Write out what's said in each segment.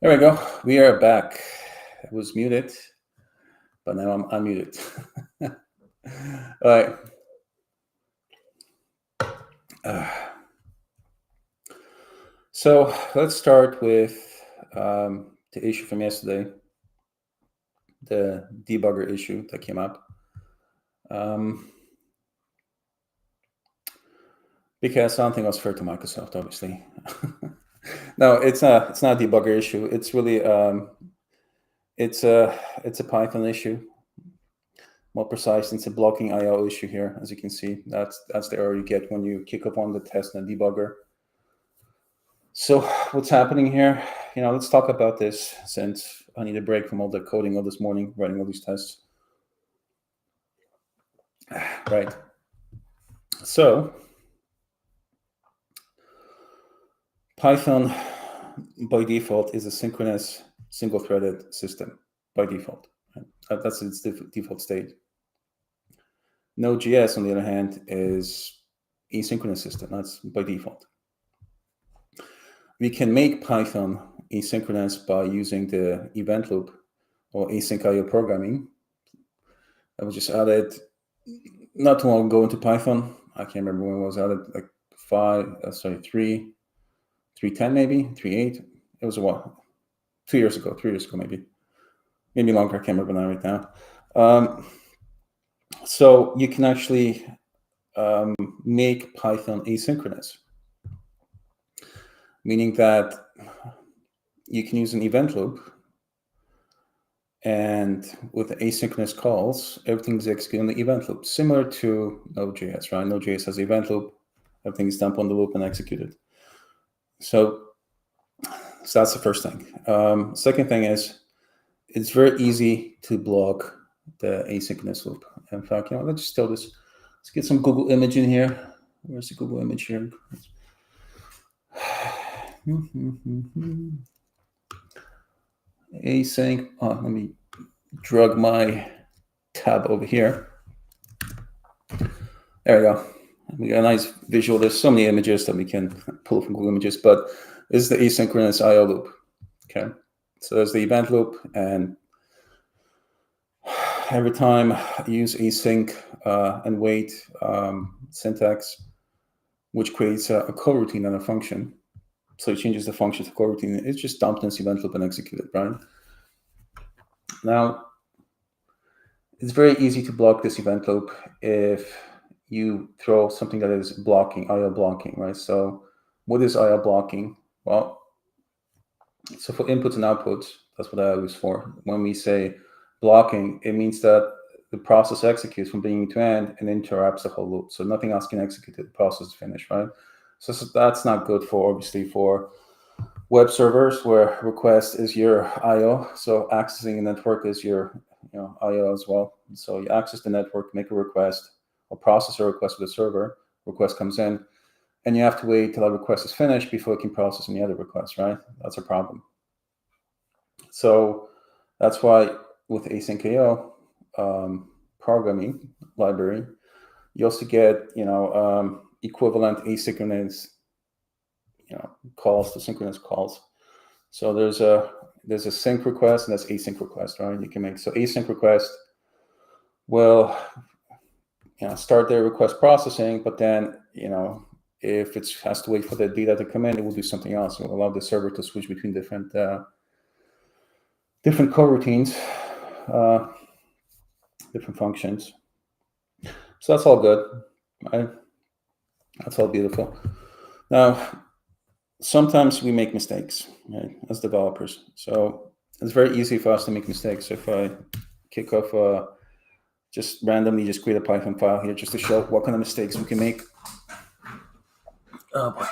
There we go. We are back. I was muted, but now I'm unmuted. All right. So let's start with the issue from yesterday, the debugger issue that came up. Because I don't think it was fair to Microsoft, obviously. No, it's not a debugger issue. It's really it's a Python issue. More precise, it's a blocking IO issue here, as you can see. That's the error you get when you kick up on the test and debugger. So what's happening here? Let's talk about this, since I need a break from all the coding all this morning, writing all these tests. Right. So Python by default is a synchronous single-threaded system by default. Right? That's its default state. Node.js, on the other hand, is asynchronous system. That's by default. We can make Python asynchronous by using the event loop or async IO programming. That was just added not too long ago into Python. I can't remember when it was added, like 3.10 maybe, 3.8. It was a while, 3 years ago maybe longer. I can't remember now right now. So you can actually make Python asynchronous, meaning that you can use an event loop, and with asynchronous calls, everything's executed on the event loop, similar to Node.js, right? Node.js has the event loop, everything is dumped on the loop and executed. So that's the first thing. Second thing is, it's very easy to block the asynchronous loop. In fact, let's just tell this. Let's get some Google image in here. Where's the Google image here? Async. Let me drag my tab over here. There we go. We got a nice visual. There's so many images that we can pull from Google Images, but this is the asynchronous IO loop. Okay, so there's the event loop, and every time I use async and wait syntax, which creates a coroutine and a function. So it changes the function to coroutine. It's just dumped in this event loop and executed, right? Now, it's very easy to block this event loop if you throw something that is blocking, IO blocking, right? So what is IO blocking? Well, so for inputs and outputs, that's what I use for. When we say blocking, it means that the process executes from beginning to end and interrupts the whole loop. So nothing else can execute it. The process is finished, right? So that's not good for, obviously, for web servers where request is your IO. So accessing a network is your IO as well. So you access the network, make a request, or process a request to the server. Request comes in, and you have to wait till that request is finished before you can process any other requests, right? That's a problem. So that's why with async IO programming library, you also get equivalent asynchronous calls to synchronous calls. So there's a sync request and there's async request, right? You can make, so async request will start their request processing, but then if it has to wait for the data to come in, it will do something else. It will allow the server to switch between different coroutines, different functions. So that's all good, right? That's all beautiful. Now, sometimes we make mistakes, right, as developers. So it's very easy for us to make mistakes. So if I kick off, just randomly just create a Python file here just to show what kind of mistakes we can make. Oh boy.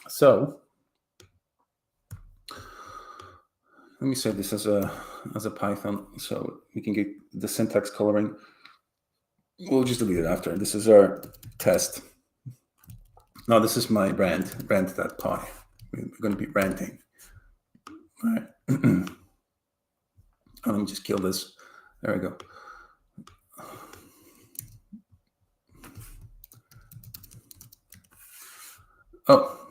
So let me save this as a Python so we can get the syntax coloring. We'll just delete it after. This is our test. Now this is my rant.py. We're going to be ranting. All right. Let me just kill this. There we go. Oh,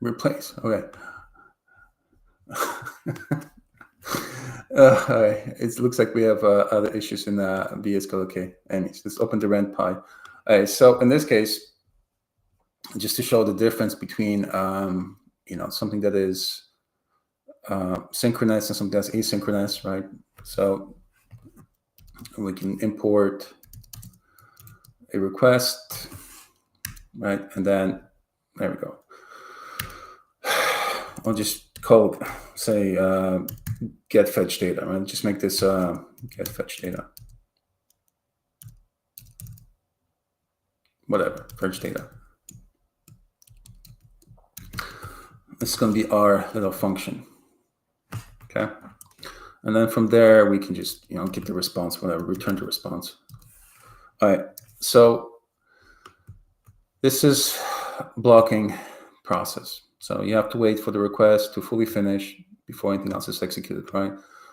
replace. Okay. All right. It looks like we have other issues in VS Code. Okay. Anyways, let's open the rent py. All right. So in this case, just to show the difference between something that is synchronous and something that's asynchronous, right? So we can import a request, right? And then there we go. I'll just call, say, get fetch data, right? Just make this get fetch data. Whatever, fetch data. This is going to be our little function. Okay. And then from there, we can just, get the response, whatever, return the response. All right. So this is blocking process. So you have to wait for the request to fully finish before anything else is executed, right?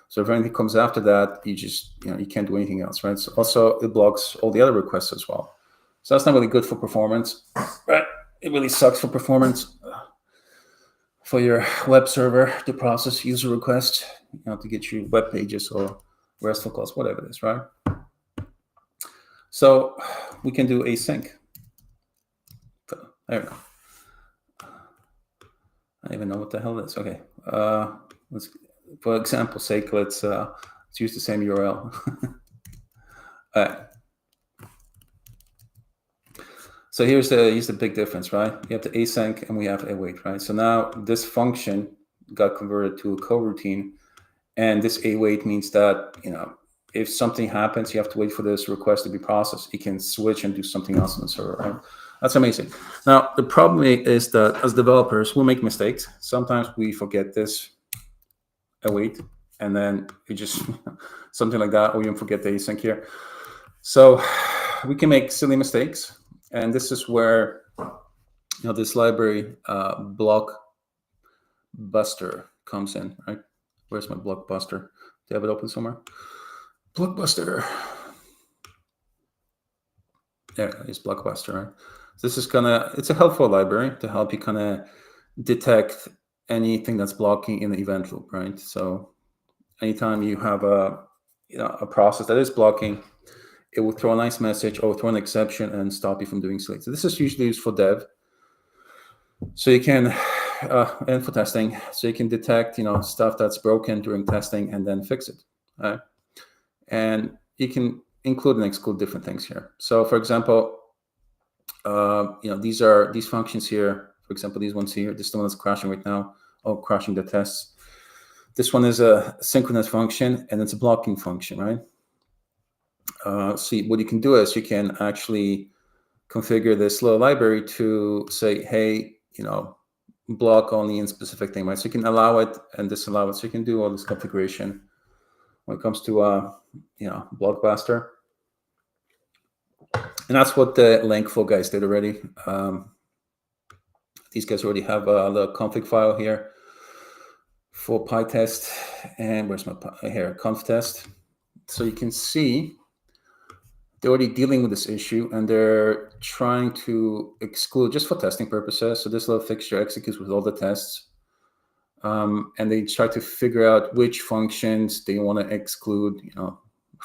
So if anything comes after that, you just, you can't do anything else, right? So also it blocks all the other requests as well. So that's not really good for performance, right? It really sucks for performance for your web server to process user requests, to get you web pages or RESTful calls, whatever it is, right? So we can do async. So, there we go. I don't even know what the hell it is. Okay, let's, for example's sake, let's use the same URL. All right. So here's the big difference, right? We have the async and we have await, right? So now this function got converted to a coroutine, and this await means that if something happens, you have to wait for this request to be processed. You can switch and do something else on the server, right? That's amazing. Now, the problem is that as developers, we make mistakes. Sometimes we forget this await, and then we just something like that, or you forget the async here. So we can make silly mistakes. And this is where this library Blockbuster comes in, right? Where's my Blockbuster? Do you have it open somewhere? Blockbuster. There it is, Blockbuster, right? So this is it's a helpful library to help you detect anything that's blocking in the event loop, right? So anytime you have a process that is blocking, it will throw a nice message or throw an exception and stop you from doing so. So this is usually used for dev. So you can, and for testing, so you can detect, stuff that's broken during testing and then fix it. Right? And you can include and exclude different things here. So for example, these functions here, for example, these ones here, this is the one that's crashing right now, crashing the tests. This one is a synchronous function and it's a blocking function, right? So what you can do is you can actually configure this little library to say, hey, block only in specific thing, right? So you can allow it and disallow it. So you can do all this configuration when it comes to, Blockbuster. And that's what the LangFlow guys did already. These guys already have the config file here for Pytest. And where's my here, conf test. So you can see they're already dealing with this issue and they're trying to exclude just for testing purposes. So this little fixture executes with all the tests. And they try to figure out which functions they want to exclude,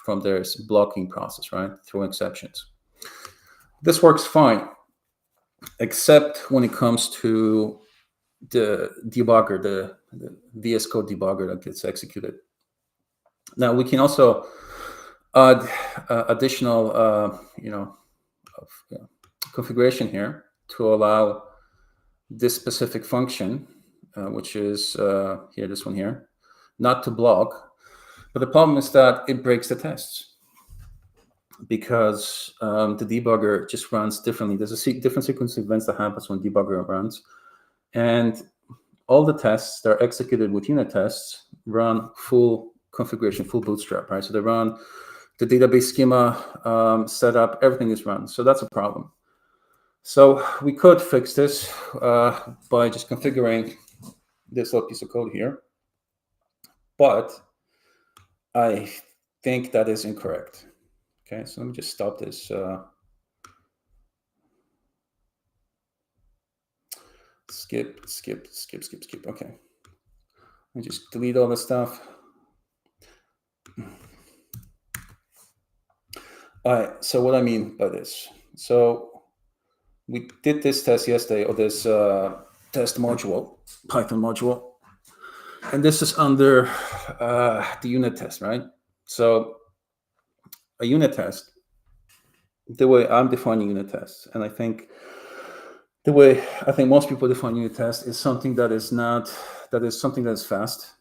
from their blocking process, right? Through exceptions. This works fine, except when it comes to the debugger, the VS Code debugger that gets executed. Now we can also add additional, configuration here to allow this specific function, which is here, this one here, not to block. But the problem is that it breaks the tests because the debugger just runs differently. There's a different sequence of events that happens when debugger runs. And all the tests that are executed with unit tests run full configuration, full bootstrap, right? So they run the database schema setup, everything is run. So that's a problem. So we could fix this by just configuring this little piece of code here. But I think that is incorrect. Okay, so let me just stop this. skip. Okay. Let me just delete all this stuff. All right, so what I mean by this. So we did this test yesterday, or this test module, Python module. And this is under the unit test, right? So a unit test, the way I'm defining unit tests, and I think the way most people define unit test is something that is something that is fast,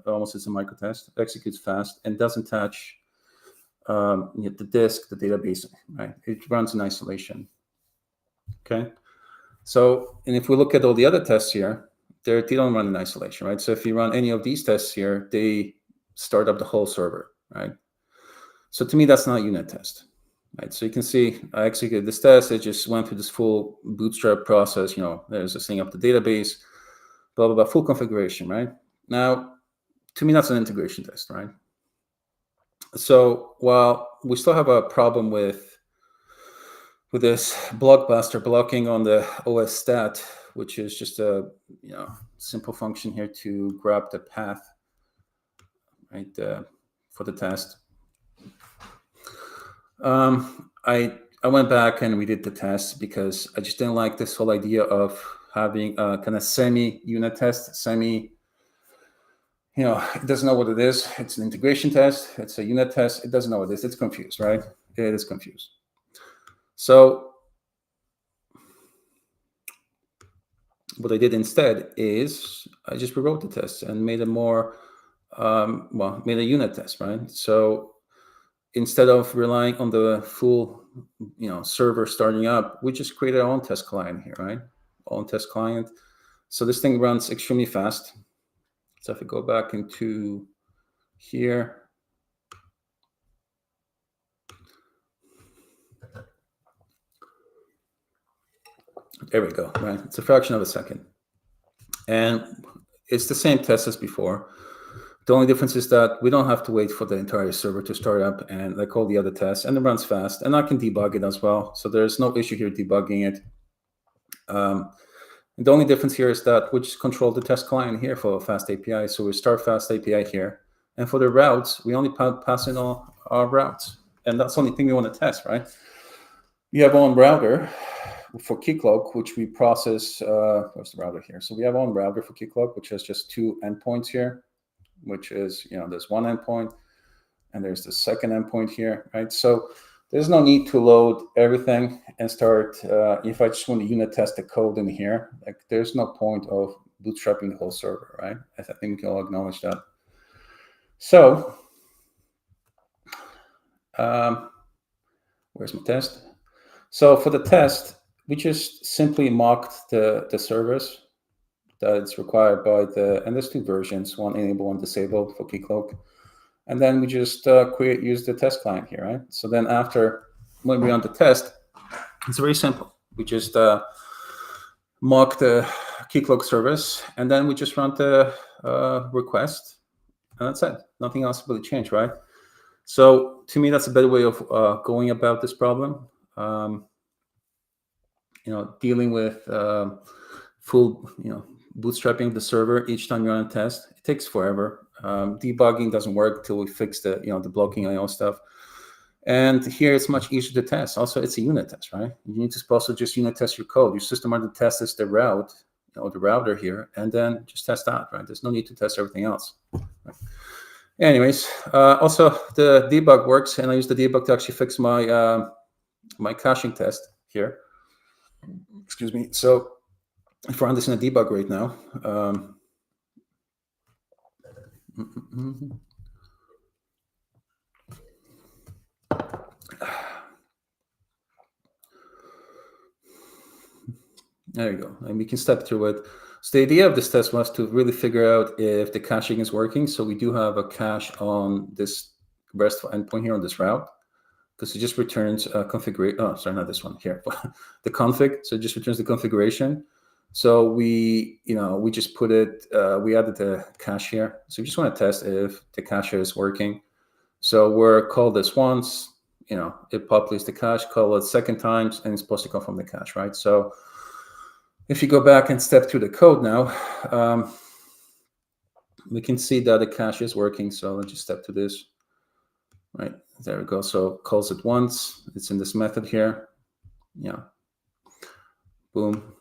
almost as a micro test, executes fast, and doesn't touch the disk, the database, right? It runs in isolation. Okay. So, and if we look at all the other tests here, they don't run in isolation, right? So if you run any of these tests here, they start up the whole server, right? So to me, that's not a unit test, right? So you can see I executed this test. It just went through this full bootstrap process. There's a setting up the database, blah, blah, blah, full configuration, right? Now, to me, that's an integration test, right? So while we still have a problem with this blockbuster blocking on the OS stat, which is just a simple function here to grab the path, right, for the test. I went back and we did the test because I just didn't like this whole idea of having a kind of semi-unit test, it doesn't know what it is. It's an integration test. It's a unit test. It doesn't know what it is. It's confused, right? It is confused. So what I did instead is I just rewrote the test and made a more, made a unit test, right? So instead of relying on the full, server starting up, we just created our own test client here, right? Own test client. So this thing runs extremely fast. So if we go back into here, there we go, right? It's a fraction of a second. And it's the same test as before. The only difference is that we don't have to wait for the entire server to start up and like all the other tests, and it runs fast. And I can debug it as well. So there's no issue here debugging it. The only difference here is that we just control the test client here for Fast API. So we start Fast API here. And for the routes, we only pass in all our routes. And that's the only thing we want to test, right? We have our own router for Keycloak, which we process. Where's the router here? So we have our own router for Keycloak, which has just 2 endpoints here, which is, there's one endpoint and there's the second endpoint here, right? So there's no need to load everything and start, if I just want to unit test the code in here, like there's no point of bootstrapping the whole server, right? I think we can all acknowledge that. So, where's my test? So for the test, we just simply mocked the service that's required by and there's 2 versions, one enabled, one disabled for Keycloak. And then we just use the test client here, right? So then when we run the test, it's very simple. We just mock the Keycloak service, and then we just run the request, and that's it. Nothing else really changed, right? So to me, that's a better way of going about this problem. Dealing with full, bootstrapping the server each time you run a test, it takes forever. Debugging doesn't work till we fix the, the blocking IO stuff. And here it's much easier to test. Also, it's a unit test, right? You need to also just unit test your code. Your system under test is the route, the router here, and then just test that, right? There's no need to test everything else. Right? Anyways, also the debug works, and I use the debug to actually fix my my caching test here. Excuse me. So if I run this in a debug right now, there you go. And we can step through it. So the idea of this test was to really figure out if the caching is working. So we do have a cache on this RESTful endpoint here on this route, because it just returns a configuration. Oh, sorry, not this one here, but the config. So it just returns the configuration. So we just put it, we added the cache here. So we just want to test if the cache is working. So we're called this once, it populates the cache, call it second times, and it's supposed to come from the cache, right? So If you go back and step through the code now, we can see that the cache is working. So let's just step to this. Right, there we go. So calls it once. It's in this method here. Yeah. Boom.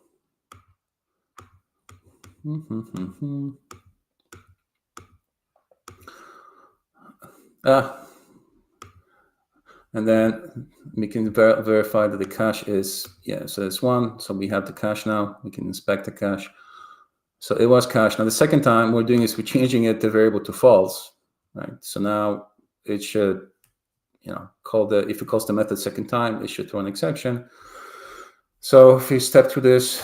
And then we can verify that the cache is, so it's 1. So we have the cache now. We can inspect the cache. So it was cached. Now the second time we're doing is we're changing it, the variable to false, right? So now it should, call if it calls the method second time, it should throw an exception. So if we step through this,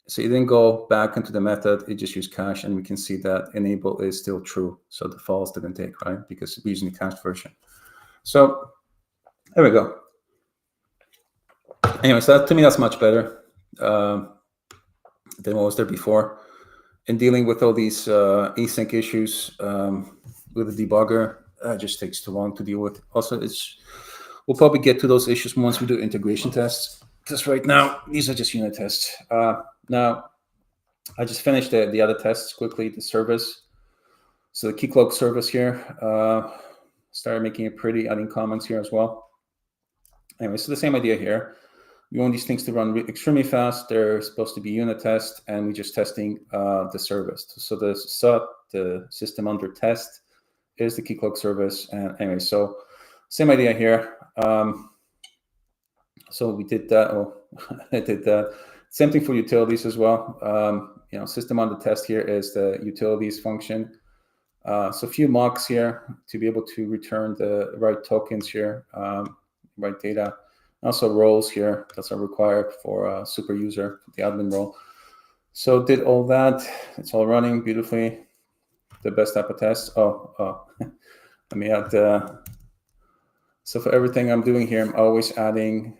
so it didn't go back into the method, it just used cache, and we can see that enable is still true. So the false didn't take, right? Because we're using the cached version. So there we go. Anyway, so to me, that's much better than what was there before. In dealing with all these async issues with the debugger, it just takes too long to deal with. Also, we'll probably get to those issues once we do integration tests, because right now, these are just unit tests. Now, I just finished the other tests quickly, the service. So the Keycloak service here, started making it pretty, adding comments here as well. Anyway, so the same idea here. We want these things to run extremely fast. They're supposed to be unit tests, and we're just testing the service. So the SUT, the system under test, is the Keycloak service. And anyway, so same idea here. So we did that. Oh, I did that. Same thing for utilities as well. System under test here is the utilities function. So a few mocks here to be able to return the right tokens here, right data. Also roles here that are required for super user, the admin role. So did all that. It's all running beautifully. The best type of test. Let me add. So for everything I'm doing here, I'm always adding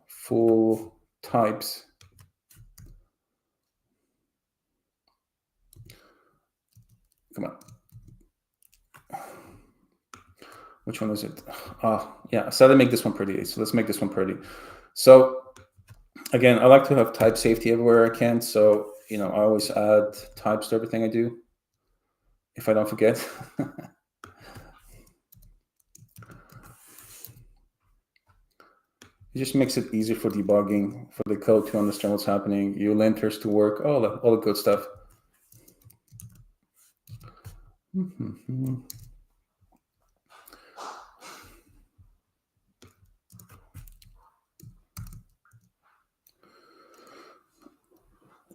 full types. Come on. Which one is it? Yeah, so I make this one pretty. So let's make this one pretty. So again, I like to have type safety everywhere I can. So, I always add types to everything I do, if I don't forget. It just makes it easier for debugging, for the code to understand what's happening, your linters to work, all the good stuff.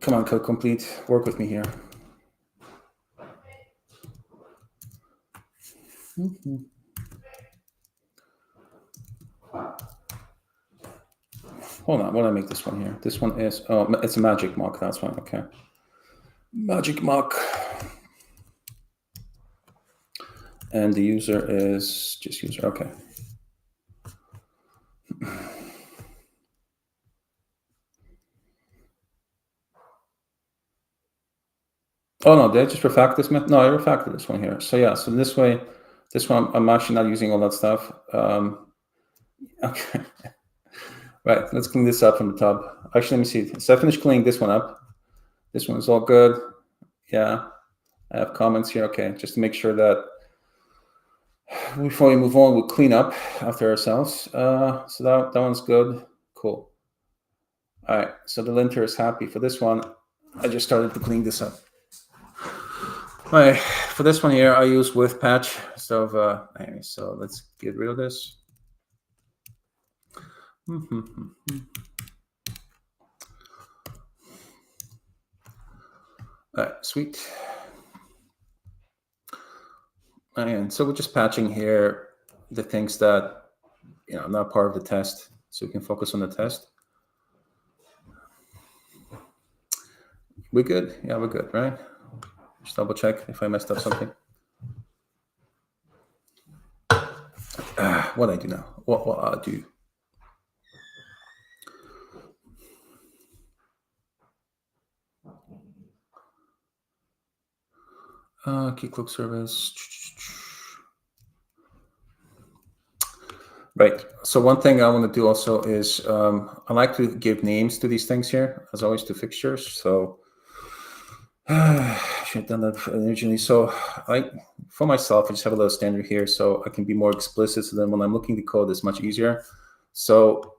Come on, code complete. Work with me here. Hold on, what do I make this one here? This one is, it's a magic mock. That's one. Okay. Magic mock. And the user is just user. Okay. Oh no, did I just refactor this? No, I refactored this one here. So yeah, so this way, this one, I'm actually not using all that stuff. Okay. Right, let's clean this up from the top. Actually, let me see. So I finished cleaning this one up. This one is all good. Yeah, I have comments here. Okay, just to make sure that before we move on, we'll clean up after ourselves. So that one's good. Cool. All right, so the linter is happy for this one. I just started to clean this up. All right, for this one here, I use with patch. So anyway, so let's get rid of this. All right, sweet. And so we're just patching here the things that, not part of the test, so we can focus on the test. We good? Yeah, we're good, right? Just double check if I messed up something. What I do now? What I do? Keycloak service. Right. So one thing I want to do also is I like to give names to these things here, as always, to fixtures. So should have done that originally. So for myself, I just have a little standard here, so I can be more explicit. So then when I'm looking to code, it's much easier. So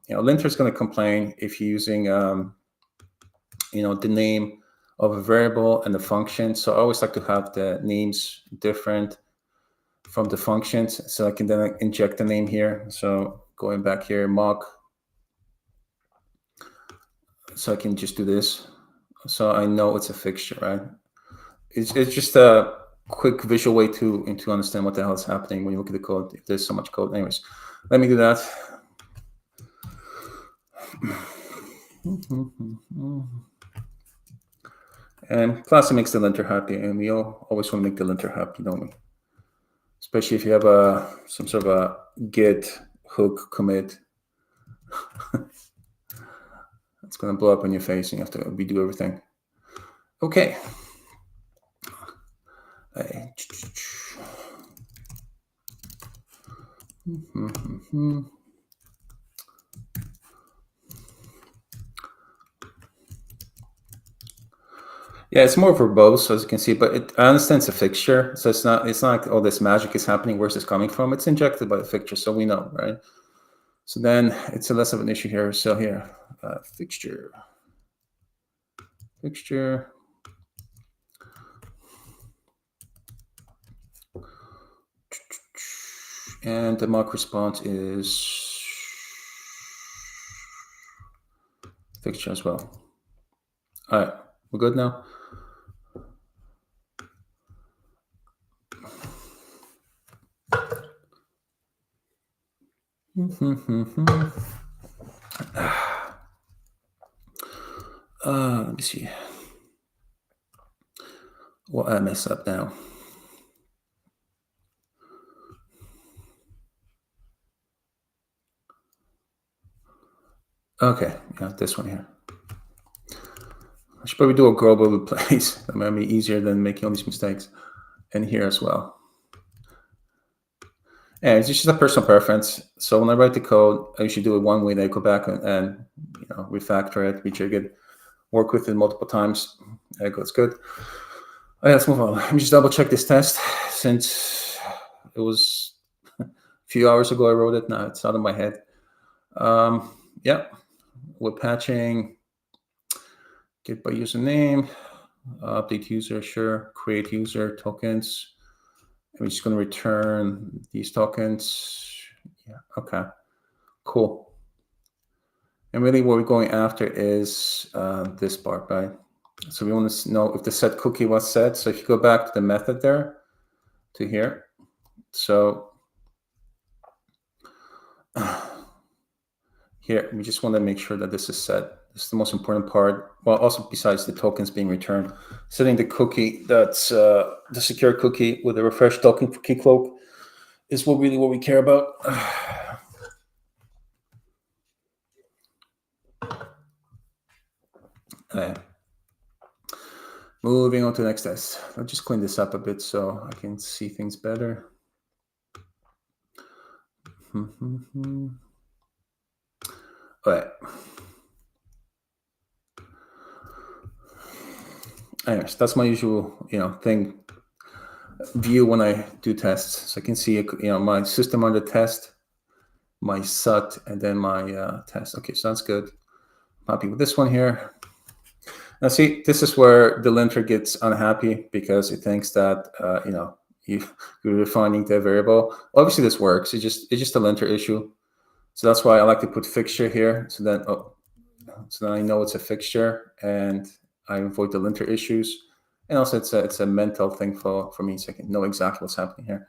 linter is going to complain if you're using the name of a variable and the function. So I always like to have the names different from the functions, so I can then inject the name here. So going back here, mock. So I can just do this. So I know it's a fixture, right? It's just a quick visual way to understand what the hell is happening when you look at the code. If there's so much code, anyways, let me do that. And plus, it makes the linter happy, and we always want to make the linter happy, don't we? Especially if you have some sort of a git hook commit. It's going to blow up in your face, and you have to redo everything. Okay. Yeah, it's more verbose, as you can see, but I understand it's a fixture, so it's not like all this magic is happening. Where's this coming from? It's injected by the fixture, so we know, right? So then it's less of an issue here. So here, fixture, and the mock response is fixture as well. All right, we're good now. Let me see. What I mess up now? Okay, yeah, this one here. I should probably do a global replace. That might be easier than making all these mistakes. And here as well. And it's just a personal preference. So when I write the code, I usually do it one way. Then I go back and refactor it, rejig it, work with it multiple times. There it goes, good. All right, let's move on. Let me just double check this test since it was a few hours ago I wrote it. Now it's out of my head. Yeah, we're patching. Get by username, update user, sure, create user tokens. And we're just going to return these tokens. Yeah, okay, cool. And really what we're going after is this part, right? So we want to know if the set cookie was set. So if you go back to the method there, to here, so here, we just want to make sure that this is set. This is the most important part. Well, also besides the tokens being returned, setting the cookie that's the secure cookie with a refresh token for Keycloak is what we care about. Okay. Moving on to the next test. I'll just clean this up a bit so I can see things better. All right. Anyways, that's my usual, view when I do tests. So I can see, my system under test, my SUT, and then my test. Okay, so that's good. I'm happy with this one here. Now, see, this is where the linter gets unhappy because it thinks that, you're defining the variable. Obviously, this works. It's just a linter issue. So that's why I like to put fixture here. So then I know it's a fixture and I avoid the linter issues. And also it's a mental thing for me, so I can know exactly what's happening here.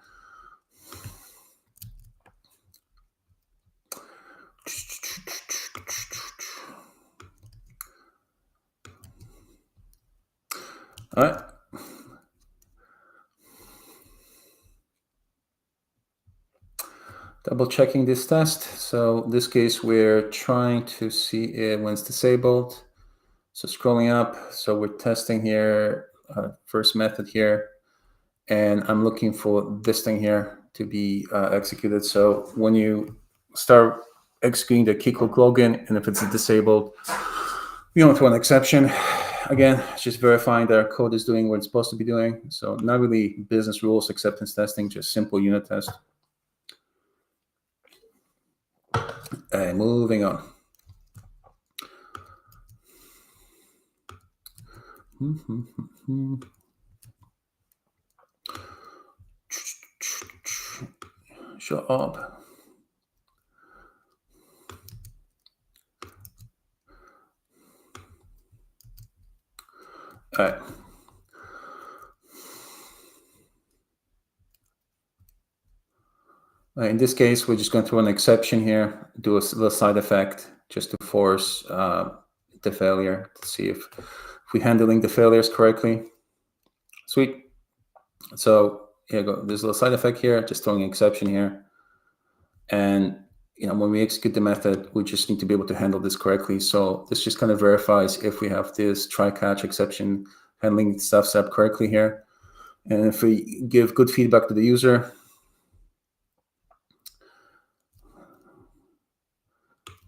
All right. Double checking this test. So in this case, we're trying to see it when it's disabled. So scrolling up, so we're testing here, first method here, and I'm looking for this thing here. to be executed. So when you start executing the Keycloak login, and if it's disabled, you don't throw an exception. Again, it's just verifying that our code is doing what it's supposed to be doing. So not really business rules, acceptance testing, just simple unit test. Okay, moving on. Shut up. All right. In this case, we're just going to throw an exception here, do a little side effect just to force the failure to see if we're handling the failures correctly. Sweet. So here you go. There's a little side effect here, just throwing an exception here. And when we execute the method, we just need to be able to handle this correctly. So this just kind of verifies if we have this try-catch exception handling stuff set up correctly here. And if we give good feedback to the user,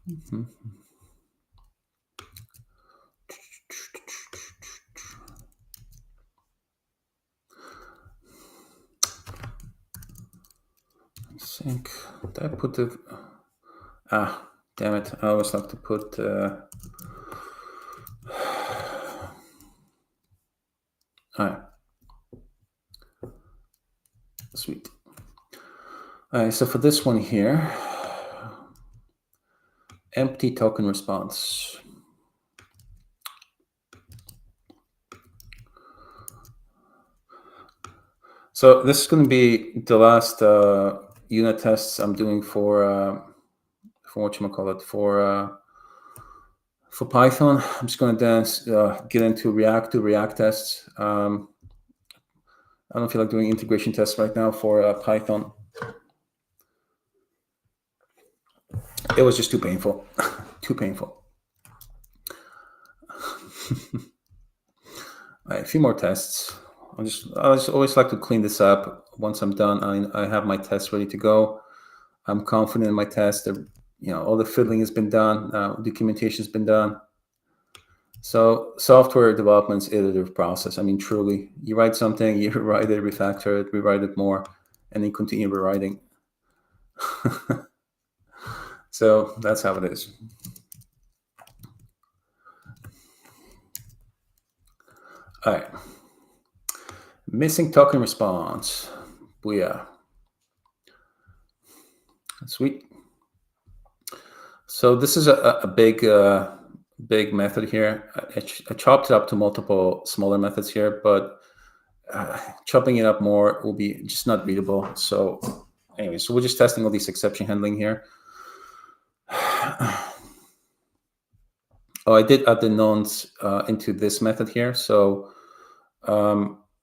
I think did I put the damn it, I always like to put all right, sweet. All right, so for this one here, empty token response. So this is going to be the last unit tests I'm doing for whatchamacallit, for Python. I'm just going to then get into React tests. I don't feel like doing integration tests right now for Python. It was just too painful, too painful. All right, a few more tests. I just always like to clean this up. Once I'm done, I have my tests ready to go. I'm confident in my test. All the fiddling has been done. Documentation has been done. So software development's iterative process. I mean, truly, you write something, you rewrite it, refactor it, rewrite it more, and then continue rewriting. So that's how it is. All right. Missing token response. Booyah. Sweet. So this is a big method here. I chopped it up to multiple smaller methods here, but chopping it up more will be just not readable. So anyway, so we're just testing all these exception handling here. Oh, I did add the nonce into this method here. So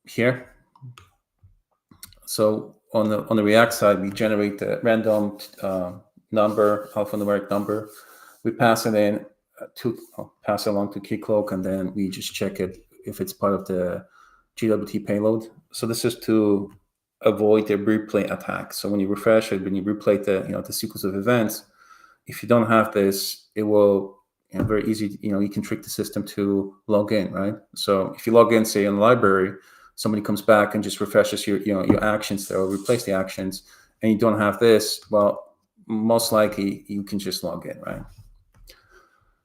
here, so on the React side, we generate the random number, alphanumeric number. We pass it in pass it along to Keycloak, and then we just check it if it's part of the GWT payload. So this is to avoid the replay attack. So when you refresh it, when you replay the sequence of events, if you don't have this, it will very easy. You can trick the system to log in, right? So if you log in, say in the library, somebody comes back and just refreshes your actions there, or replace the actions, and you don't have this, well, most likely you can just log in, right?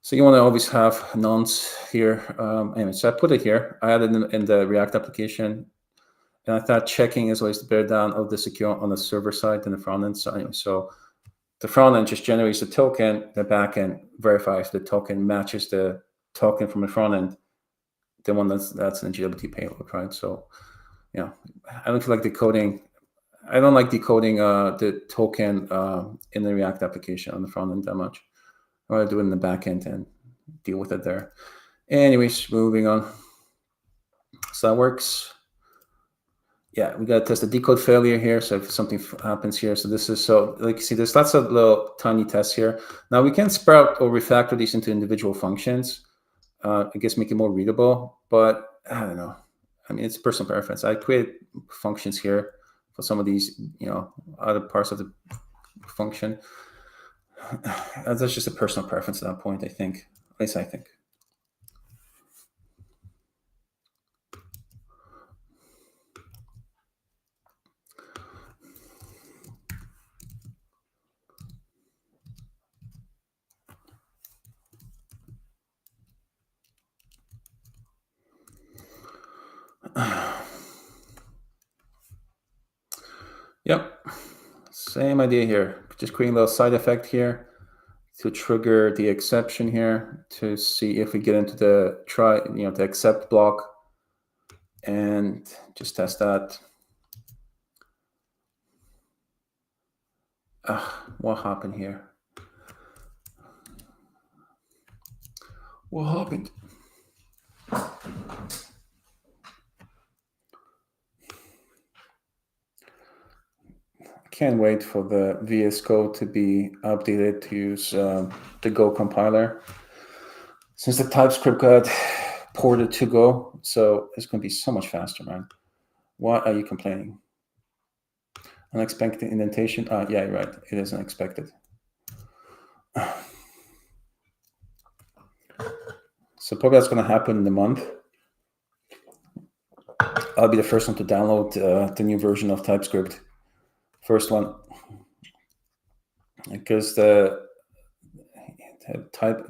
So you want to always have nonce here. Anyway, so I put it here. I added it in the React application, and I thought checking is always the bear down of the secure on the server side than the front end. So anyway, so the front end just generates the token. The back end verifies the token matches the token from the front end, the one that's in the GWT payload, right? So, I don't feel like decoding. I don't like decoding the token in the React application on the front end that much. I want to do it in the back end and deal with it there. Anyways, moving on. So that works. Yeah, we got to test the decode failure here. So if something happens here, so this is like you see, there's lots of little tiny tests here. Now we can sprout or refactor these into individual functions. I guess make it more readable, but I don't know. I mean, it's personal preference. I created functions here for some of these, other parts of the function. That's just a personal preference at that point, I think. At least I think. Yep, same idea here. Just creating a little side effect here to trigger the exception here to see if we get into the the accept block, and just test that. What happened here? What happened? Can't wait for the VS Code to be updated to use the Go compiler, since the TypeScript got ported to Go. So it's going to be so much faster, man. Why are you complaining? Unexpected indentation? Yeah, you're right. It is unexpected. So probably that's going to happen in a month. I'll be the first one to download the new version of TypeScript. First one, because the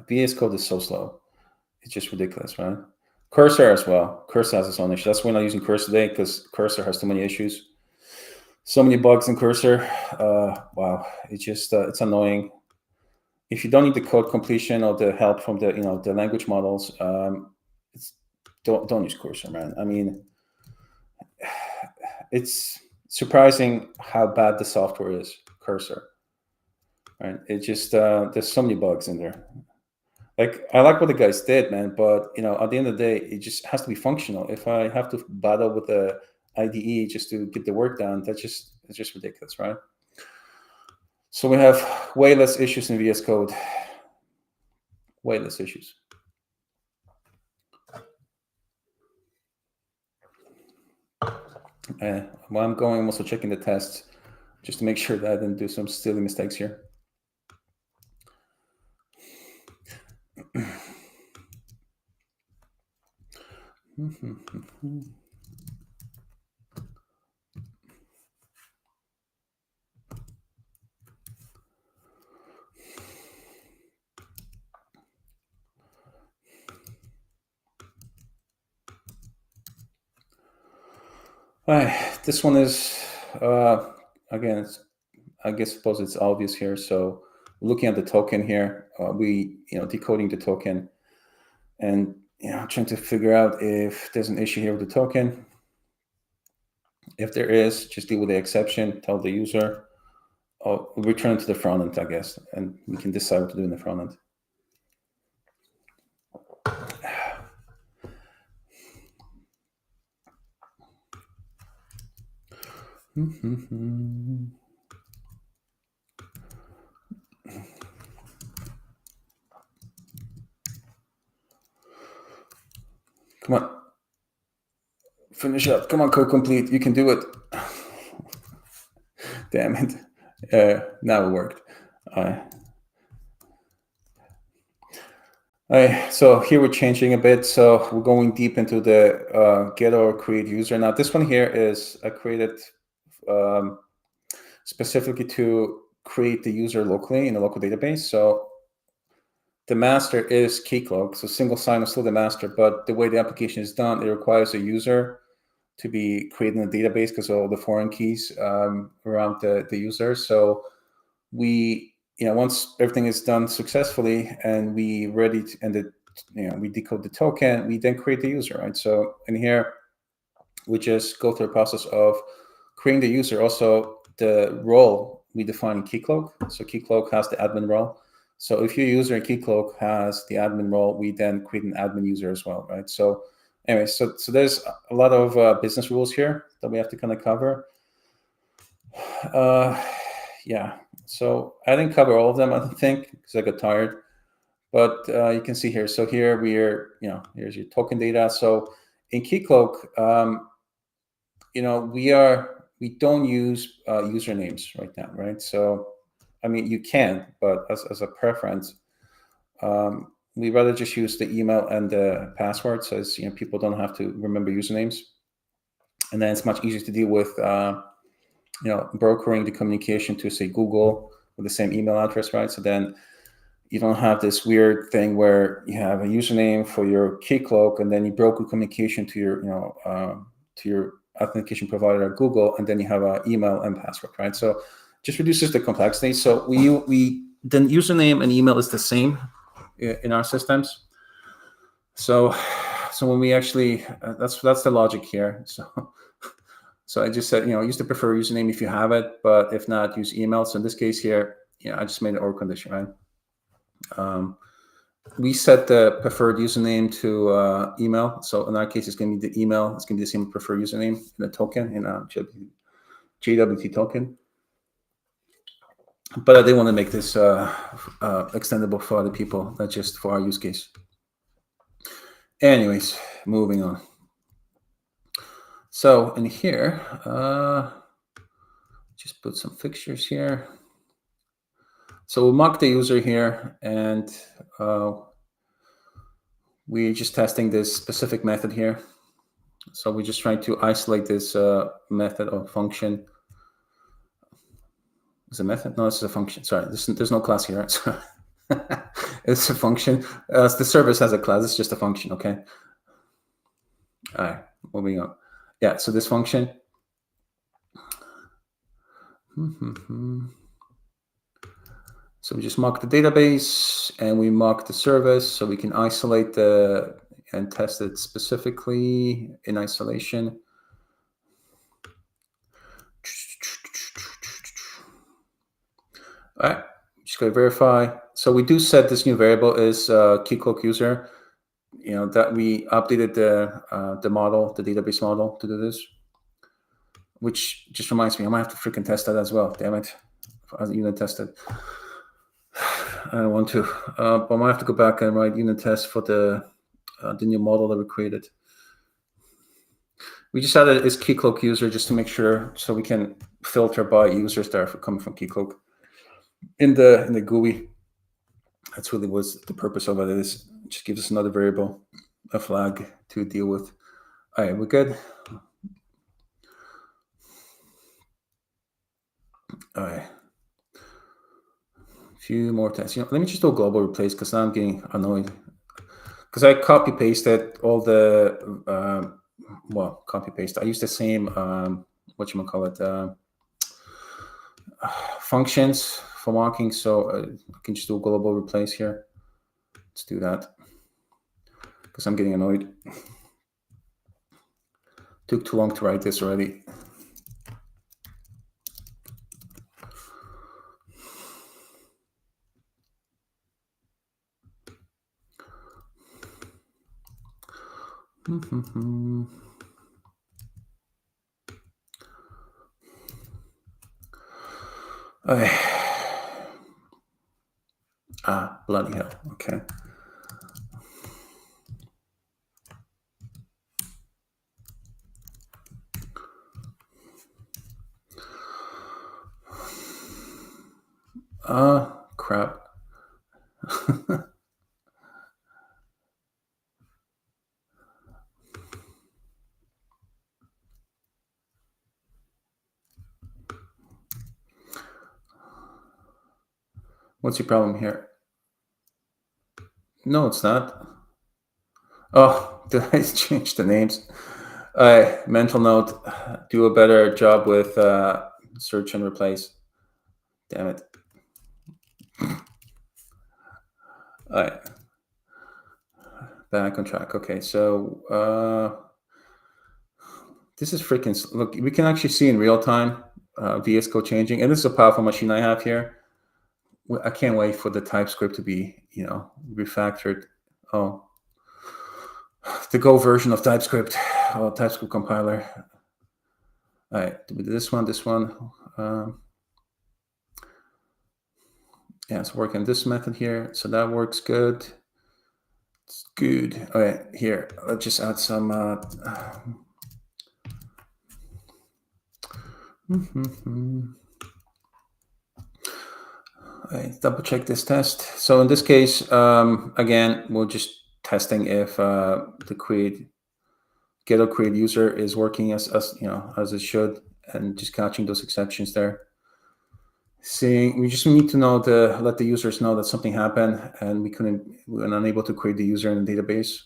VS Code is so slow. It's just ridiculous, right? Cursor as well. Cursor has its own issue. That's why I'm not using Cursor today, because Cursor has too many issues. So many bugs in Cursor. Wow, it's just it's annoying. If you don't need the code completion or the help from the the language models, don't use Cursor, man. I mean, it's surprising how bad the software is, Cursor. Right? It just there's so many bugs in there. Like, I like what the guys did, man, but at the end of the day, it just has to be functional. If I have to battle with the IDE just to get the work done, it's just ridiculous, right? So we have way less issues in VS Code. Way less issues. While I'm going, I'm also checking the tests just to make sure that I didn't do some silly mistakes here. This one is again, I suppose it's obvious here. So looking at the token here, we decoding the token, and trying to figure out if there's an issue here with the token. If there is, just deal with the exception. Tell the user, or return to the front end, I guess, and we can decide what to do in the front end. Come on. Finish up. Come on, code complete. You can do it. Damn it. Now it worked. So here we're changing a bit. So we're going deep into the get or create user. Now this one here is created specifically to create the user locally in a local database. So the master is Keycloak. So single sign is still the master, but the way the application is done, it requires a user to be created in a database because of all the foreign keys around the user. So we, once everything is done successfully and we ready to, and we decode the token, we then create the user, right? So in here, we just go through the process of creating the user. Also, the role we define in Keycloak. So Keycloak has the admin role. So if your user in Keycloak has the admin role, we then create an admin user as well, right? So anyway, so there's a lot of business rules here that we have to kind of cover. Yeah, so I didn't cover all of them, I don't think, because I got tired. But you can see here. So here we're, here's your token data. So in Keycloak, we are we don't use usernames right now, right? So, I mean, you can, but as a preference, we rather just use the email and the password, so as people don't have to remember usernames, and then it's much easier to deal with, brokering the communication to, say, Google with the same email address, right? So then you don't have this weird thing where you have a username for your Keycloak, and then you broker communication to your authentication provider at Google, and then you have an email and password, right? So just reduces the complexity. So we then username and email is the same in our systems. So when we actually that's the logic here. So I just said, use the preferred username if you have it, but if not, use email. So in this case here, I just made an or condition, right? We set the preferred username to email. So in our case, it's going to be the email. It's going to be the same preferred username in the token, in a JWT token. But I didn't want to make this extendable for other people, not just for our use case. Anyways, moving on. So in here, just put some fixtures here. So we'll mock the user here, and we're just testing this specific method here. So we're just trying to isolate this method or function. Is a method? No, this is a function. Sorry, there's no class here. Right? It's a function. The service has a class. It's just a function, okay? All right, moving on. Yeah, so this function. So we just mock the database, and we mock the service, so we can isolate and test it specifically in isolation. All right, just go to verify. So we do set this new variable is Keycloak user. That we updated the model, the database model, to do this. Which just reminds me, I might have to freaking test that as well. Damn it, unit test it. I don't want to, but I might have to go back and write unit tests for the new model that we created. We just added is Keycloak user just to make sure, so we can filter by users that are coming from Keycloak in the GUI. That's really was the purpose of it. Is just gives us another variable, a flag to deal with. All right, we're good. All right. A few more tests. Let me just do a global replace because now I'm getting annoyed. Because I copy pasted all the copy paste. I used the same functions for mocking, so I can just do a global replace here. Let's do that because I'm getting annoyed. Took too long to write this already. Okay. Bloody hell. Okay. Crap. What's your problem here? No, it's not. Oh, did I change the names? Mental note, do a better job with search and replace. Damn it. All right. Back on track. Okay, so this is freaking, look, we can actually see in real time VS Code changing, and this is a powerful machine I have here. I can't wait for the TypeScript to be, refactored. Oh, the Go version of TypeScript, TypeScript compiler. All right, this one. Yeah, it's working this method here, so that works good. It's good. All right, here, let's just add some Right, double check this test. So in this case, again, we're just testing if the get create user is working as as it should, and just catching those exceptions there. Seeing, we just need to know to let the users know that something happened and we're unable to create the user in the database.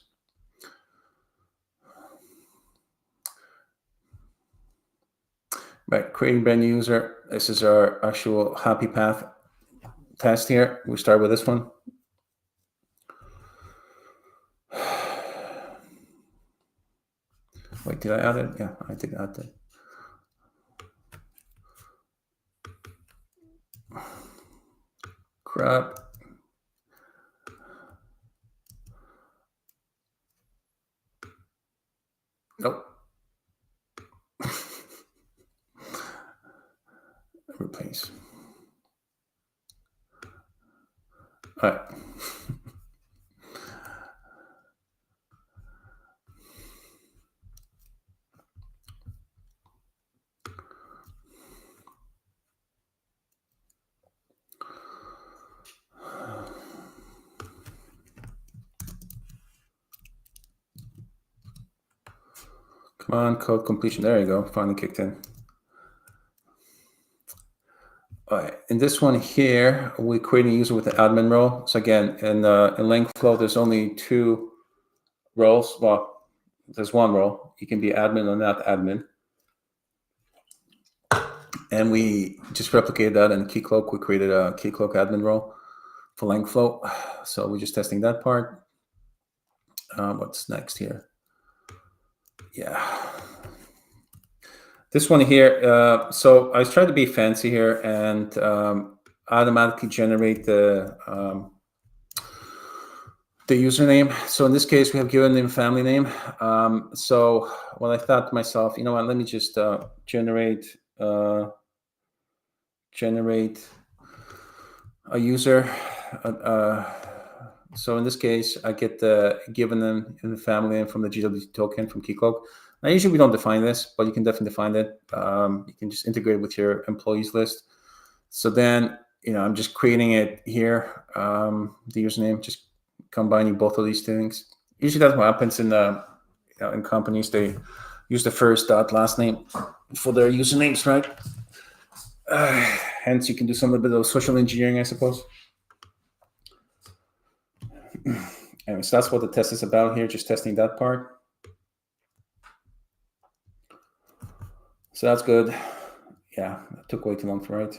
Right, creating brand new user. This is our actual happy path test here. We start with this one. Wait, did I add it? Yeah, I did add it. Crap. Nope. Replace. All right. Come on, code completion. There you go. Finally kicked in. All right. In this one here, we create a user with an admin role. So again, in LangFlow, there's only 2 roles. Well, there's 1 role. You can be admin or not admin. And we just replicated that in Keycloak. We created a Keycloak admin role for LangFlow. So we're just testing that part. What's next here? Yeah. This one here, so I try to be fancy here and automatically generate the username. So in this case, we have given them family name. So what I thought to myself, you know what, let me just generate a user. So in this case, I get given them in the family name from the GWT token from Keycloak. Now, usually we don't define this, but you can definitely define it. You can just integrate it with your employees list. So then, I'm just creating it here, the username, just combining both of these things. Usually that's what happens in in companies. They use the first last name for their usernames, right? Hence, you can do some bit of social engineering, I suppose. Anyway, so that's what the test is about here, just testing that part. So that's good. Yeah, it took way too long to write.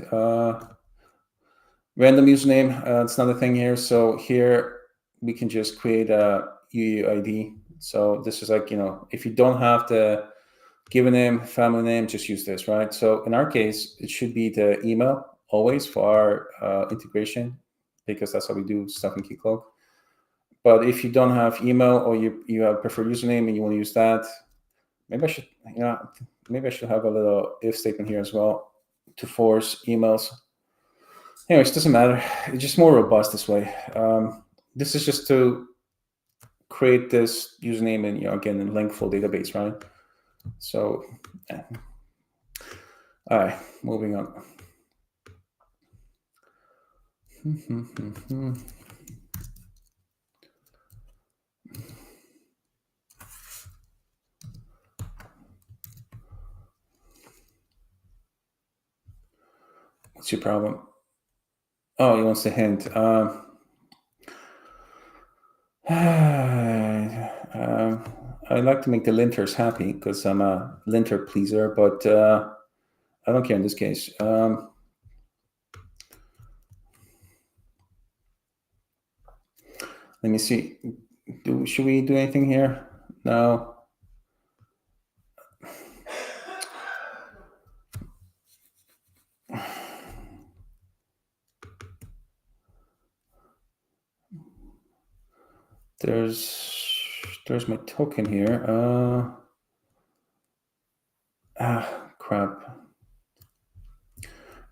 Random username, that's another thing here. So here we can just create a UUID. So this is like, if you don't have the given name, family name, just use this, right? So in our case, it should be the email always for our integration, because that's how we do stuff in Keycloak. But if you don't have email, or you have preferred username and you want to use that, maybe I should, maybe I should have a little if statement here as well to force emails. Anyways, it doesn't matter. It's just more robust this way. This is just to create this username in, again, in LangFlow database, right? So, yeah. All right, moving on. What's your problem? Oh, he wants a hint. I like to make the linters happy because I'm a linter pleaser, but I don't care in this case. Let me see. Should we do anything here? No. There's my token here. Crap.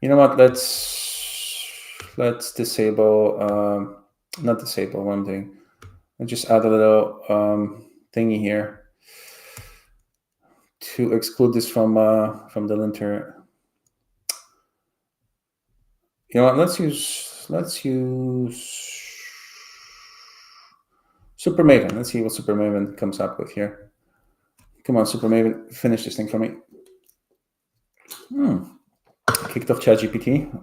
You know what? Let's disable. Not disable one thing. Let's just add a little thingy here to exclude this from the linter. You know what? Let's use Super Maven. Let's see what Super Maven comes up with here. Come on, Super Maven, finish this thing for me. Kicked off ChatGPT.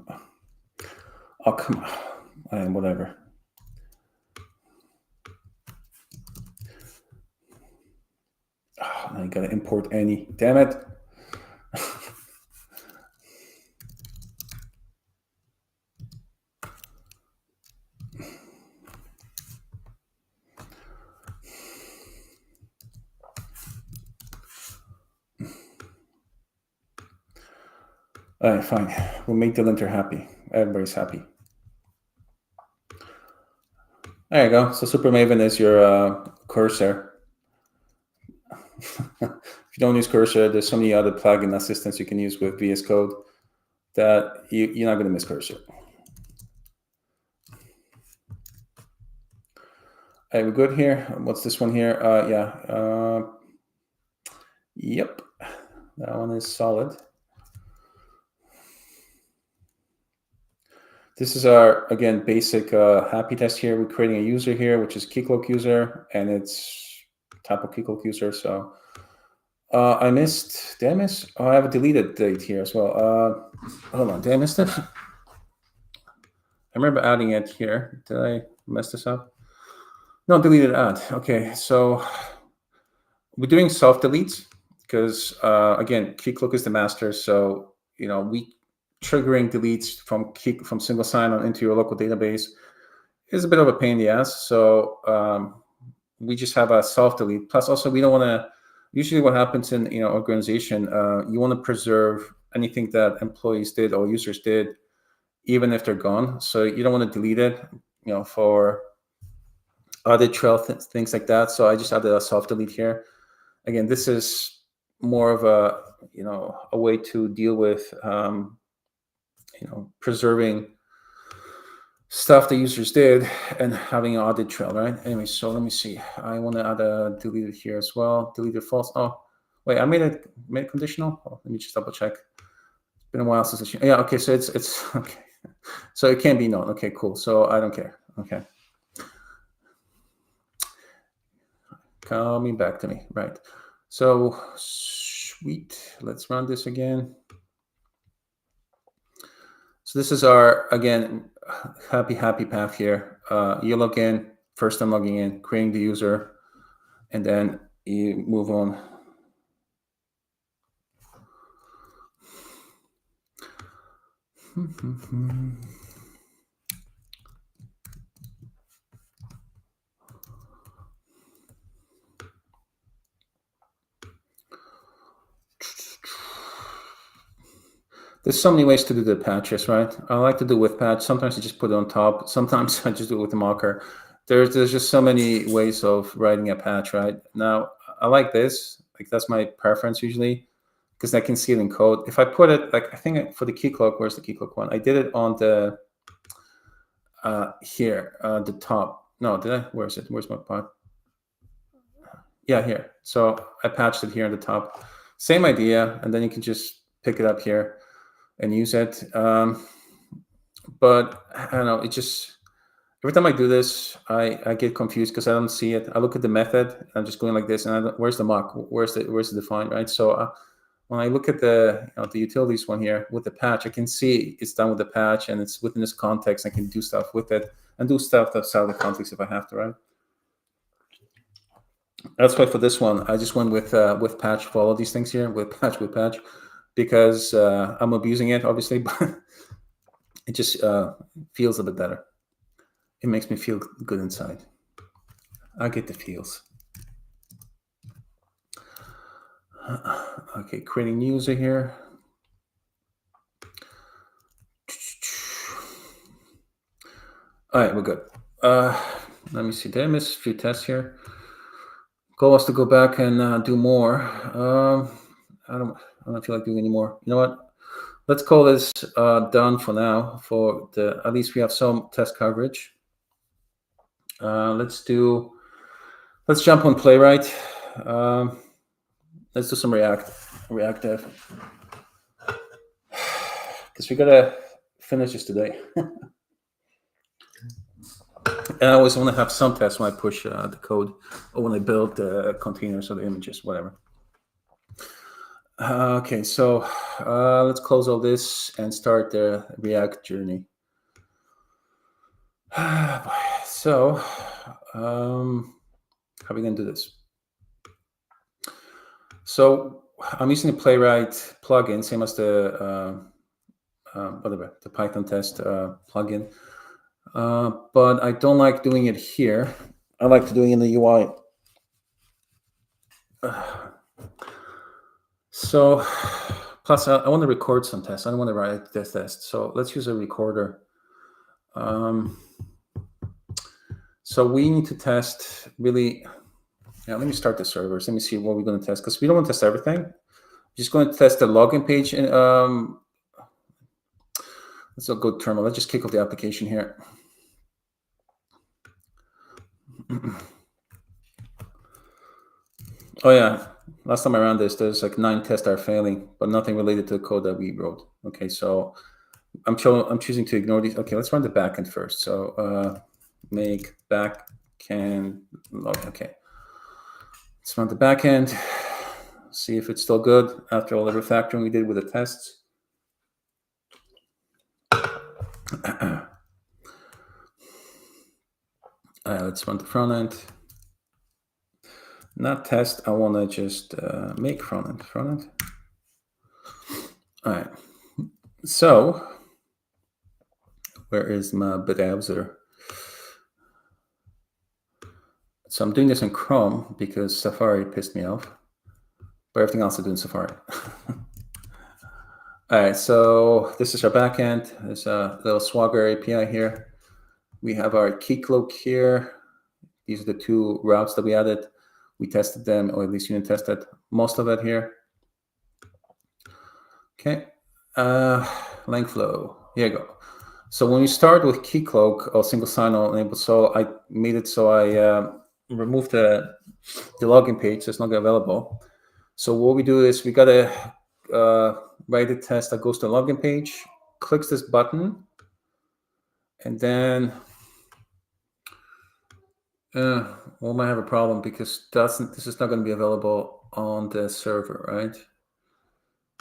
Oh, come on. Whatever. Oh, now you gotta import any. Damn it. All right, fine. We'll make the linter happy. Everybody's happy. There you go. So Super Maven is your cursor. If you don't use Cursor, there's so many other plugin assistants you can use with VS Code that you're not going to miss Cursor. All right, we're good here. What's this one here? Yep, that one is solid. This is our, again, basic happy test here. We're creating a user here, which is Keycloak user, and it's type of Keycloak user. So I missed, did I miss? Oh, I have a deleted date here as well. Hold on, did I miss this? I remember adding it here. Did I mess this up? No, deleted add. Okay, so we're doing self deletes because again, Keycloak is the master. So we triggering deletes from single sign-on into your local database is a bit of a pain in the ass. So we just have a self delete. Plus, also we don't want to. Usually, what happens in organization, you want to preserve anything that employees did or users did, even if they're gone. So you don't want to delete it, for audit trail things like that. So I just added a self delete here. Again, this is more of a way to deal with preserving stuff the users did and having an audit trail, right? Anyway, so let me see. I want to add a deleted here as well. Deleted false. Oh, wait, I made it conditional. Oh, let me just double check. It's been a while since yeah. Okay, so it's okay. So it can be known. Okay, cool. So I don't care. Okay. Coming back to me, right? So sweet. Let's run this again. So this is our, again, happy path here. You log in, first time logging in, creating the user, and then you move on. There's so many ways to do the patches, right? I like to do with patch. Sometimes I just put it on top. Sometimes I just do it with the marker. There's just so many ways of writing a patch, right? Now, I like this. Like, that's my preference usually, because I can see it in code. If I put it, like, I think for the Keycloak, where's the Keycloak one? I did it on the, here, the top. No, did I? Where is it? Where's my part? Yeah, here. So I patched it here on the top. Same idea, and then you can just pick it up here and use it. But I don't know, it just, every time I do this, I get confused because I don't see it. I look at the method, I'm just going like this, and where's the mock? Where's the define, right? So when I look at the the utilities one here with the patch, I can see it's done with the patch and it's within this context. I can do stuff with it and do stuff that's out of the context if I have to, right? That's why for this one, I just went with patch for all of these things here, with patch, because I'm abusing it, obviously, but it just feels a bit better. It makes me feel good inside. I get the feels. Okay, creating new user here. All right, we're good. Let me see. Did I miss a few tests here? Goal was to go back and do more. I don't feel like doing any more. You know what? Let's call this done for now. At least we have some test coverage. Let's jump on Playwright. Let's do some reactive, because we gotta finish this today. And I always want to have some tests when I push the code or when I build the containers or the images, whatever. Okay, so let's close all this and start the React journey. So how are we going to do this? So I'm using the Playwright plugin, same as the whatever, the Python test plugin. But I don't like doing it here. I like to do it in the UI. So, plus I want to record some tests. I don't want to write this test. So let's use a recorder. So we need to test really. Yeah, let me start the servers. Let me see what we're going to test, because we don't want to test everything. I'm just going to test the login page. And let's go to terminal. Let's just kick off the application here. Oh yeah, last time I ran this, there's like 9 tests are failing, but nothing related to the code that we wrote. Okay, so I'm choosing to ignore these. Okay, let's run the backend first. So make backend log. Okay, let's run the backend. See if it's still good after all the refactoring we did with the tests. Let's run the front end. Not test, I want to just make front end. All right, so where is my browser? So I'm doing this in Chrome because Safari pissed me off, but everything else I do in Safari. All right, so this is our backend. There's a little Swagger API here. We have our Keycloak here. These are the 2 routes that we added. We tested them, or at least unit tested most of it here. Okay, LangFlow, here you go. So when we start with Keycloak or single sign-on enabled, so I made it so I removed the login page, so it's not available. So what we do is we gotta write a test that goes to the login page, clicks this button, and then we might have a problem because this is not going to be available on the server, right?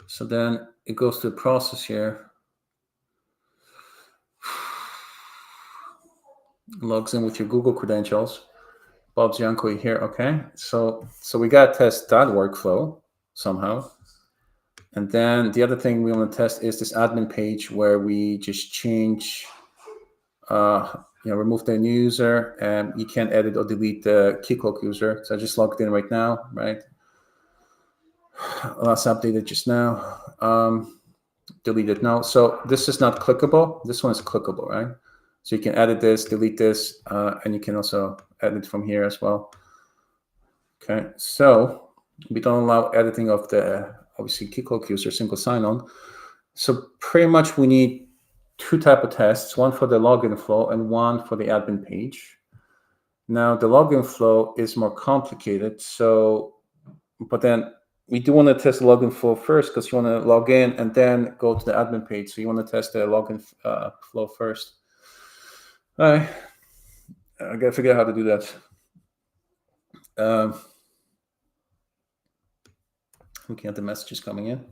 So then it goes to the process here, logs in with your Google credentials. Bob's Yanko here. Okay, so we got to test that workflow somehow. And then the other thing we want to test is this admin page where we just change, remove the new user, and you can't edit or delete the Keycloak user. So I just logged in right now, right? Last updated just now. Deleted now. So this is not clickable. This one is clickable, right? So you can edit this, delete this, and you can also edit from here as well. Okay, so we don't allow editing of the, obviously, Keycloak user single sign-on. So pretty much we need 2 types of tests, one for the login flow and one for the admin page. Now the login flow is more complicated. So, but then we do want to test the login flow first because you want to log in and then go to the admin page. So you want to test the login flow first. All right, I got to figure out how to do that. Looking at the messages coming in.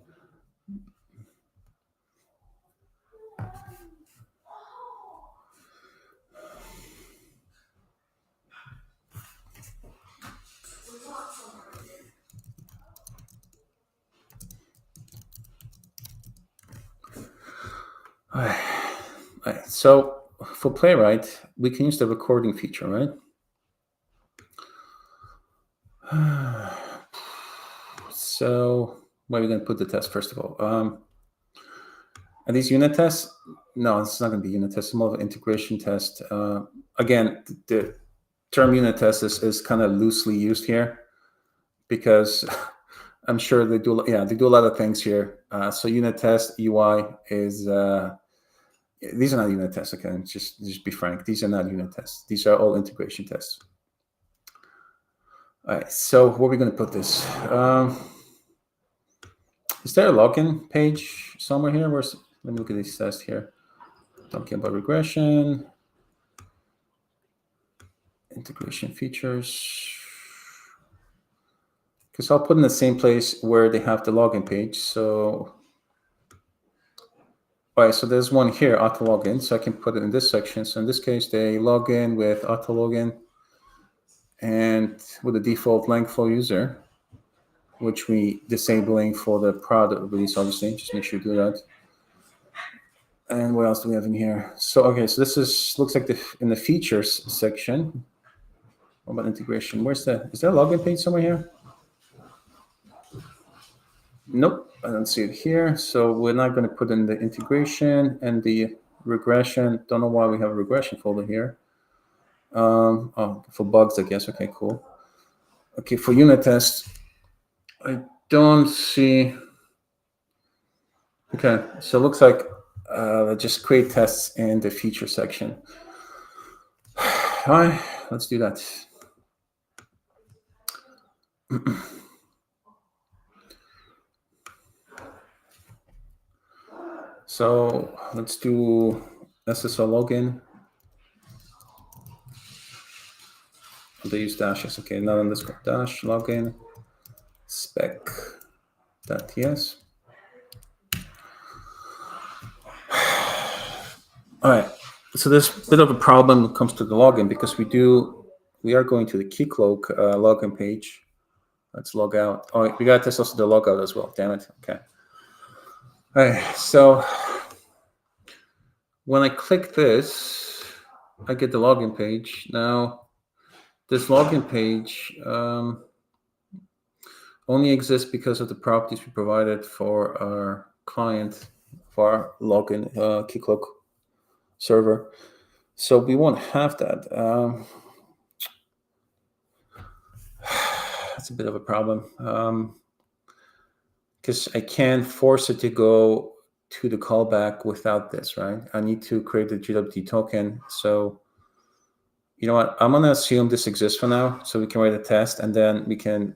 All right. So for Playwright, we can use the recording feature, right? So where are we going to put the test, first of all? Are these unit tests? No, it's not going to be unit tests. It's more of an integration test. Again, the term unit test is kind of loosely used here because I'm sure they do. Yeah, they do a lot of things here. So unit test UI is these are not unit tests. Okay, just be frank. These are not unit tests. These are all integration tests. All right. So where are we going to put this? Is there a login page somewhere here? Let me look at these tests here. talking about regression, integration features. Because I'll put in the same place where they have the login page. So, all right, so there's one here, auto login. So I can put it in this section. So in this case, they log in with auto login and with the default LangFlow user, which we disabling for the product release, obviously. Just make sure you do that. And what else do we have in here? So, okay, so this looks like in the features section. What about integration? Is there a login page somewhere here? Nope, I don't see it here. So we're not going to put in the integration and the regression. Don't know why we have a regression folder here. Oh, for bugs, I guess. Okay, cool. Okay, for unit tests, I don't see. Okay, so it looks like just create tests in the feature section. All right, let's do that. So let's do SSO login. They use dashes. Okay, not on this dash login spec.ts. All right, so there's a bit of a problem when it comes to the login because we are going to the Keycloak login page. Let's log out. Oh, we got to test also the logout as well. Damn it. Okay. All right, so when I click this, I get the login page. Now, this login page only exists because of the properties we provided for our client, for our login Keycloak server. So we won't have that. That's a bit of a problem because I can't force it to go to the callback without this, right? I need to create the GWT token. So you know what? I'm going to assume this exists for now so we can write a test and then we can,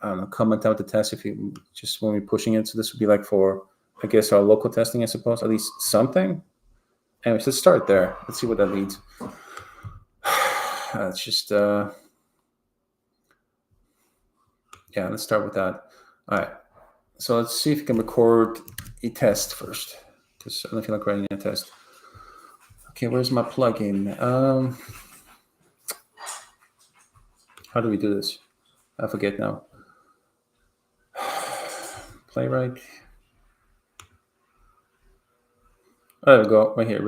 I don't know, comment out the test if you just when we're pushing it. So this would be like for, I guess, our local testing, I suppose, at least something. Anyways, let's start there. Let's see what that leads. It's just, yeah, let's start with that. All right. So let's see if we can record a test first, because I don't feel like writing a test. Okay, where's my plugin? How do we do this? I forget now. Playwright. Oh, there we go, right here.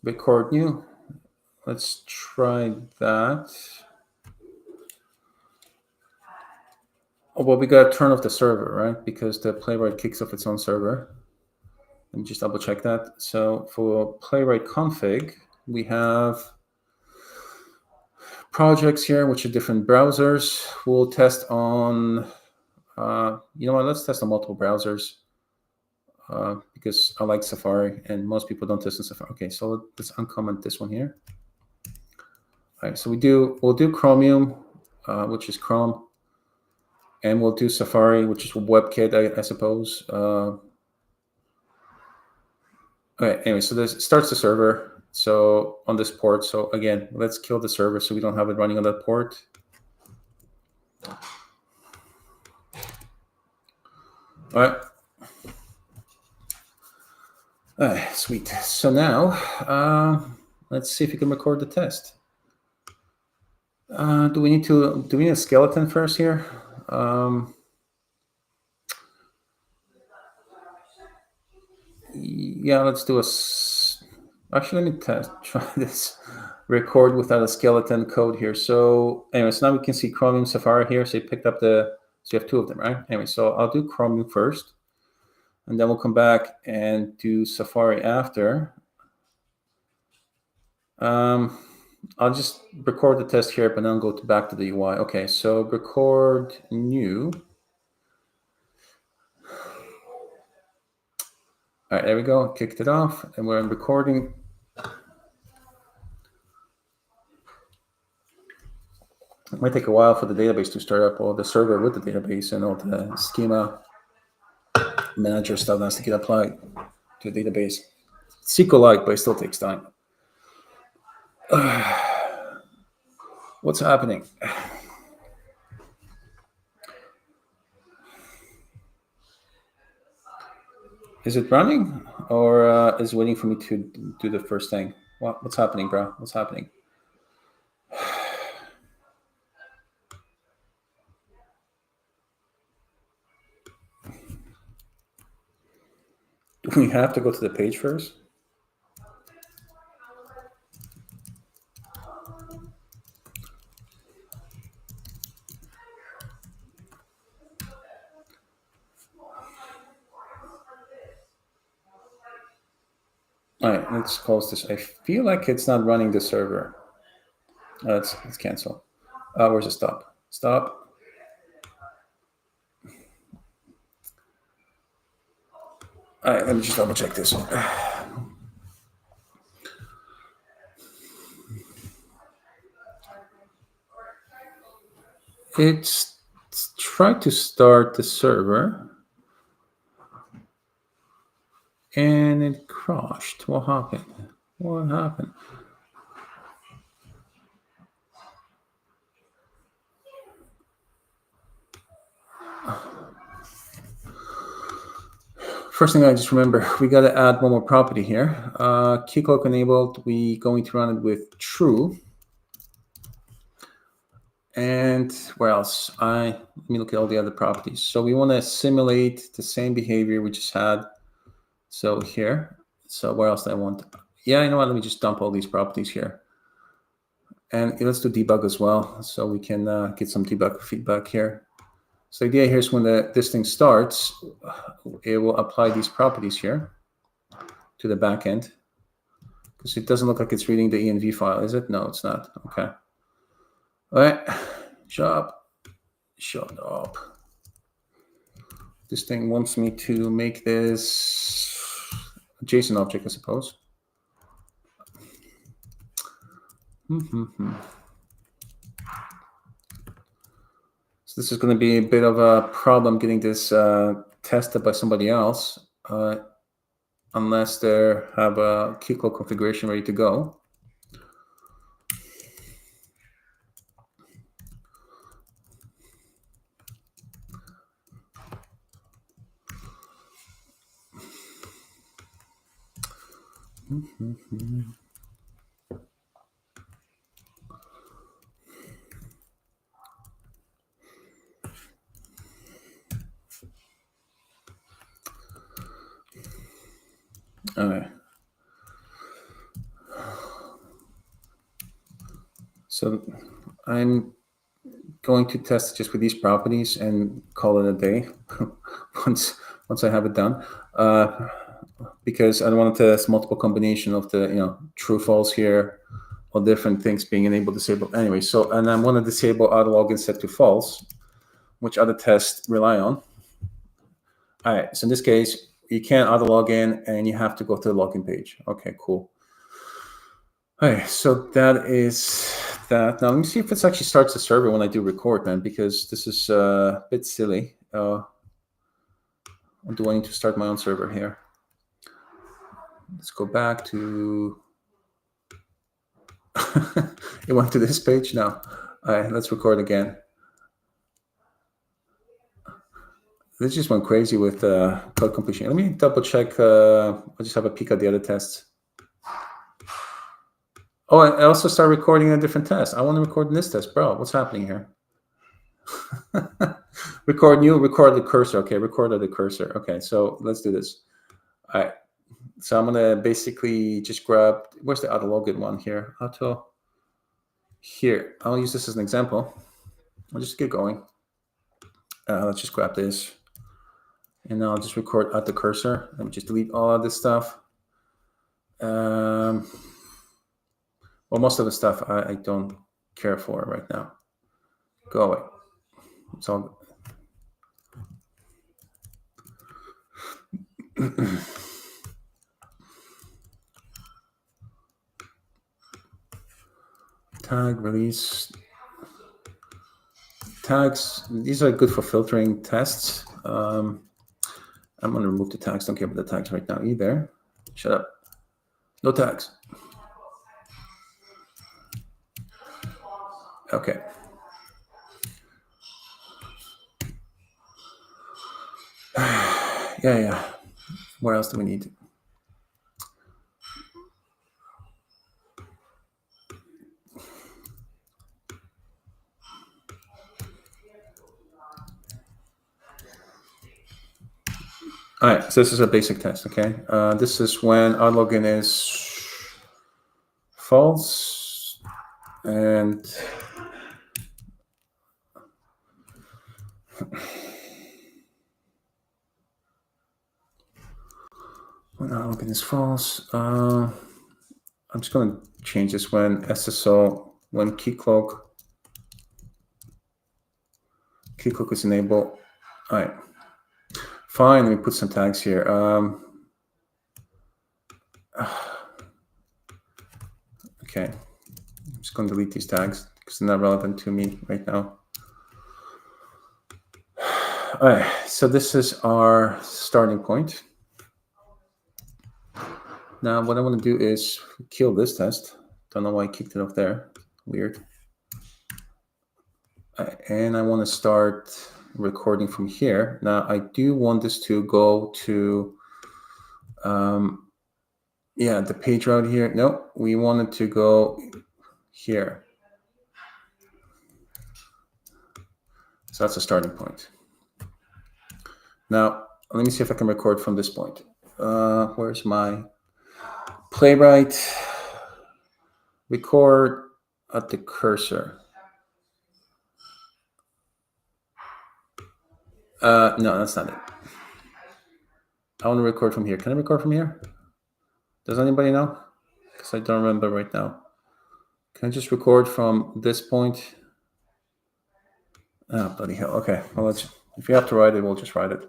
Record new. Let's try that. Oh, well, we got to turn off the server, right? Because the Playwright kicks off its own server. Let me just double check that. So for Playwright config, we have projects here, which are different browsers. We'll test on, you know what, let's test on multiple browsers because I like Safari and most people don't test on Safari. Okay, so let's uncomment this one here. All right, so we'll do Chromium, which is Chrome, and we'll do Safari, which is WebKit, I suppose. Okay, anyway, so this starts the server. So on this port, so again, let's kill the server so we don't have it running on that port. All right, sweet. So now let's see if we can record the test. Do we need a skeleton first here? Yeah, let's do actually, let me try this. Record without a skeleton code here. So anyway, so now we can see Chromium, Safari here. So you picked up so you have two of them, right? Anyway, so I'll do Chromium first, and then we'll come back and do Safari after. I'll just record the test here, but then I'll go back to the UI. Okay, so record new. All right, there we go. Kicked it off, and we're in recording. It might take a while for the database to start up, or the server with the database and all the schema manager stuff that has to get applied. to the database. SQLite, but it still takes time. What's happening? Is it running, or is it waiting for me to do the first thing? What's happening, bro? What's happening? Do we have to go to the page first? All right, let's close this. I feel like it's not running the server. Let's cancel. Where's the stop? Stop. All right, let me just double check this. It's tried to start the server and it crashed. What happened? What happened? First thing I just remember, we got to add one more property here. Keycloak enabled, we going to run it with true. And where else? Let me look at all the other properties. So we want to simulate the same behavior we just had. So here, so where else do I want? Yeah, you know what? Let me just dump all these properties here. And let's do debug as well, so we can get some debug feedback here. So the idea here is when this thing starts, it will apply these properties here to the backend, because it doesn't look like it's reading the env file, is it? No, it's not. Okay. All right. Shut up. This thing wants me to make this a JSON object, I suppose. So this is going to be a bit of a problem getting this tested by somebody else, unless they have a Keycloak configuration ready to go. All right. So I'm going to test just with these properties and call it a day once I have it done, because I don't want to test multiple combination of the true false here, or different things being enabled, disabled. Anyway, so and I want to disable auto login set to false, which other tests rely on. All right, so in this case, you can't auto log in and you have to go to the login page. Okay, cool. All right, so that is that. Now let me see if it actually starts the server when I do record, man, because this is a bit silly. Do I need to start my own server here? Let's go back to, it went to this page now. All right, let's record again. This just went crazy with code completion. Let me double check. I'll just have a peek at the other tests. Oh, I also start recording a different test. I want to record in this test, bro. What's happening here? Record the cursor. Okay, record the cursor. Okay, so let's do this. All right. So I'm gonna basically just grab, where's the auto login one here? Auto here. I'll use this as an example. I'll just get going. Let's just grab this. And I'll just record at the cursor. Let me just delete all of this stuff. Well, most of the stuff I don't care for right now. Go away. It's all. Tag release. Tags, these are good for filtering tests. I'm going to remove the tags. Don't care about the tags right now either. Shut up. No tags. Okay. Yeah. What else do we need? All right, so this is a basic test, okay? This is when our login is false, and when our login is false, I'm just going to change this when SSO, when Keycloak is enabled. All right, fine, let me put some tags here. Okay, I'm just going to delete these tags because they're not relevant to me right now. All right, so this is our starting point. Now, what I want to do is kill this test. Don't know why I kicked it off there. Weird. And I want to start recording from here. Now, I do want this to go to, the page route here. No, we want it to go here. So that's a starting point. Now, let me see if I can record from this point. Where's my Playwright? Record at the cursor. No, that's not it. I want to record from here. Can I record from here? Does anybody know? Because I don't remember right now. Can I just record from this point? Oh, bloody hell. Okay. Well, if you have to write it, we'll just write it.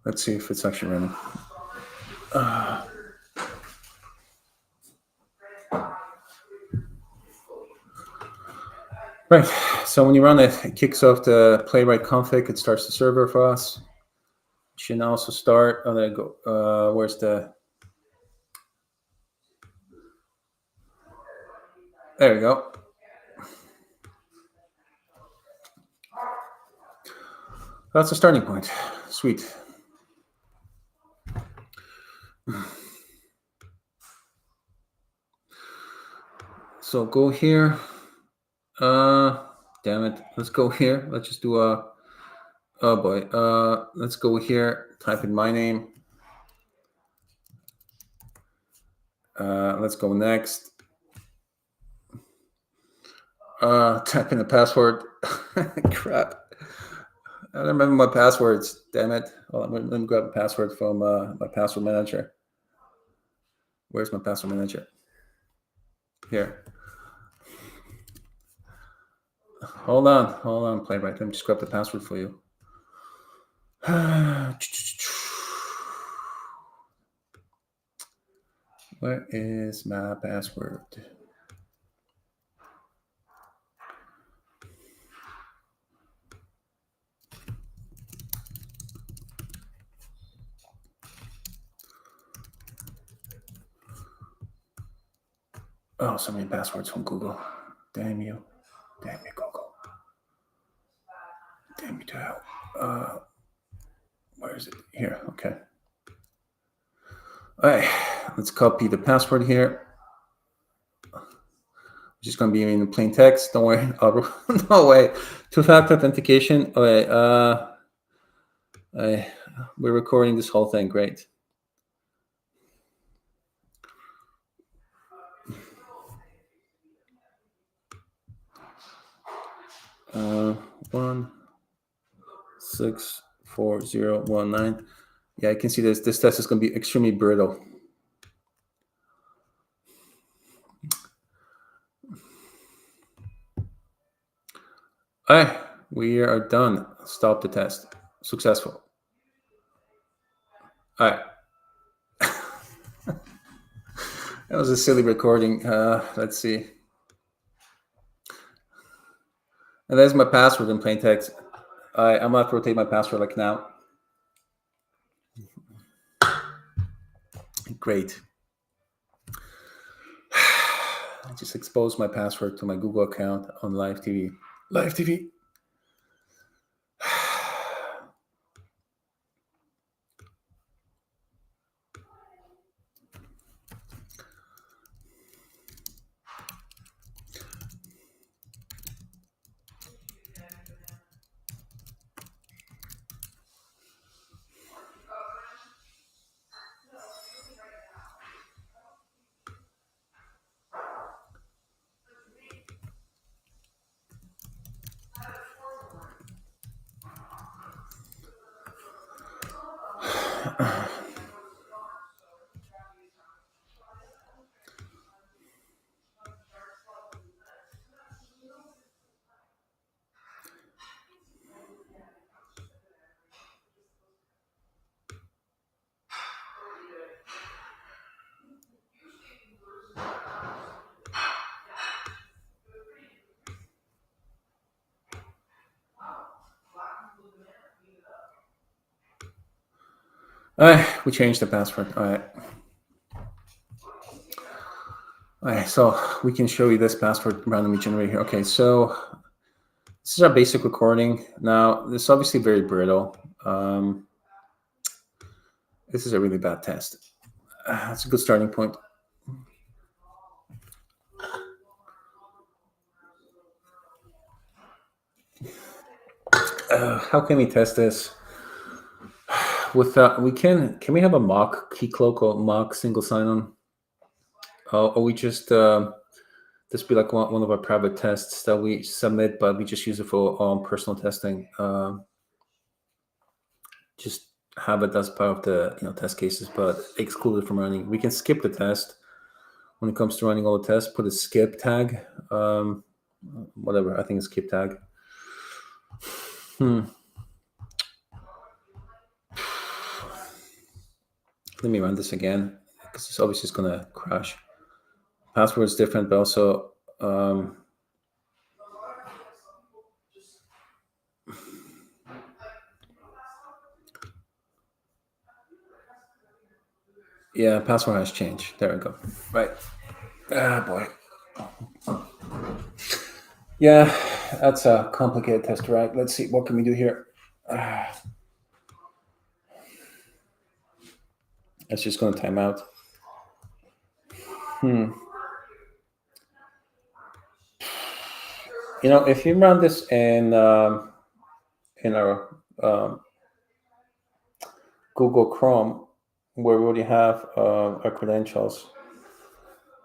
Let's see if it's actually running. Right. So when you run it, it kicks off the Playwright config. It starts the server for us. It should also start. Oh, there you go. Where's the? There we go. That's a starting point. Sweet. So go here. Damn it. Let's go here. Let's just do a. Oh boy. Let's go here. Type in my name. Let's go next. Type in the password. Crap. I don't remember my passwords. Damn it. Well, let me grab a password from my password manager. Where's my password manager? Here. Hold on, Playwright. Let me just grab the password for you. Where is my password? Oh, so many passwords from Google. Damn you. Damn you, Google. Damn you to hell. Where is it? Here, okay. All right, let's copy the password here. Just going to be in plain text. Don't worry. No way. Two-factor authentication. Okay. We're recording this whole thing. Great. Uh, 1644019. Yeah, I can see this. This test is going to be extremely brittle. All right, we are done. Stop the test. Successful. All right. That was a silly recording. Let's see. And there's my password in plain text. I'm going to rotate my password like now. Great. I just exposed my password to my Google account on live TV. Live TV. We changed the password. All right, so we can show you this password randomly generated here. Okay, so this is our basic recording. Now, this is obviously very brittle. This is a really bad test. That's a good starting point. How can we test this? Can we have a mock Keycloak or mock single sign-on? Or we just this be like one of our private tests that we submit, but we just use it for personal testing. Just have it as part of the test cases, but exclude it from running. We can skip the test when it comes to running all the tests. Put a skip tag, whatever. I think it's skip tag. Let me run this again because it's obviously going to crash. Password is different, but also yeah, password has changed. There we go. Right. Boy. Yeah, that's a complicated test, right? Let's see. What can we do here? It's just going to time out. If you run this in our Google Chrome, where we already have our credentials,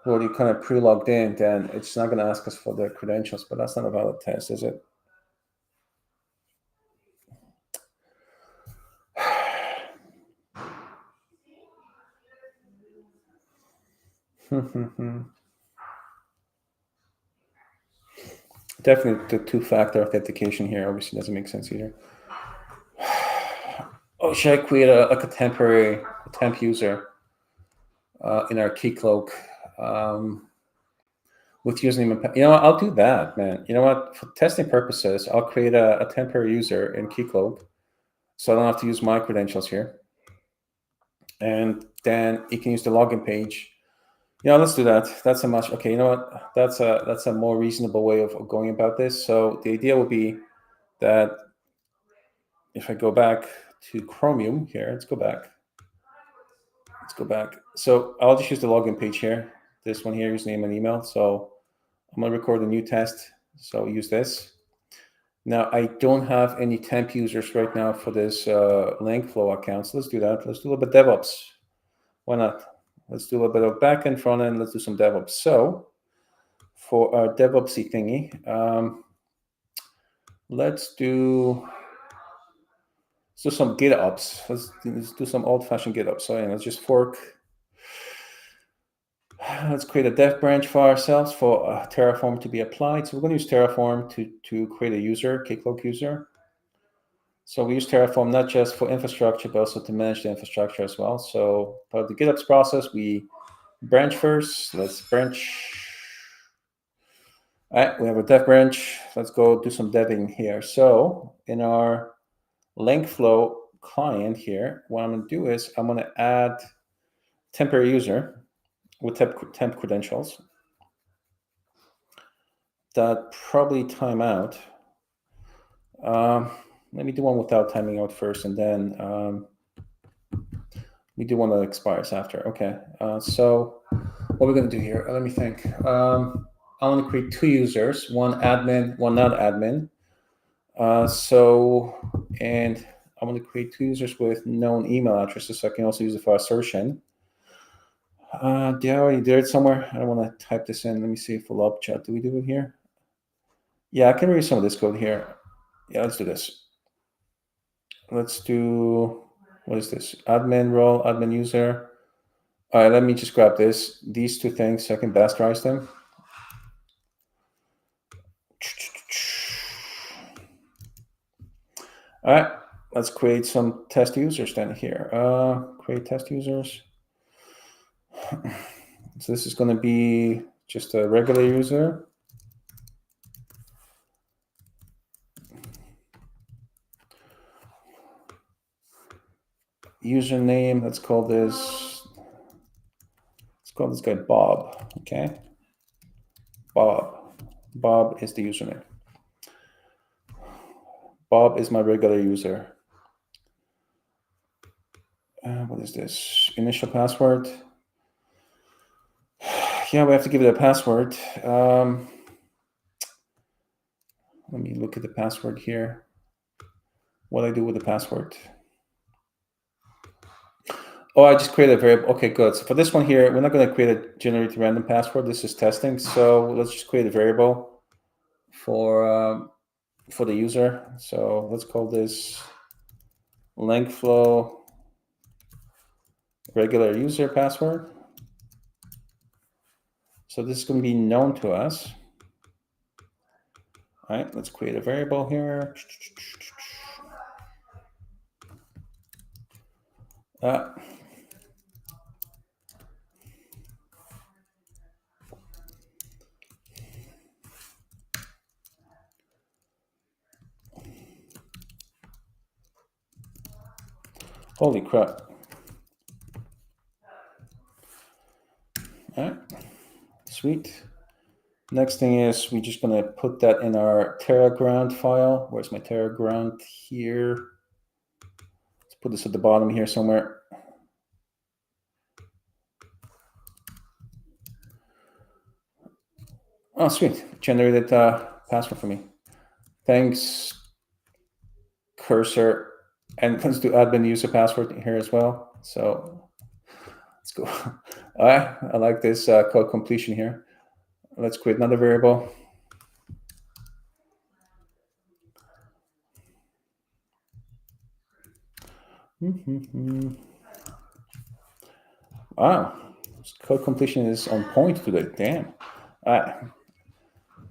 we're already kind of pre-logged in, then it's not going to ask us for the credentials, but that's not a valid test, is it? Definitely the two-factor authentication here obviously doesn't make sense either. Oh, should I create a temporary temp user in our Keycloak with username and I'll do that, man. You know what? For testing purposes, I'll create a temporary user in Keycloak, so I don't have to use my credentials here. And then you can use the login page. Let's do that. That's a much okay. You know what? That's a more reasonable way of going about this. So the idea will be that if I go back to Chromium here, let's go back. So I'll just use the login page here. This one here, username and email. So I'm gonna record a new test. So use this. Now I don't have any temp users right now for this LangFlow account. So let's do that. Let's do a little bit of DevOps. Why not? Let's do a little bit of backend, front end. Let's do some DevOps. So for our DevOpsy thingy, let's do some GitOps. Let's do some old-fashioned GitOps. So let's just fork. Let's create a dev branch for ourselves for Terraform to be applied. So we're going to use Terraform to create a user, Keycloak user. So we use Terraform not just for infrastructure, but also to manage the infrastructure as well. So part of the GitOps process, we branch first. Let's branch. All right, we have a dev branch. Let's go do some deving here. So in our LangFlow client here, what I'm going to do is I'm going to add temporary user with temp credentials that probably time out. Let me do one without timing out first, and then we do one that expires after. Okay, so what we're going to do here, let me think. I want to create two users, one admin, one not admin. And I want to create two users with known email addresses, so I can also use it for assertion. Did I already do it somewhere? I don't want to type this in. Let me see if we'll up chat. Do we do it here? Yeah, I can read some of this code here. Yeah, let's do this. Let's do, what is this? Admin role, admin user. All right, let me just grab these two things so I can basterize them. All right, let's create some test users then here. Create test users. So this is going to be just a regular user. Username, let's call this guy Bob, okay? Bob is the username. Bob is my regular user. What is this? Initial password. Yeah, we have to give it a password. Let me look at the password here. What do I do with the password? Oh, I just created a variable. Okay, good. So for this one here, we're not going to create a generate random password. This is testing. So let's just create a variable for the user. So let's call this LangFlow regular user password. So this is going to be known to us. All right, let's create a variable here. Holy crap. All right, sweet. Next thing is we're just going to put that in our TerraGround file. Where's my TerraGround here? Let's put this at the bottom here somewhere. Oh, sweet. Generated password for me. Thanks, cursor. And let's do admin user password here as well. So let's go. All right, I like this code completion here. Let's create another variable. Wow, code completion is on point today. Damn. All right.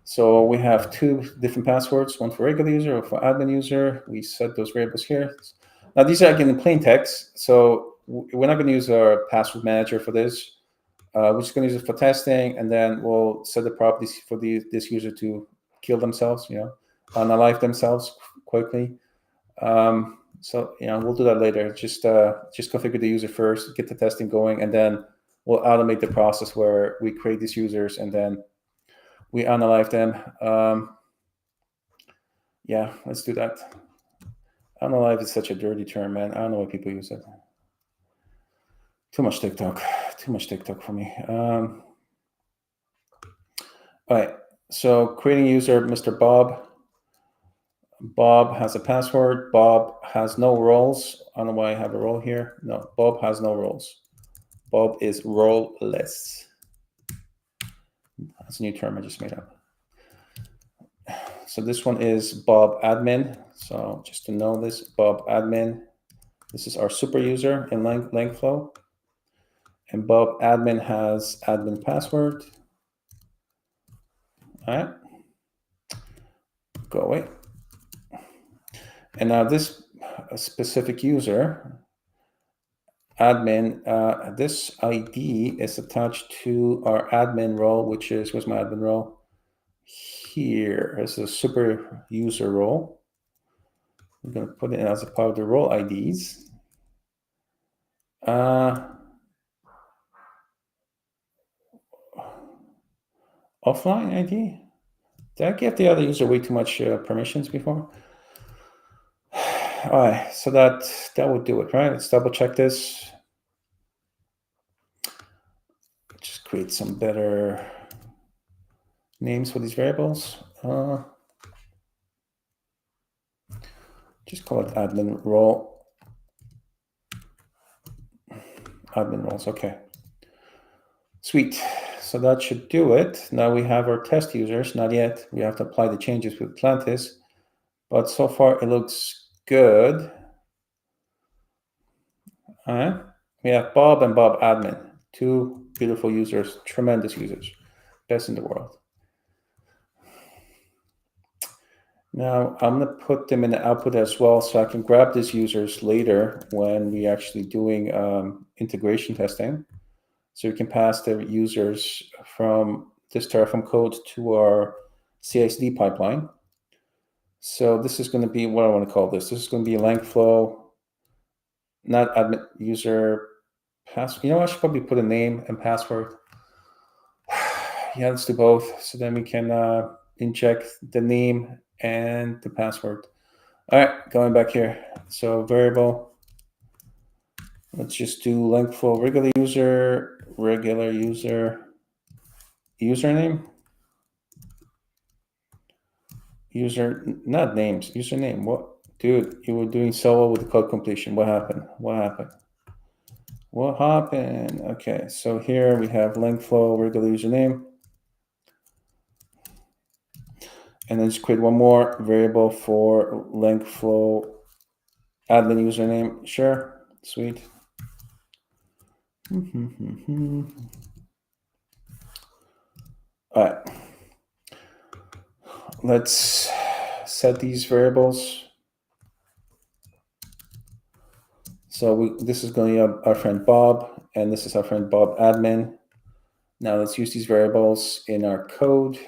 So we have two different passwords, one for regular user or for admin user. We set those variables here. Now these are again in plain text, so we're not going to use our password manager for this. We're just going to use it for testing, and then we'll set the properties for this user to kill themselves, unalive themselves quickly. So we'll do that later. Just configure the user first, get the testing going, and then we'll automate the process where we create these users and then we unalive them. Yeah, let's do that. Unalive is such a dirty term, man. I don't know why people use it. Too much TikTok for me. All right, so creating user, Mr. Bob. Bob has a password. Bob has no roles. I don't know why I have a role here. No, Bob has no roles. Bob is role-less. That's a new term I just made up. So this one is Bob admin. So just to know this, Bob admin. This is our super user in LangFlow. And Bob admin has admin password. All right. Go away. And now this specific user, admin. This ID is attached to our admin role, which is, where's my admin role? Here is a super user role. We're going to put it as a part of the role IDs. Offline ID? Did I give the other user way too much permissions before? All right, so that would do it, right? Let's double check this. Just create some better names for these variables. Just call it admin role. Admin roles, okay. Sweet, so that should do it. Now we have our test users, not yet. We have to apply the changes with Atlantis, but so far it looks good. All right, we have Bob and Bob admin, two beautiful users, tremendous users, best in the world. Now I'm going to put them in the output as well, so I can grab these users later when we actually doing integration testing. So we can pass the users from this Terraform code to our CI/CD pipeline. So this is going to be what I want to call this. This is going to be LangFlow, not admin user password. You know, I should probably put a name and password. Yeah, let's do both. So then we can inject the name and the password. All right, going back here. So variable. Let's just do LangFlow regular user username. User, not names, username. What, dude? You were doing solo with the code completion. What happened? What happened? What happened? Okay, so here we have LangFlow regular username. And then just create one more variable for LangFlow admin username. Sure, sweet. All right. Let's set these variables. So this is going to be our friend Bob, and this is our friend Bob admin. Now let's use these variables in our code.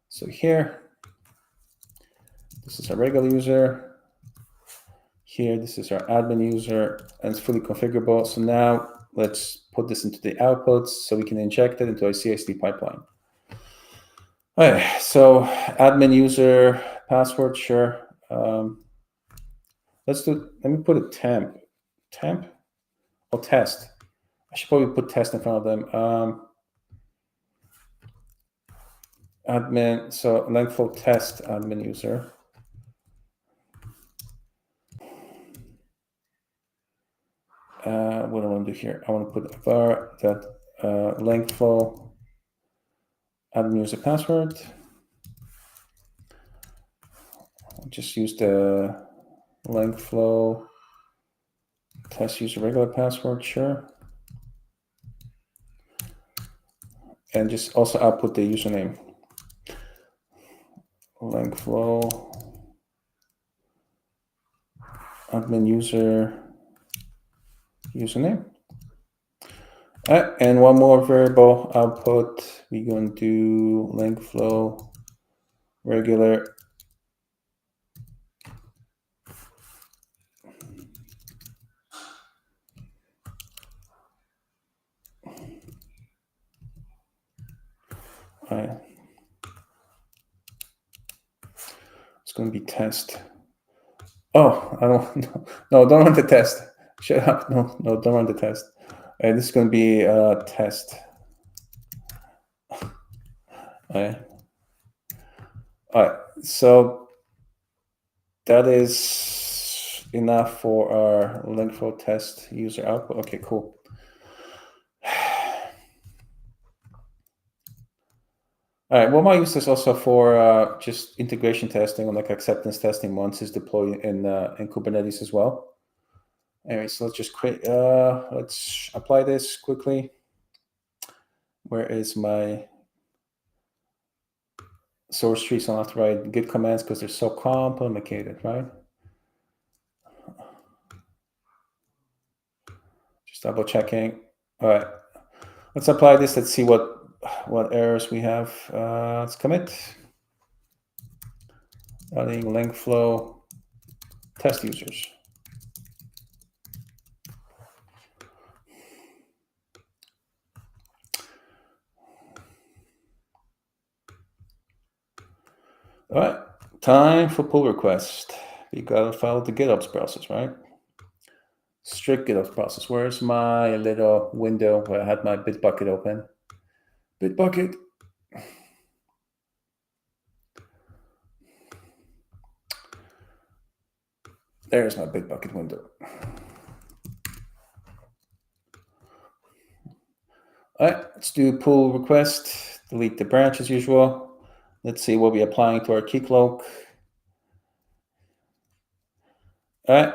So here, this is our regular user. Here, this is our admin user, and it's fully configurable. So now let's put this into the outputs so we can inject it into our CI/CD pipeline. All right, so admin user password, sure. Let me put a temp or test. I should probably put test in front of them. Admin, so LangFlow test admin user. What do I want to do here? I want to put a var that LangFlow admin user password. I'll just use the LangFlow test user regular password, sure. And just also output the username. LangFlow admin user username. And one more variable output. We're going to do LangFlow regular it's going to be test. Oh, I don't. No, don't run the test. Shut up. No, don't run the test. This is going to be test. All right. So that is enough for our LangFlow test user output. Okay, cool. All right, well, I use this also for just integration testing or like acceptance testing once it's deployed in Kubernetes as well. Anyway, so let's just create, let's apply this quickly. Where is my source tree? So I have to write git commands because they're so complicated, right? Just double checking. All right, let's apply this. Let's see what errors we have. Let's commit. Adding LangFlow test users. All right, time for pull request. We gotta follow the GitOps process, right? Strict GitOps process. Where's my little window where I had my Bitbucket open? Bitbucket. There's my Bitbucket window. All right, let's do pull request. Delete the branch as usual. Let's see what we're applying to our Keycloak. All right,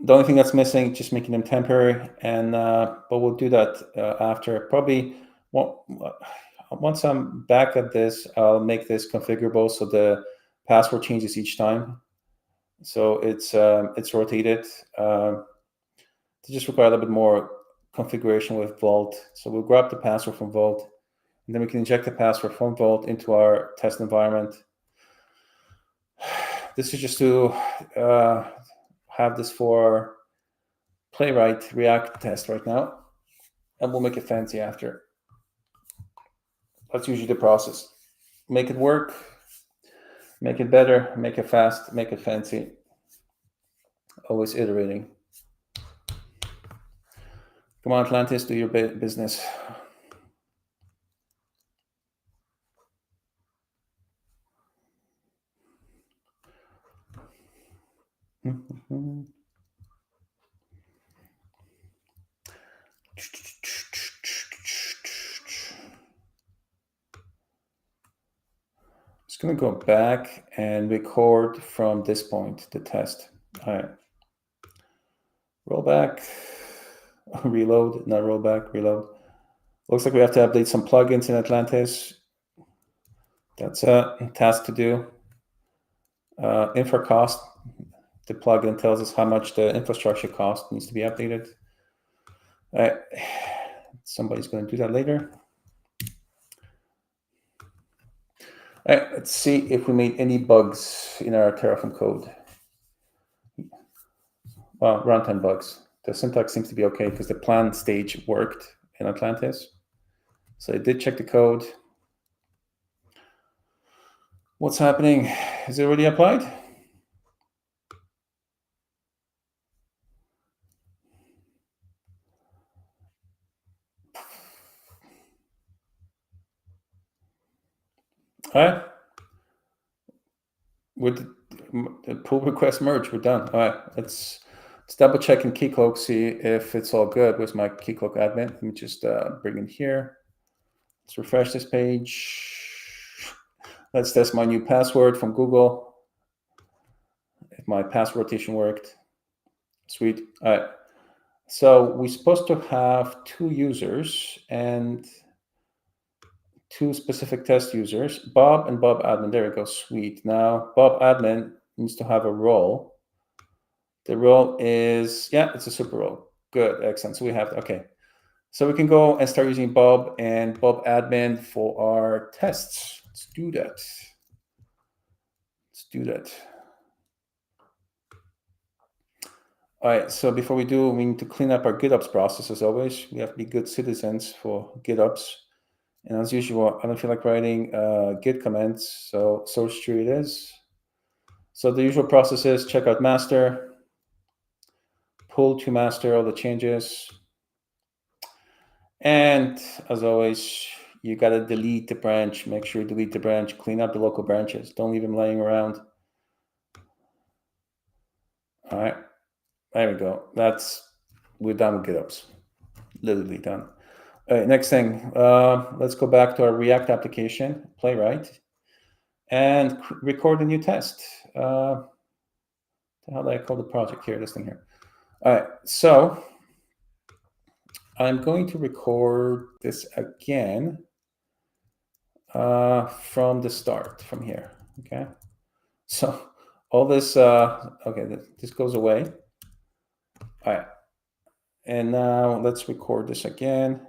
the only thing that's missing, just making them temporary, and but we'll do that after. Probably once I'm back at this, I'll make this configurable so the password changes each time. So it's rotated. To just require a little bit more configuration with Vault. So we'll grab the password from Vault, and then we can inject the password from Vault into our test environment. This is just to have this for Playwright React test right now, and we'll make it fancy after. That's usually the process. Make it work, make it better, make it fast, make it fancy. Always iterating. Come on, Atlantis, do your business. Just going to go back and record from this point, the test. All right. Roll back, reload, not roll back, reload. Looks like we have to update some plugins in Atlantis. That's a task to do. Infra cost, the plugin tells us how much the infrastructure cost needs to be updated. All right. Somebody's going to do that later. All right, let's see if we made any bugs in our Terraform code. Well, runtime bugs. The syntax seems to be okay because the plan stage worked in Atlantis. So I did check the code. What's happening? Is it already applied? All right. With the pull request merge, we're done. All right, let's double check in Keycloak, see if it's all good. Where's my Keycloak admin? Let me just bring it here. Let's refresh this page. Let's test my new password from Google. If my password rotation worked. Sweet. All right. So we're supposed to have 2 users and 2 specific test users, Bob and Bob admin. There we go. Sweet. Now Bob admin needs to have a role. The role is, yeah, it's a super role. Good, excellent. So we have, okay. So we can go and start using Bob and Bob admin for our tests. Let's do that. Let's do that. All right, so before we do, we need to clean up our GitOps process as always. We have to be good citizens for GitOps. And as usual, I don't feel like writing Git commands, so source tree it is. So the usual process is check out master, pull to master all the changes. And as always, you got to delete the branch. Make sure you delete the branch, clean up the local branches. Don't leave them laying around. All right, there we go. We're done with GitOps, literally done. All right, next thing, let's go back to our React application, Playwright, and record a new test. How do I call the project here, this thing here? All right, so I'm going to record this again from the start, from here, okay? So all this, okay, this goes away. All right, And now let's record this again.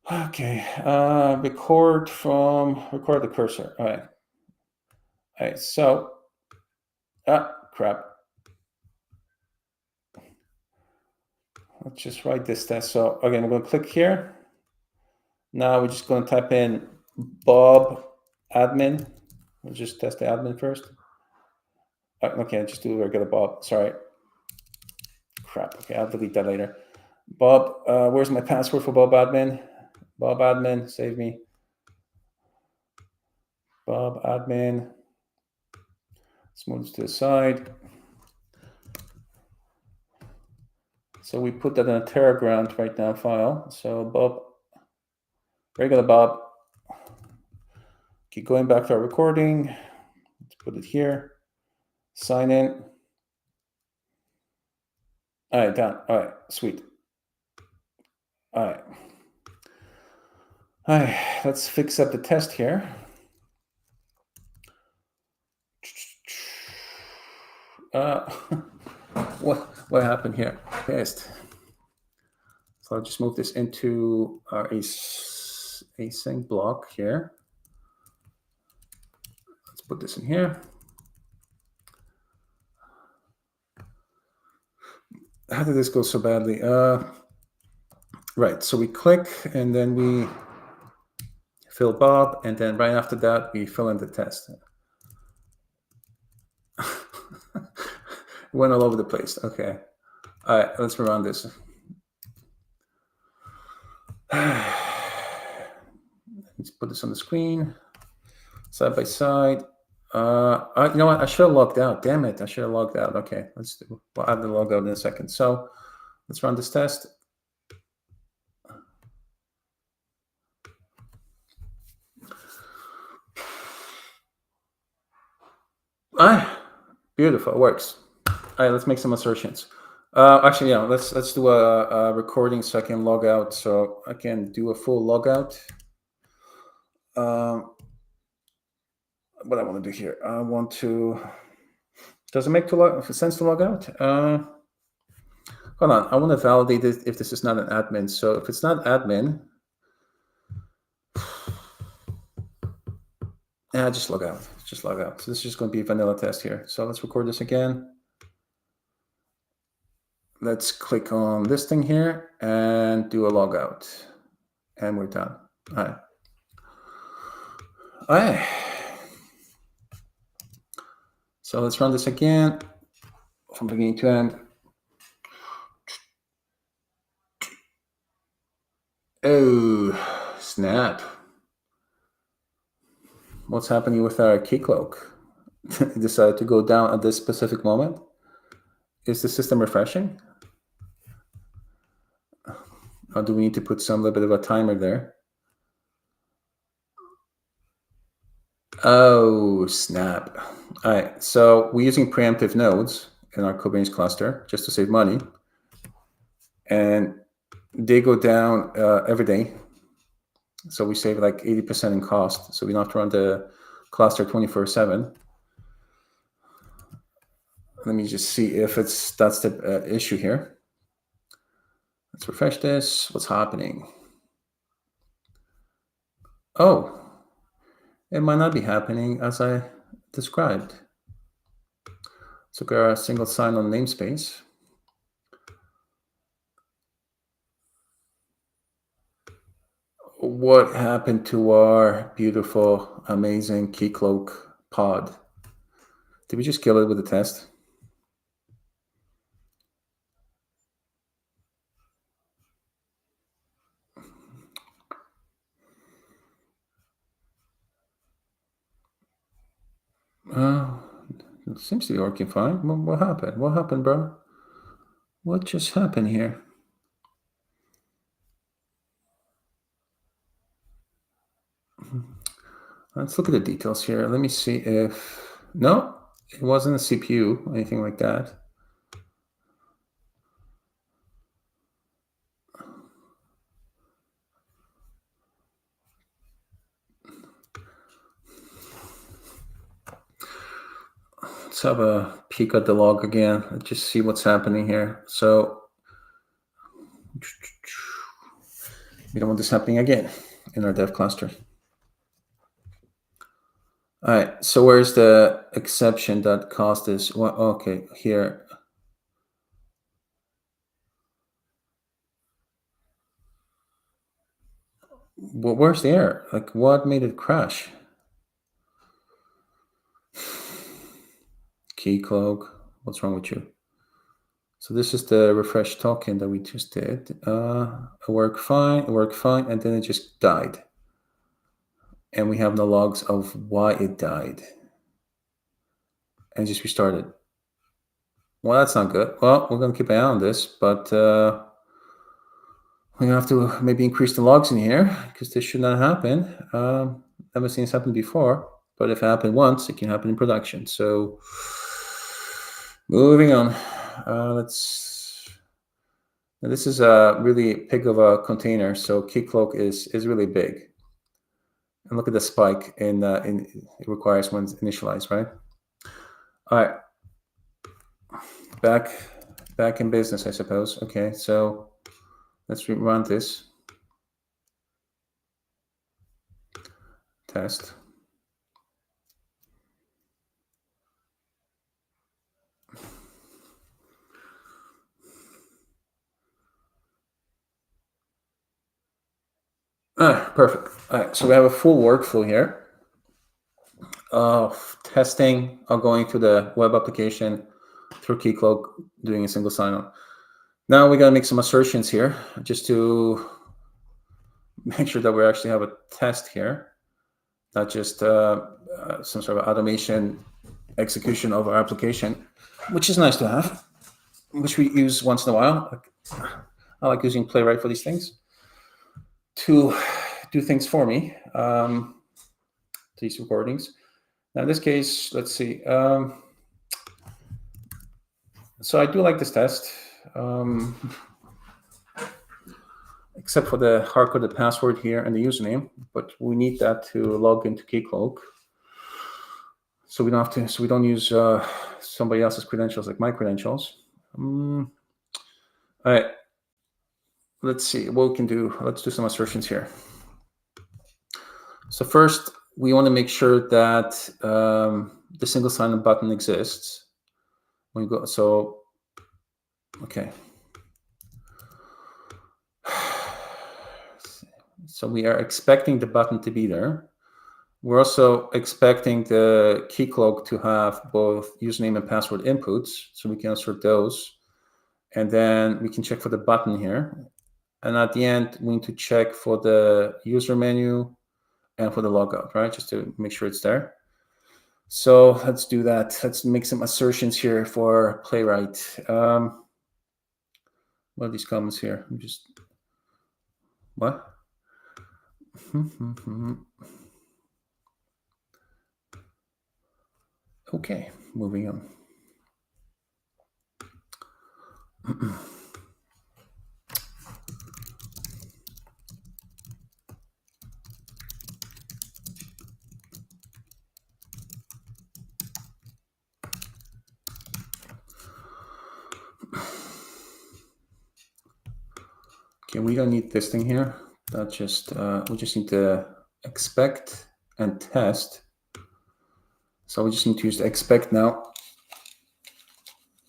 Okay, record the cursor. All right, so, crap. Let's just write this test. So again, I'm going to click here. Now we're just going to type in Bob admin. We'll just test the admin first. Okay, just do regular Bob. Sorry. Crap. Okay, I'll delete that later. Bob, where's my password for Bob admin? Bob admin, save me. Bob admin. Let's move this to the side. So we put that in a Terraground right now file. So Bob, regular Bob. Keep going back to our recording. Let's put it here. Sign in. All right, done. All right, sweet. All right. All right, let's fix up the test here. What happened here? Paste. So I'll just move this into our async block here. Let's put this in here. How did this go so badly? Right, so we click and then we fill Bob, and then right after that we fill in the test. Went all over the place. Okay. All right, let's run this. Let's put this on the screen, side by side. You know what? I should have logged out. Damn it! I should have logged out. Okay, we'll add the logout in a second. So let's run this test. Beautiful. It works. All right, let's make some assertions. Actually, yeah, let's do a recording so I can log out. So I can do a full logout. What I want to do here, I want to. Does it make sense to log out? Hold on, I want to validate it if this is not an admin. So if it's not admin, just log out. Just log out. So this is just going to be a vanilla test here. So let's record this again. Let's click on this thing here and do a logout. And we're done. All right. All right. So let's run this again from beginning to end. Oh, snap. What's happening with our Keycloak? It decided to go down at this specific moment. Is the system refreshing? Or do we need to put some little bit of a timer there? Oh, snap. All right, so we're using preemptive nodes in our Kubernetes cluster just to save money. And they go down every day. So we save like 80% in cost. So we don't have to run the cluster 24/7. Let me just see if that's the issue here. Let's refresh this. What's happening? Oh, it might not be happening as I described. So go a single sign-on namespace. What happened to our beautiful, amazing Keycloak pod? Did we just kill it with the test? It seems to be working fine. What happened? What happened, bro? What just happened here? Let's look at the details here. Let me see if... No, it wasn't a CPU, anything like that. Let's have a peek at the log again. Let's just see what's happening here. So We don't want this happening again in our dev cluster. All right, so where's the exception that caused this? Well, okay, here. Well, where's the error? Like, what made it crash? Keycloak, what's wrong with you? So this is the refresh token that we just did. It worked fine, and then it just died. And we have no logs of why it died. And just restarted. Well, that's not good. Well, we're going to keep an eye on this, but we're going to have to maybe increase the logs in here because this should not happen. Never seen this happen before, but if it happened once, it can happen in production. So moving on. This is a really big of a container, so Keycloak is really big. And look at the spike in it requires when it's initialized, right? All right, back in business, I suppose. Okay, so let's run this test. Perfect. All right, so we have a full workflow here of testing or going to the web application through Keycloak, doing a single sign-on. Now we got to make some assertions here just to make sure that we actually have a test here, not just some sort of automation execution of our application, which is nice to have, which we use once in a while. I like using Playwright for these things to do things for me, these recordings. Now in this case, let's see. So I do like this test, except for the hard-coded password here and the username, but we need that to log into Keycloak. So we don't have to. So we don't use somebody else's credentials, like my credentials. All right. Let's see what we can do. Let's do some assertions here. So first, we want to make sure that the single sign-on button exists. When you go, so okay. So we are expecting the button to be there. We're also expecting the Keycloak to have both username and password inputs, so we can insert those. And then we can check for the button here. And at the end, we need to check for the user menu and for the logout, right? Just to make sure it's there. So let's do that. Let's make some assertions here for Playwright. What are these comments here? I'm just, what? Okay, moving on. Okay, we don't need this thing here. That just we just need to expect and test. So we just need to use the expect now.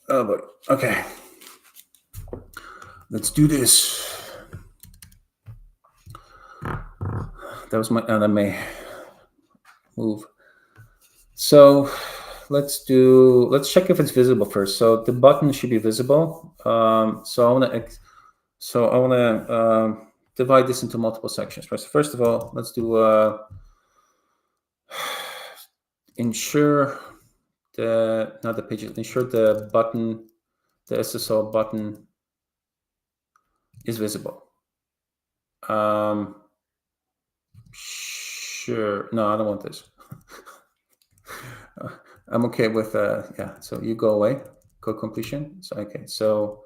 Oh boy. Okay. Let's do this. That was my anime move. So let's check if it's visible first. So the button should be visible. So I want to divide this into multiple sections. Right. So first of all, let's do ensure ensure the button, the SSO button is visible. Sure. No, I don't want this. I'm okay with yeah. So you go away. Code completion. So okay. So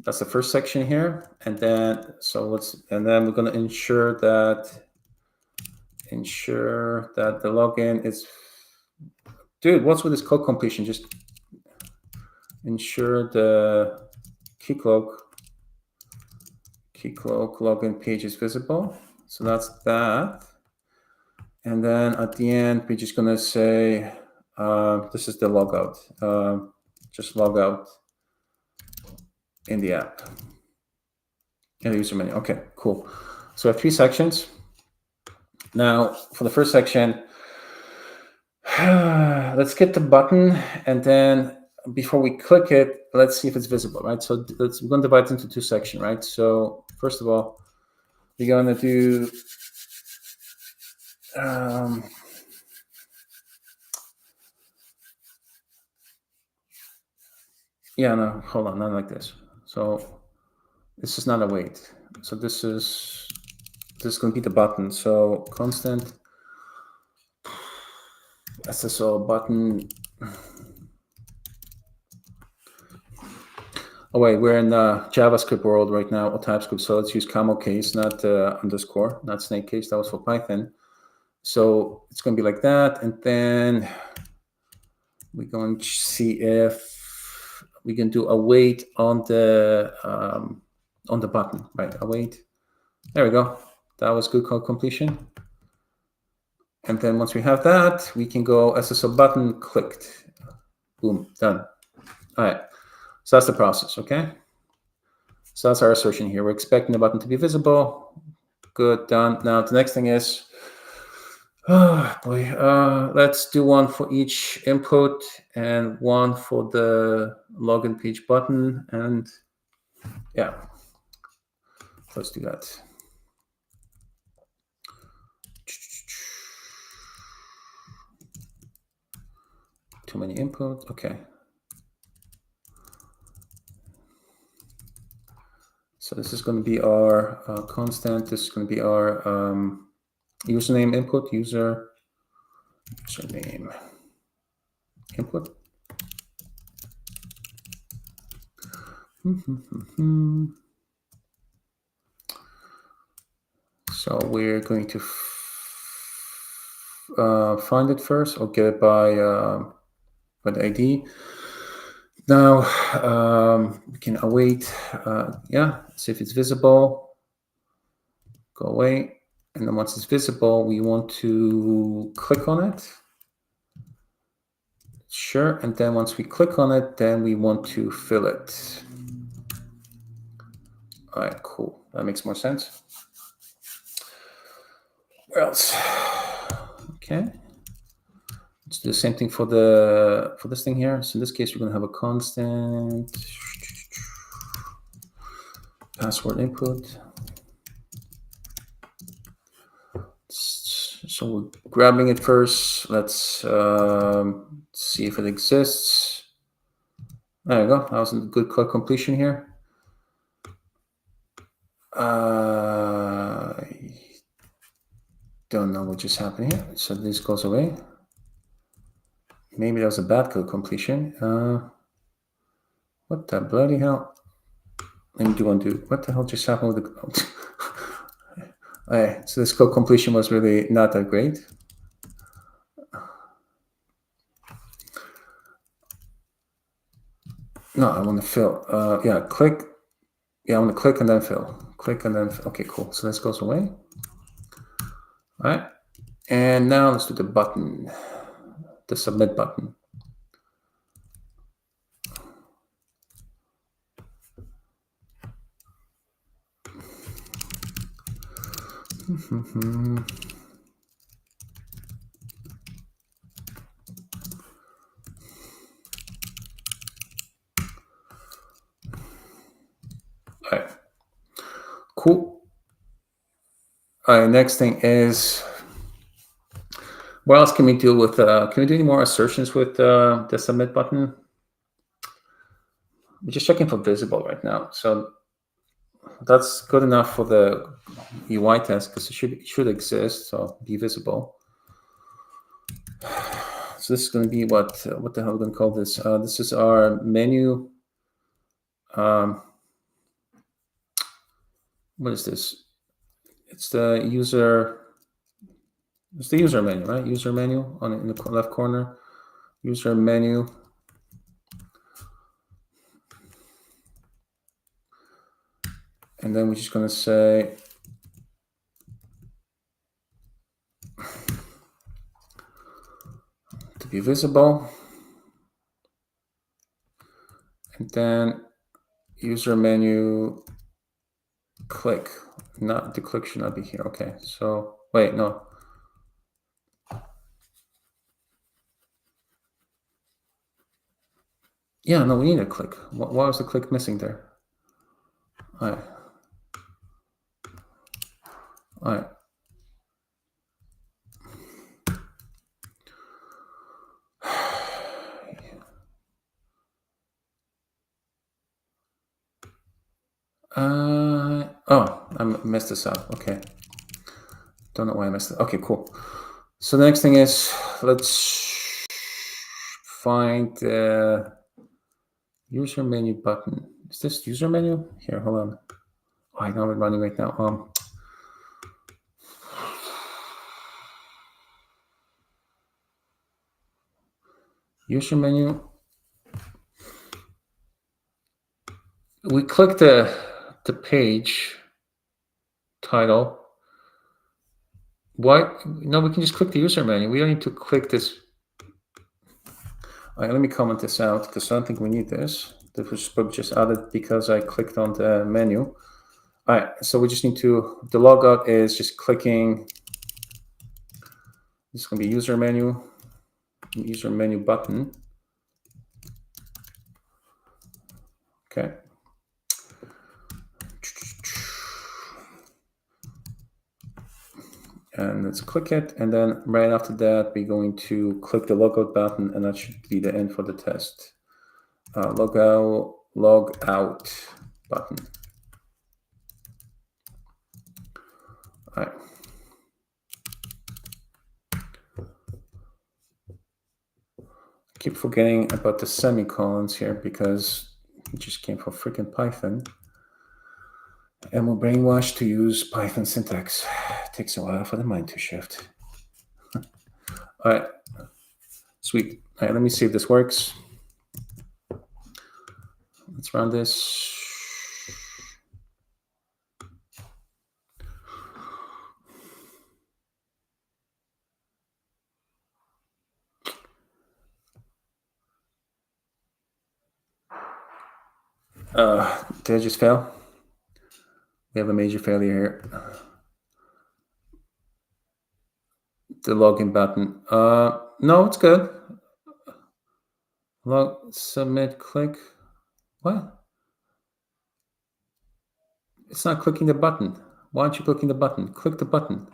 that's the first section here, and then we're going to ensure that the login is. Dude, what's with this code completion? Just ensure the Keycloak Keycloak login page is visible. So that's that. And then at the end, we're just going to say, this is the logout. Just log out in the app, in the user menu. Okay, cool. So I have 3 sections. Now, for the first section, let's get the button, and then before we click it, let's see if it's visible, right? So we're going to divide it into 2 sections, right? So first of all, we're going to do yeah, no, hold on, not like this. So this is not a wait. So this is going to be the button. So constant SSO button. Oh wait, we're in the JavaScript world right now, or TypeScript. So let's use camel case, not underscore, not snake case. That was for Python. So it's going to be like that, and then we're going to see if we can do await on the button, right? Await. There we go. That was good code completion. And then once we have that, we can go SSO button clicked. Boom, done. All right. So that's the process, okay? So that's our assertion here. We're expecting the button to be visible. Good, done. Now the next thing is, oh boy, let's do one for each input and one for the login page button. And yeah, let's do that. Too many inputs, okay. So this is going to be our constant. This is going to be our username input, username input. So we're going to find it first, or get it by the ID. Now we can await, yeah, see if it's visible, go away. And then once it's visible, we want to click on it. Sure, and then once we click on it, then we want to fill it. All right, cool, that makes more sense. Where else? Okay. Let's do the same thing for this thing here. So in this case, we're going to have a constant password input. So we're grabbing it first. Let's see if it exists. There you go. That was a good code completion here. I don't know what just happened here. So this goes away. Maybe that was a bad code completion. What the bloody hell? Let me do undo. What the hell just happened with the code? Okay, so this code completion was really not that great. No, I want to fill. Yeah, click. Yeah, I want to click and then fill. Click and then fill. Okay, cool. So this goes away. All right. And now let's do the button, the submit button. All right. Cool. All right, next thing is, what else can we do with, can we do any more assertions with the submit button? We're just checking for visible right now. So that's good enough for the UI test because it should exist, so be visible. So this is going to be what the hell are we going to call this? This is our menu. What is this? It's the user. It's the user menu, right? User menu in the left corner. User menu. And then we're just going to say to be visible. And then user menu click. Not the click should not be here. Okay, so wait, no. Yeah, no, we need a click. Why was the click missing there? All right. All right. Oh, I messed this up. Okay. Don't know why I messed it. Okay, cool. So the next thing is, let's find the user menu button. Is this user menu? Here, hold on. Oh, I know it's running right now. User menu. We click the page title. Why? No, we can just click the user menu. We don't need to click this. All right, let me comment this out because I don't think we need this. This was just added because I clicked on the menu. All right, so we just need to, the logout is just clicking. This is going to be user menu button. Okay. And let's click it. And then right after that, we're going to click the logout button, and that should be the end for the test. Log out button. All right. Keep forgetting about the semicolons here because it just came from freaking Python. And we're brainwashed to use Python syntax. It takes a while for the mind to shift. All right, sweet. All right, let me see if this works. Let's run this. Did I just fail? We have a major failure here. The login button. No, it's good. Submit, click. What? It's not clicking the button. Why aren't you clicking the button? Click the button.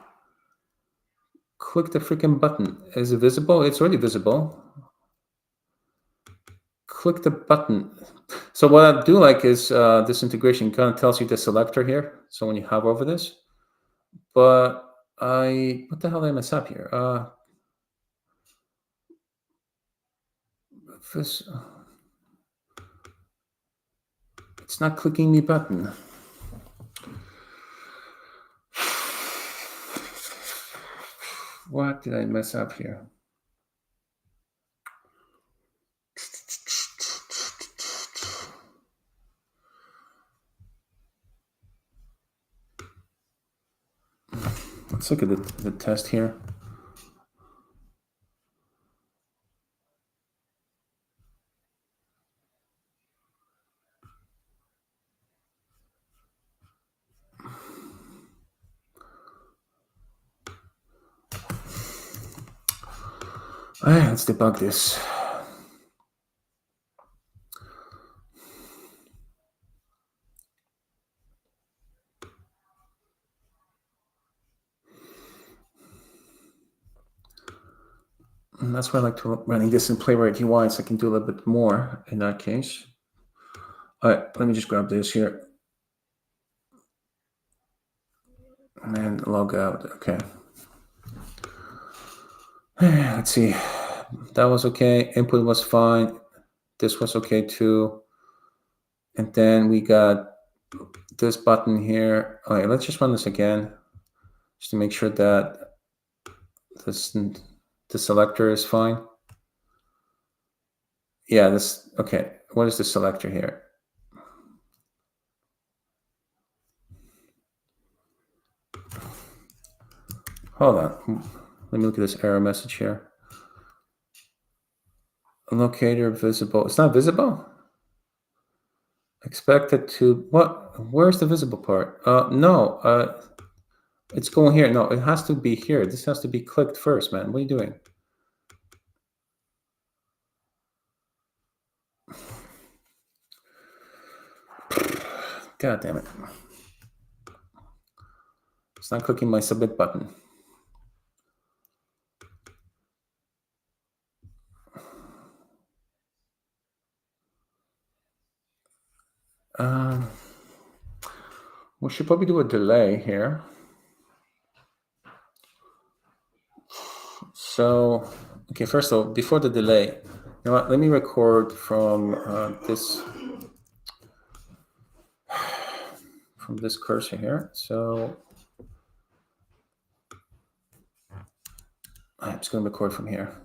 Click the freaking button. Is it visible? It's already visible. Click the button. So what I do like is this integration kind of tells you the selector here. So when you hover over this, but what the hell did I mess up here? It's not clicking the button. What did I mess up here? Let's look at the test here. All right, let's debug this. And that's why I like to running this in Playwright UI, so I can do a little bit more in that case. All right, let me just grab this here. And log out, okay. Let's see, that was okay. Input was fine. This was okay too. And then we got this button here. All right, let's just run this again, just to make sure that the selector is fine. Yeah, this, okay. What is the selector here? Hold on. Let me look at this error message here. Locator visible. It's not visible? Expected to, what? Where's the visible part? No, it's going here. No, it has to be here. This has to be clicked first, man. What are you doing? God damn it. It's not clicking my submit button. We should probably do a delay here. So, okay, first of all, before the delay, you know what, let me record from this cursor here. So I'm just going to record from here.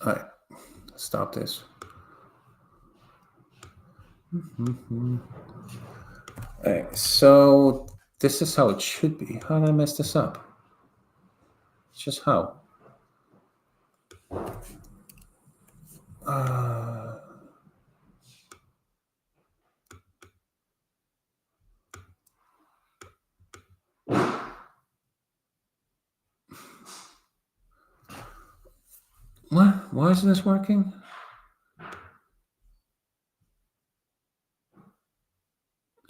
All right, stop this. All right, so this is how it should be. How did I mess this up? It's just how. What? Why isn't this working?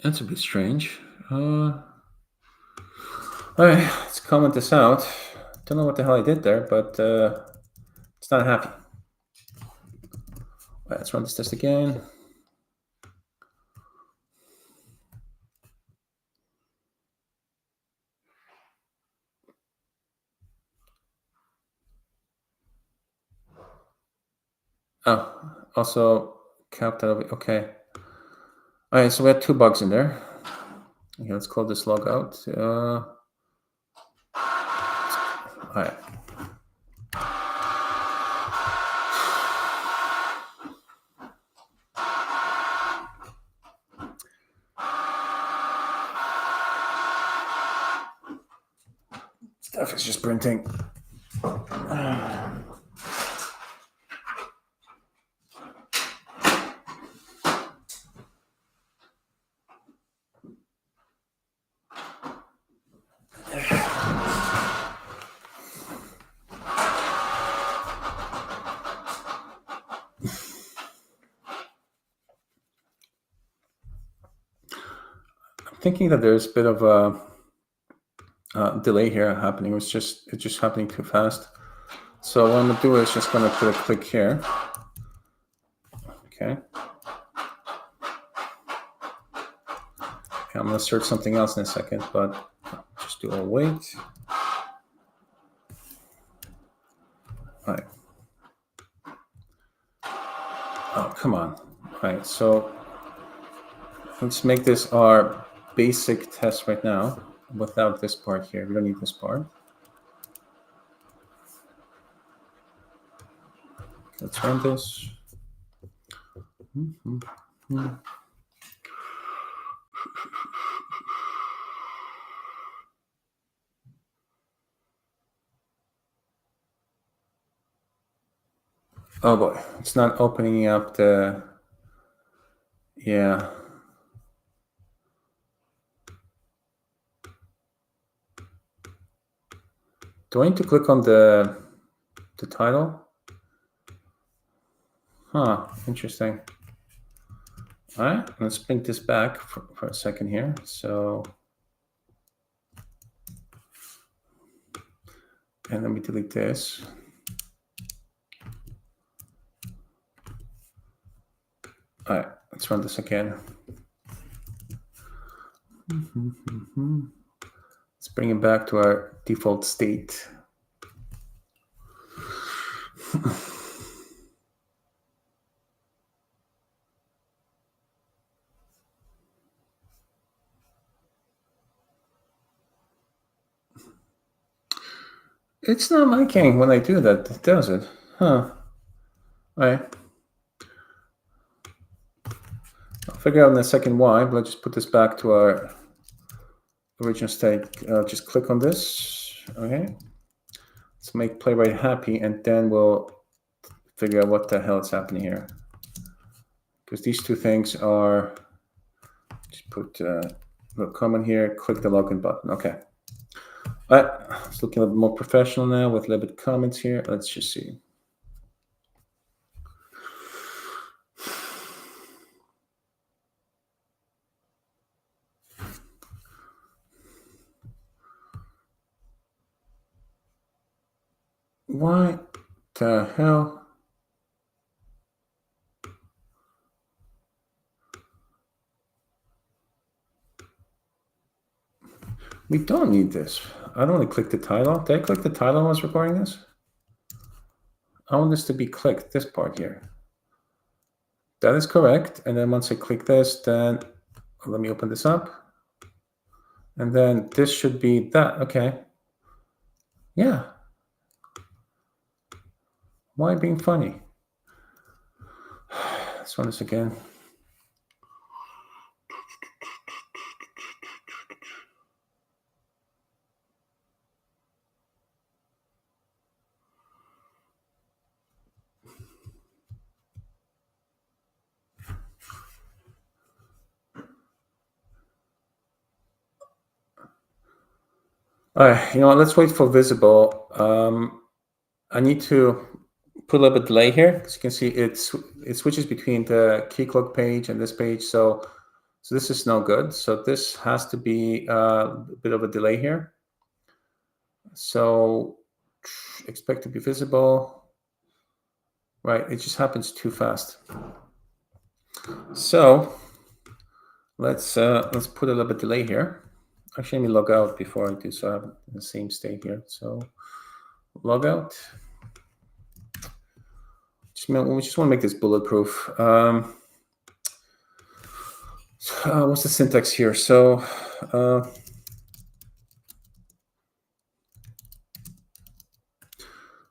That's a bit strange. All right, let's comment this out. Don't know what the hell I did there, but it's not happy. All right, let's run this test again. Oh, also capped out. Okay. All right, so we had 2 bugs in there. Okay, let's close this log out. All right. Stuff is just printing. Thinking that there's a bit of a delay here happening. It's just happening too fast. So what I'm gonna do is just gonna put a click here. Okay. I'm gonna search something else in a second, but just do a wait. All right. Oh, come on. All right, so let's make this our basic test right now without this part here. We don't need this part. Let's run this. Oh boy, it's not opening up the, yeah. Do I need to click on the title? Huh, interesting. All right, let's bring this back for a second here. So, and let me delete this. All right, let's run this again. Let's bring it back to our default state. It's not liking when I do that, does it? Huh. All right. figure out in a second why, but let's just put this back to our original state. Just click on this. Okay. Let's make Playwright happy, and then we'll figure out what the hell is happening here. Because these two things are, just put a little comment here, click the login button. Okay. All right, it's looking a little bit more professional now with a little bit of comments here. Let's just see. What the hell? We don't need this. I don't want to click the title. Did I click the title when I was recording this? I want this to be clicked, this part here. That is correct. And then once I click this, then let me open this up. And then this should be that. Okay. Yeah. Why being funny? Let's run this again. All right, you know what? Let's wait for visible. I need to put a little bit of delay here. As you can see, it switches between the Keycloak page and this page. So this is no good. So this has to be a bit of a delay here. So expect to be visible. Right, it just happens too fast. So let's put a little bit of delay here. Actually, let me log out before I do so I have the same state here. So log out. We just want to make this bulletproof. What's the syntax here? So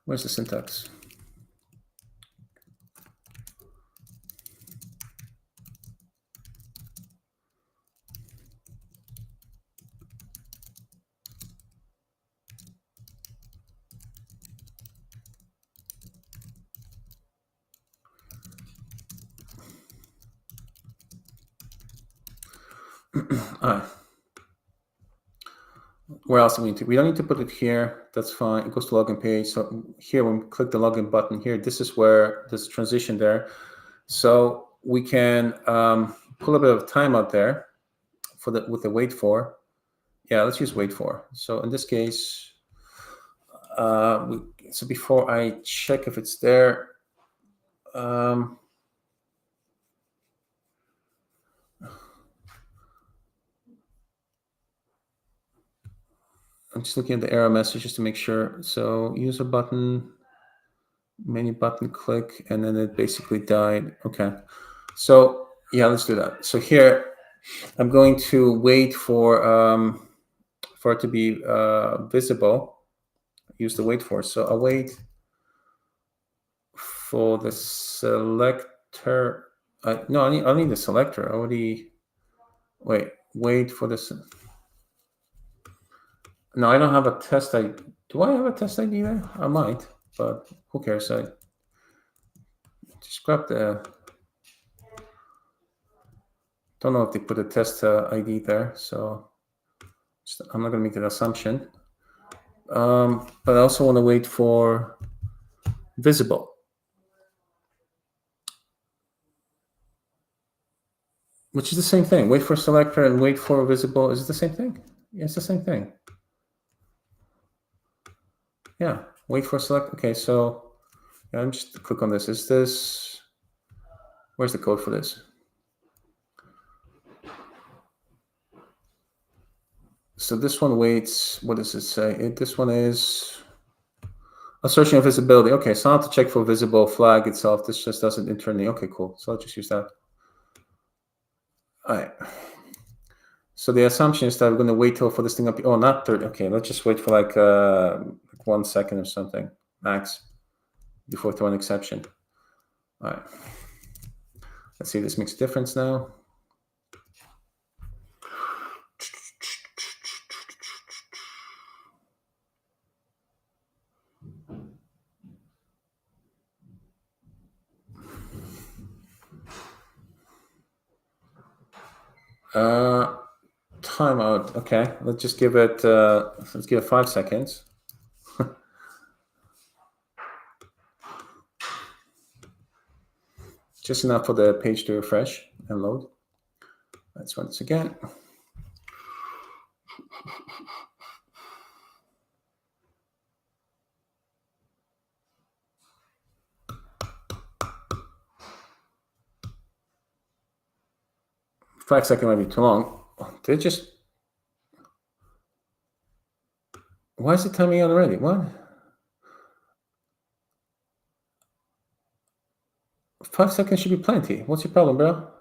where's the syntax? Where else do we need to? We don't need to put it here. That's fine. It goes to login page. So here, when we click the login button here, this is where this transition there. So we can pull a bit of time out there for with the wait for. Yeah, let's use wait for. So in this case, so before I check if it's there, I'm just looking at the error message just to make sure. So user button, menu button, click, and then it basically died. Okay. So yeah, let's do that. So here, I'm going to wait for it to be visible. Use the wait for. So I'll wait for the selector. No, I need the selector. I already wait for this. No, I don't have a test ID. Do I have a test ID there? I might, but who cares? I just grab the. Don't know if they put a test ID there, so I'm not going to make that assumption. But I also want to wait for visible, which is the same thing. Wait for selector and wait for visible. Is it the same thing? Yeah, it's the same thing. Yeah, wait for select. Okay, so yeah, I'm just click on this. Is this? Where's the code for this? So this one waits. What does it say? This one is assertion of visibility. Okay, so I have to check for visible flag itself. This just does it internally. Okay, cool. So I'll just use that. All right. So the assumption is that we're going to wait till for this thing up. Oh, not 30. Okay, let's just wait for like 1 second or something max before throwing an exception. All right. Let's see if this makes a difference now. Timeout. Okay, let's just give it. Let's give it 5 seconds. Just enough for the page to refresh and load. Let's run this again. Five seconds might be too long. They just. Why is it timing out already? What? 5 seconds should be plenty. What's your problem, bro?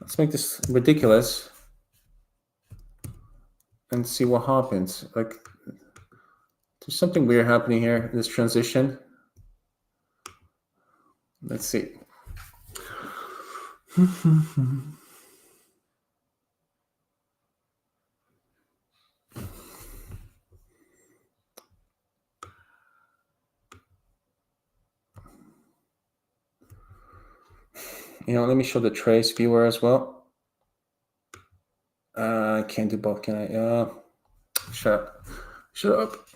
Let's make this ridiculous and see what happens. Like, there's something weird happening here in this transition. Let's see. Let me show the trace viewer as well. I can't do both, can I? Shut up. Shut up.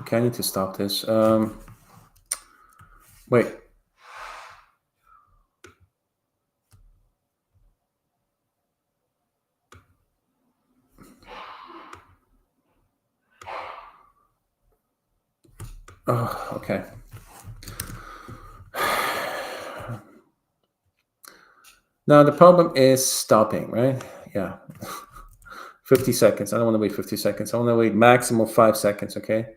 Okay, I need to stop this. Wait. Oh, okay. Now the problem is stopping, right? Yeah. 50 seconds. I don't want to wait 50 seconds. I want to wait maximum 5 seconds, okay?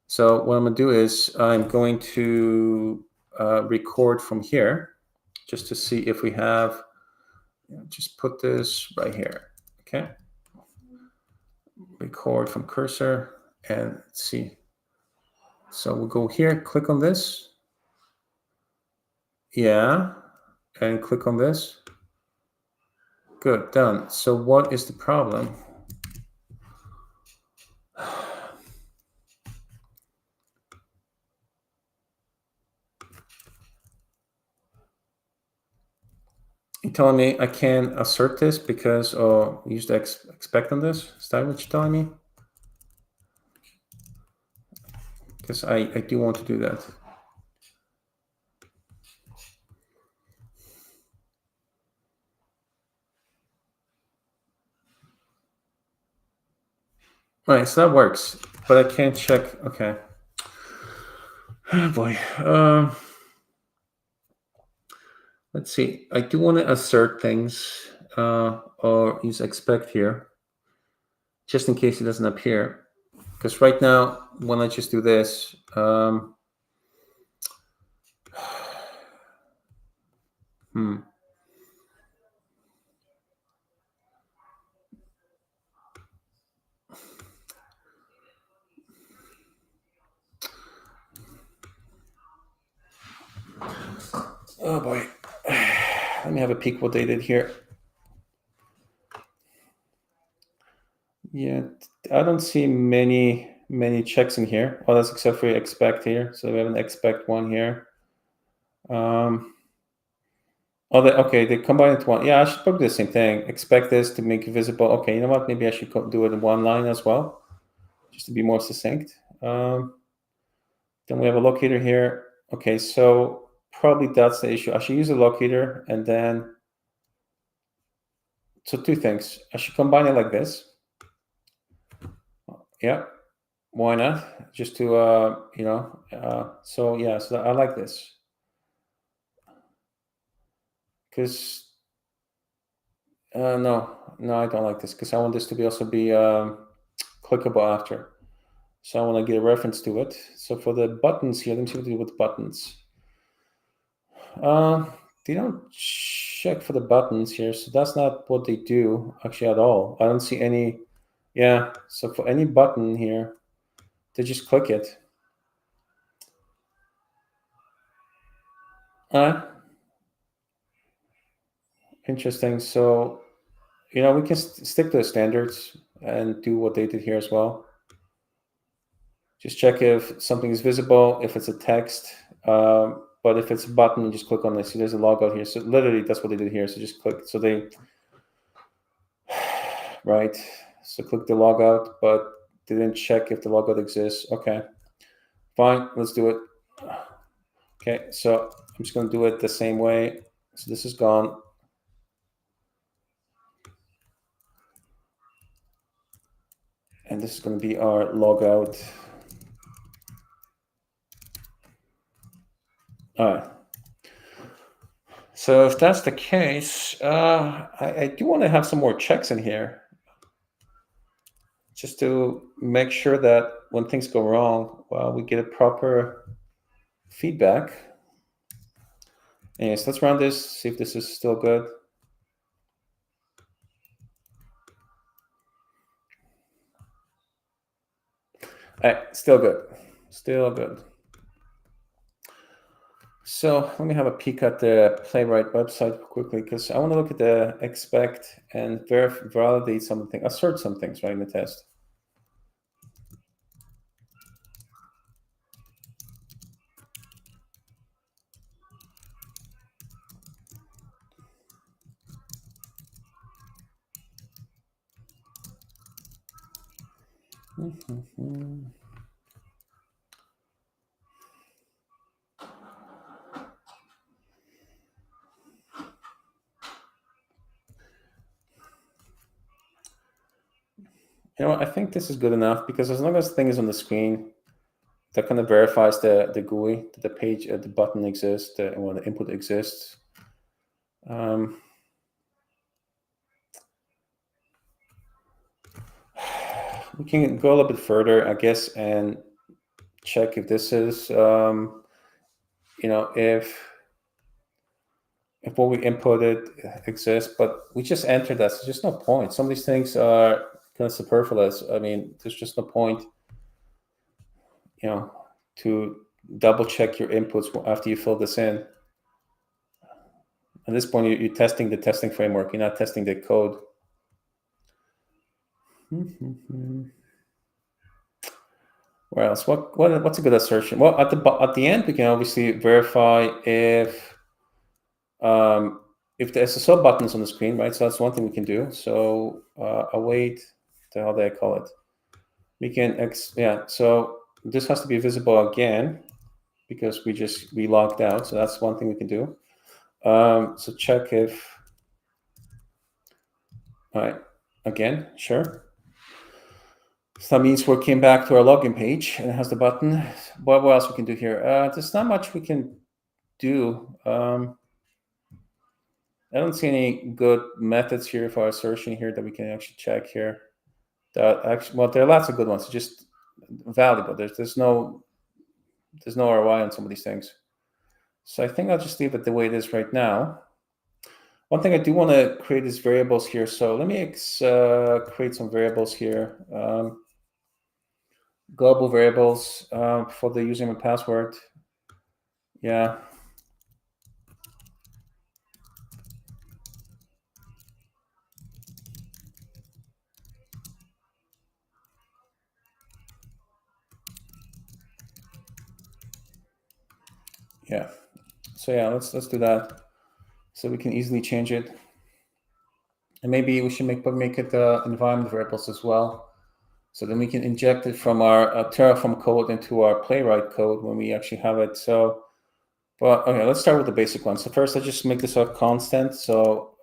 So what I'm going to do is I'm going to record from here just to see if we have, just put this right here, okay? Record from cursor and let's see. So we'll go here, click on this. Yeah, and click on this. Good, done. So what is the problem? You're telling me I can't assert this because we used to expect on this? Is that what you're telling me? Because I do want to do that. All right, so that works, but I can't check. Okay. Oh boy. Let's see. I do want to assert things or use expect here, just in case it doesn't appear. Because right now, when I just do this, Oh boy. Let me have a peek what they did here. Yeah, I don't see many checks in here. Oh, that's except for expect here. So we have an expect one here. Okay, they combine it to one. Yeah, I should probably do the same thing. Expect this to make it visible. Okay, you know what? Maybe I should do it in one line as well, just to be more succinct. Then we have a locator here. Okay, so probably that's the issue. I should use a locator and then, so two things. I should combine it like this. Yeah, why not? Just to, so yeah, so I like this. Because, no, I don't like this because I want this to also be clickable after. So I want to get a reference to it. So for the buttons here, let me see what they do with buttons. They don't check for the buttons here, so that's not what they do actually at all. I don't see any. Yeah, so for any button here, they just click it. Interesting. So, we can stick to the standards and do what they did here as well. Just check if something is visible. If it's a text, But if it's a button, you just click on this. See, there's a logout here. So literally, that's what they did here. So just click. So they, right. So click the logout, but they didn't check if the logout exists. Okay, fine. Let's do it. Okay, so I'm just going to do it the same way. So this is gone. And this is going to be our logout. All right. So if that's the case, I do want to have some more checks in here, just to make sure that when things go wrong, well, we get a proper feedback. Anyways, let's run this, see if this is still good. All right, still good. Still good. So let me have a peek at the Playwright website quickly, because I want to look at the expect and validate something, assert some things, right, in the test. You know what, I think this is good enough, because as long as the thing is on the screen, that kind of verifies the GUI, that the page, the button exists, or the input exists. We can go a little bit further, I guess, and check if this is, you know, if what we inputted exists, but we just entered that. So there's just no point. Some of these things are kind of superfluous. I mean, there's just no point, you know, to double check your inputs after you fill this in. At this point, you're testing the testing framework. You're not testing the code. Where else? What's a good assertion? Well, at the end, we can obviously verify if the SSO button is on the screen, right? So that's one thing we can do. So await, how do I call it? We can So this has to be visible again, because we logged out. So that's one thing we can do. So check if. All right, again, sure. So that means we came back to our login page and it has the button. What else we can do here? There's not much we can do. I don't see any good methods here for assertion here that we can actually check here. Well, there are lots of good ones. It's just valuable. There's no ROI on some of these things. So I think I'll just leave it the way it is right now. One thing I do want to create is variables here. So let me create some variables here. Global variables for the username and password. Yeah. Yeah. So yeah, let's do that. So we can easily change it. And maybe we should make it environment variables as well. So then we can inject it from our Terraform code into our Playwright code when we actually have it. So, but okay, let's start with the basic one. So first, let's just make this a constant. So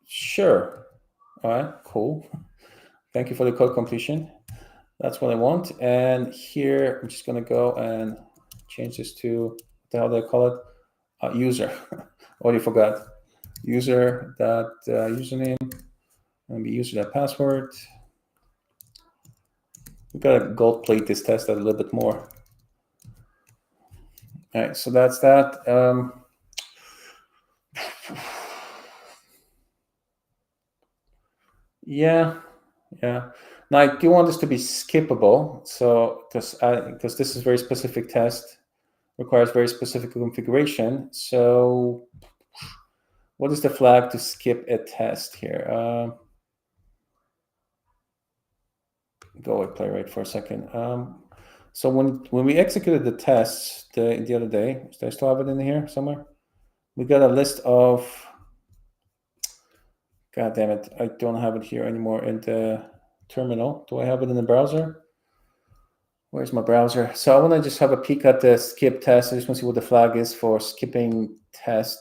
sure. All right, cool. Thank you for the code completion. That's what I want. And here, I'm just going to go and change this to, what the hell do I call it? User. Already forgot. User that username, and be user that password. We've got to gold plate this test a little bit more. All right, so that's that. Yeah. Now I do want this to be skippable. So because this is a very specific test, requires very specific configuration. So what is the flag to skip a test here? Go with Playwright for a second. So when we executed the tests the other day, do I still have it in here somewhere? We got a list of, God damn it, I don't have it here anymore in the terminal. Do I have it in the browser? Where's my browser? So I want to just have a peek at the skip test. I just want to see what the flag is for skipping test.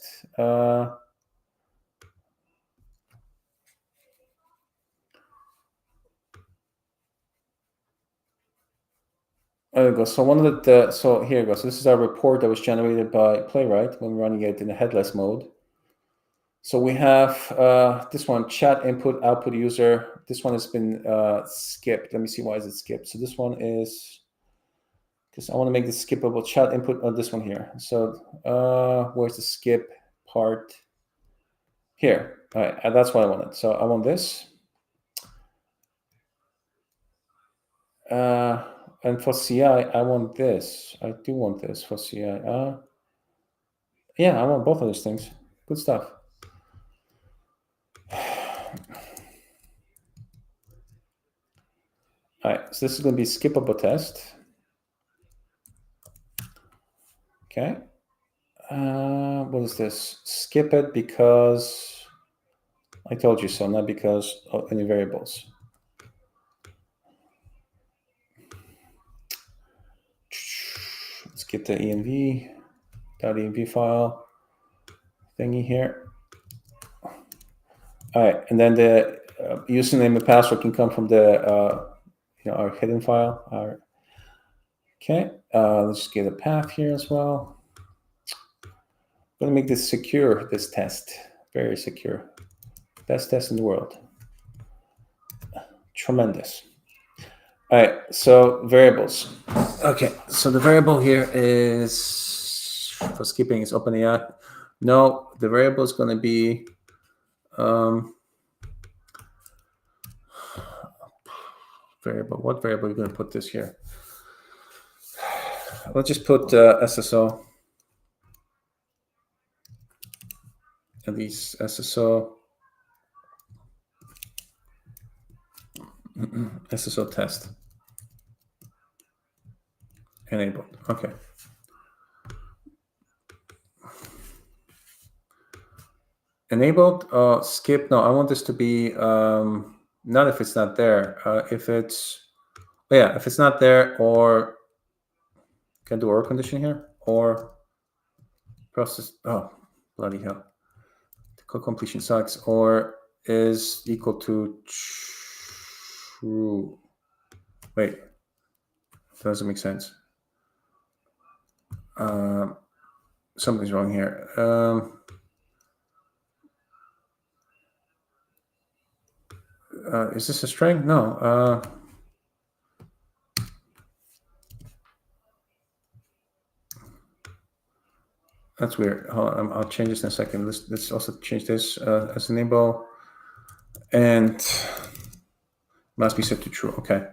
There we go. So one of so here we go. So this is our report that was generated by Playwright when we're running it in a headless mode. So we have this one, chat input output user. This one has been skipped. Let me see, why is it skipped? So this one is, because I want to make this skippable, chat input on this one here. So where's the skip part? Here. All right, that's what I wanted. So I want this. And for CI, I want this. I do want this for CI. Yeah, I want both of those things. Good stuff. All right, so this is going to be skippable test. Okay. What is this? Skip it because I told you so, not because of any variables. Let's get the env.env file thingy here. All right, and then the username and password can come from the our hidden file. Okay, let's just get a path here as well. I'm gonna make this secure, this test, very secure. Best test in the world. Tremendous. All right, so variables. Okay, so the variable here is, for skipping, is OpenAI. No, the variable is going to be variable. What variable are you going to put this here? Let's just put SSO. At least SSO. SSO test. Enabled. Okay. Enabled, skip. No, I want this to be not if it's not there. If it's, if it's not there, or can I do or condition here, or process. Oh, bloody hell! The code completion sucks. Or is equal to true. Wait, that doesn't make sense. Something's wrong here. Is this a string? No. That's weird. Hold on, I'll change this in a second. Let's also change this as enable, and must be set to true. Okay.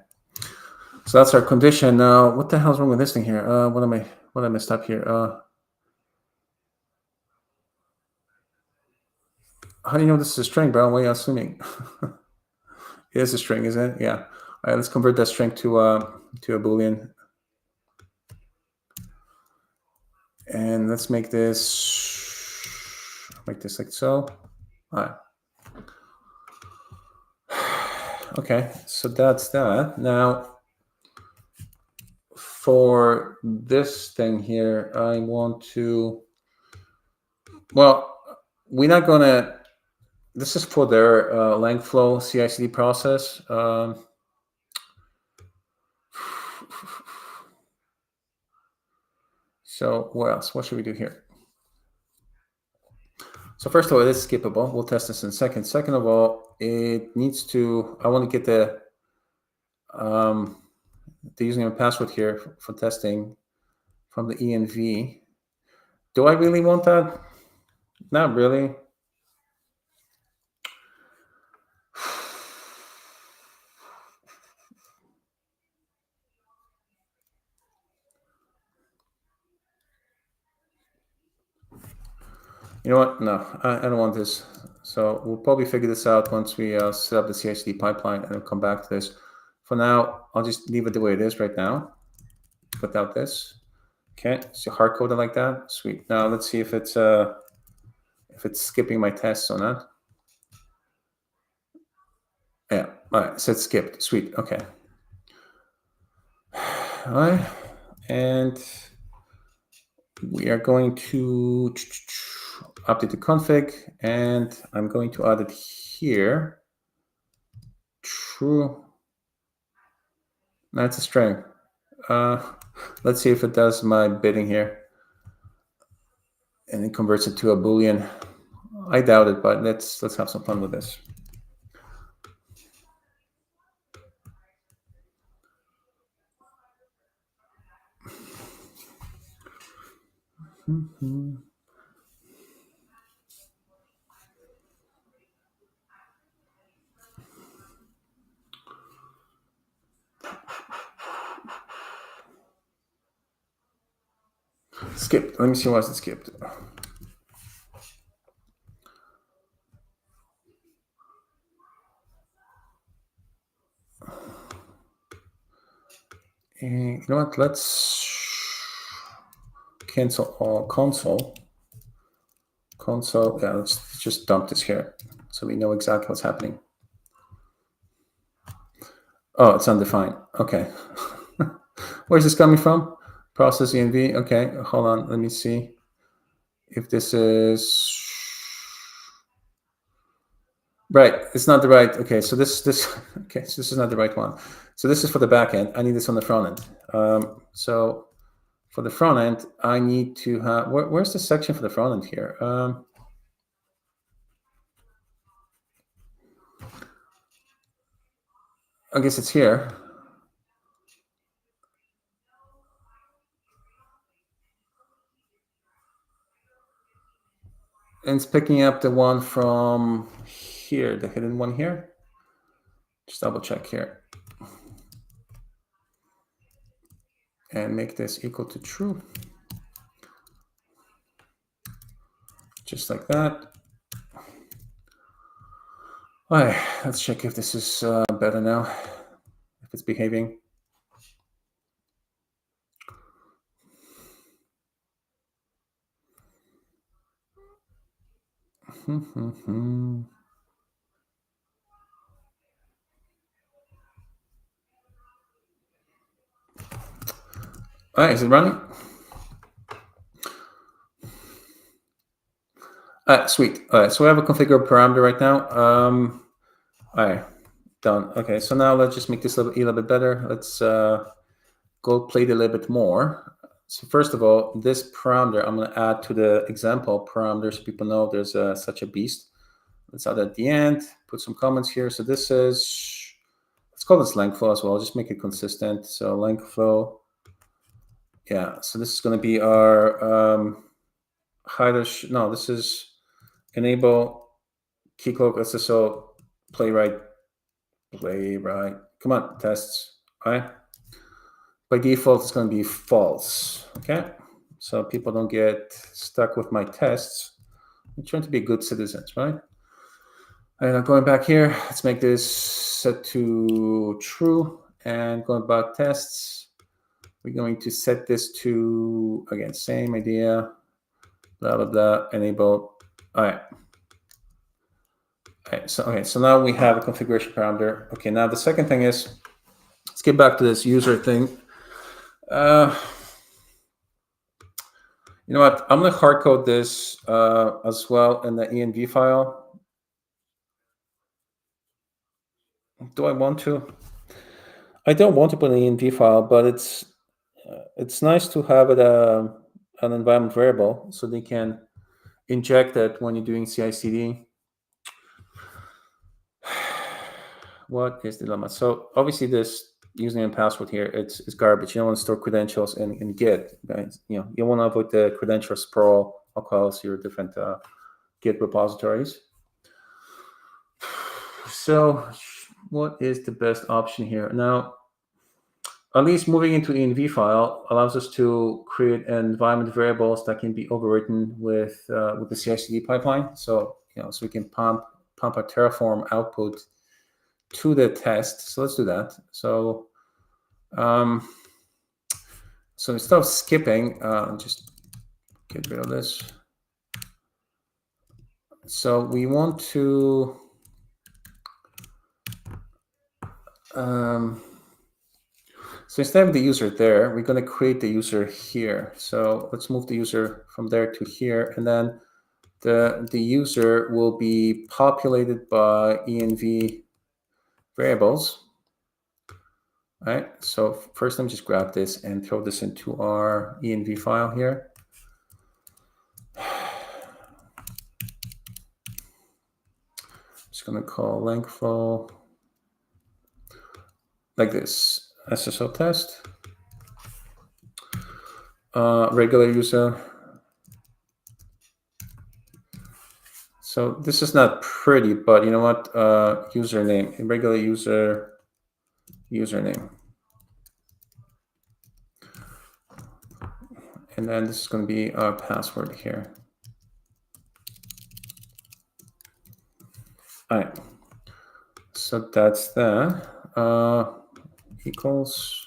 So that's our condition. Now, what the hell's wrong with this thing here? What I messed up here? How do you know this is a string, bro? What are you assuming? It is a string, isn't it? Yeah. All right, let's convert that string to a Boolean. And let's make this like so. All right. Okay, so that's that. Now, for this thing here, I want to, well, we're not going to, this is for their LangFlow CI/CD process. So what else? What should we do here? So first of all, it is skippable. We'll test this in a second. Second of all, it needs to, I want to get the username and password here for testing from the env. Do I really want that? Not really. You know what? No, I don't want this. So we'll probably figure this out once we set up the CI/CD pipeline, and we'll come back to this. For now, I'll just leave it the way it is right now. without this. Okay, so hard coded like that. Sweet. Now let's see if it's skipping my tests or not. Yeah. All right. So it's skipped. Sweet. Okay. All right. And we are going to update the config, and I'm going to add it here. True. That's a string. Let's see if it does my bidding here. And it converts it to a Boolean. I doubt it, but let's have some fun with this. Skipped. Let me see why it's skipped. And you know what? Let's cancel all console. Console. Yeah, let's just dump this here so we know exactly what's happening. Oh, it's undefined. Okay. Where's this coming from? Process env. Okay, hold on. Let me see if this is right. It's not the right. Okay, so this okay. So this is not the right one. So this is for the back end. I need this on the front end. So for the front end, I need to have where's the section for the front end here? I guess it's here. And it's picking up the one from here, the hidden one here. Just double check here. And make this equal to true. Just like that. All right, let's check if this is better now, if it's behaving. All right, is it running? All right, sweet. All right, so we have a configurable parameter right now. All right, done. Okay, so now let's just make this a little bit better. Let's gold plate a little bit more. So first of all, this parameter I'm going to add to the example parameter so people know there's such a beast. Let's add at the end, put some comments here. So this is, let's call this LangFlow as well, just make it consistent. So LangFlow, yeah, so this is going to be our no, this is enable Keycloak SSO Playwright. Come on, tests, all right? By default, it's going to be false, okay? So people don't get stuck with my tests. I'm trying to be good citizens, right? And I'm going back here. Let's make this set to true. And going back tests, we're going to set this to, again, same idea, blah, blah, blah, enable. All right. Okay, so now we have a configuration parameter. Okay, now the second thing is, let's get back to this user thing. You know what? I'm going to hard code this as well in the env file. Do I want to? I don't want to put an env file, but it's nice to have it an environment variable so they can inject that when you're doing CI/CD. What is the dilemma? So obviously this username and password here, it's garbage. You don't want to store credentials in Git. Guys. You want to avoid the credential sprawl across your different Git repositories. So what is the best option here? Now, at least moving into env file allows us to create environment variables that can be overwritten with the CI/CD pipeline. So so we can pump a Terraform output to the test. So let's do that. So So instead of skipping, just get rid of this. So we want to so instead of the user there, we're going to create the user here. So let's move the user from there to here, and then the user will be populated by env variables. All right. So first, let me just grab this and throw this into our env file here. Just going to call LangFlow like this, SSO test, regular user. So this is not pretty, but you know what? Username, regular user, username. And then this is going to be our password here. All right. So that's that. Equals,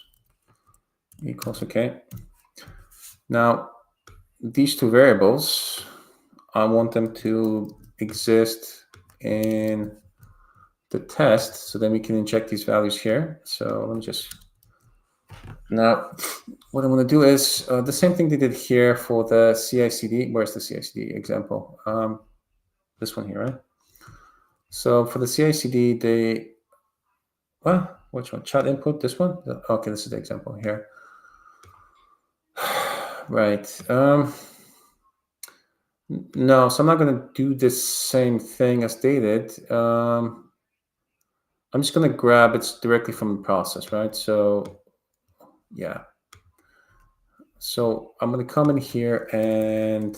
okay. Now, these two variables, I want them to exist in the test, so then we can inject these values here. So let me just, now what I want to do is the same thing they did here for the CI/CD. Where's the CI/CD example? This one here, right? So for the CI/CD, they, well, which one? Chat input, this one? Okay, this is the example here. Right. No, so I'm not going to do this same thing as they did. I'm just going to grab it directly from the process, right? So, yeah. So I'm going to come in here and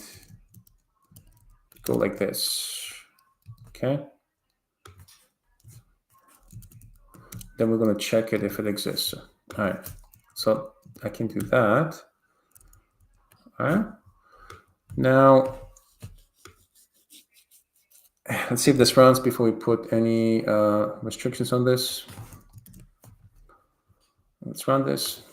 go like this. Okay. Then we're going to check it if it exists. All right. So I can do that. All right. Now, let's see if this runs before we put any restrictions on this. Let's run this.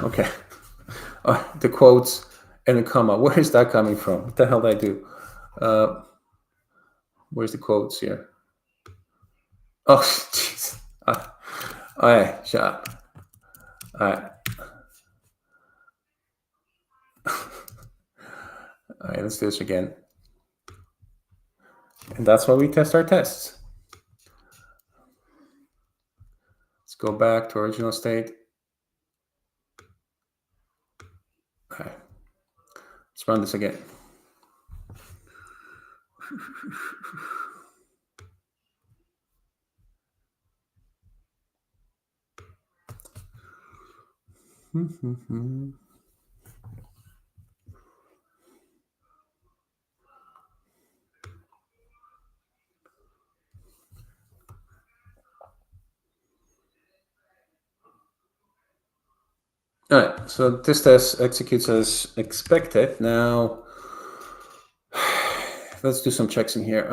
Okay. The quotes and a comma. Where is that coming from? What the hell did I do? Where's the quotes here? Oh, jeez. All right, shut up. All right. All right, let's do this again. And that's why we test our tests. Let's go back to original state. Okay. Let's run this again. All right, so this test executes as expected. Now, let's do some checks in here.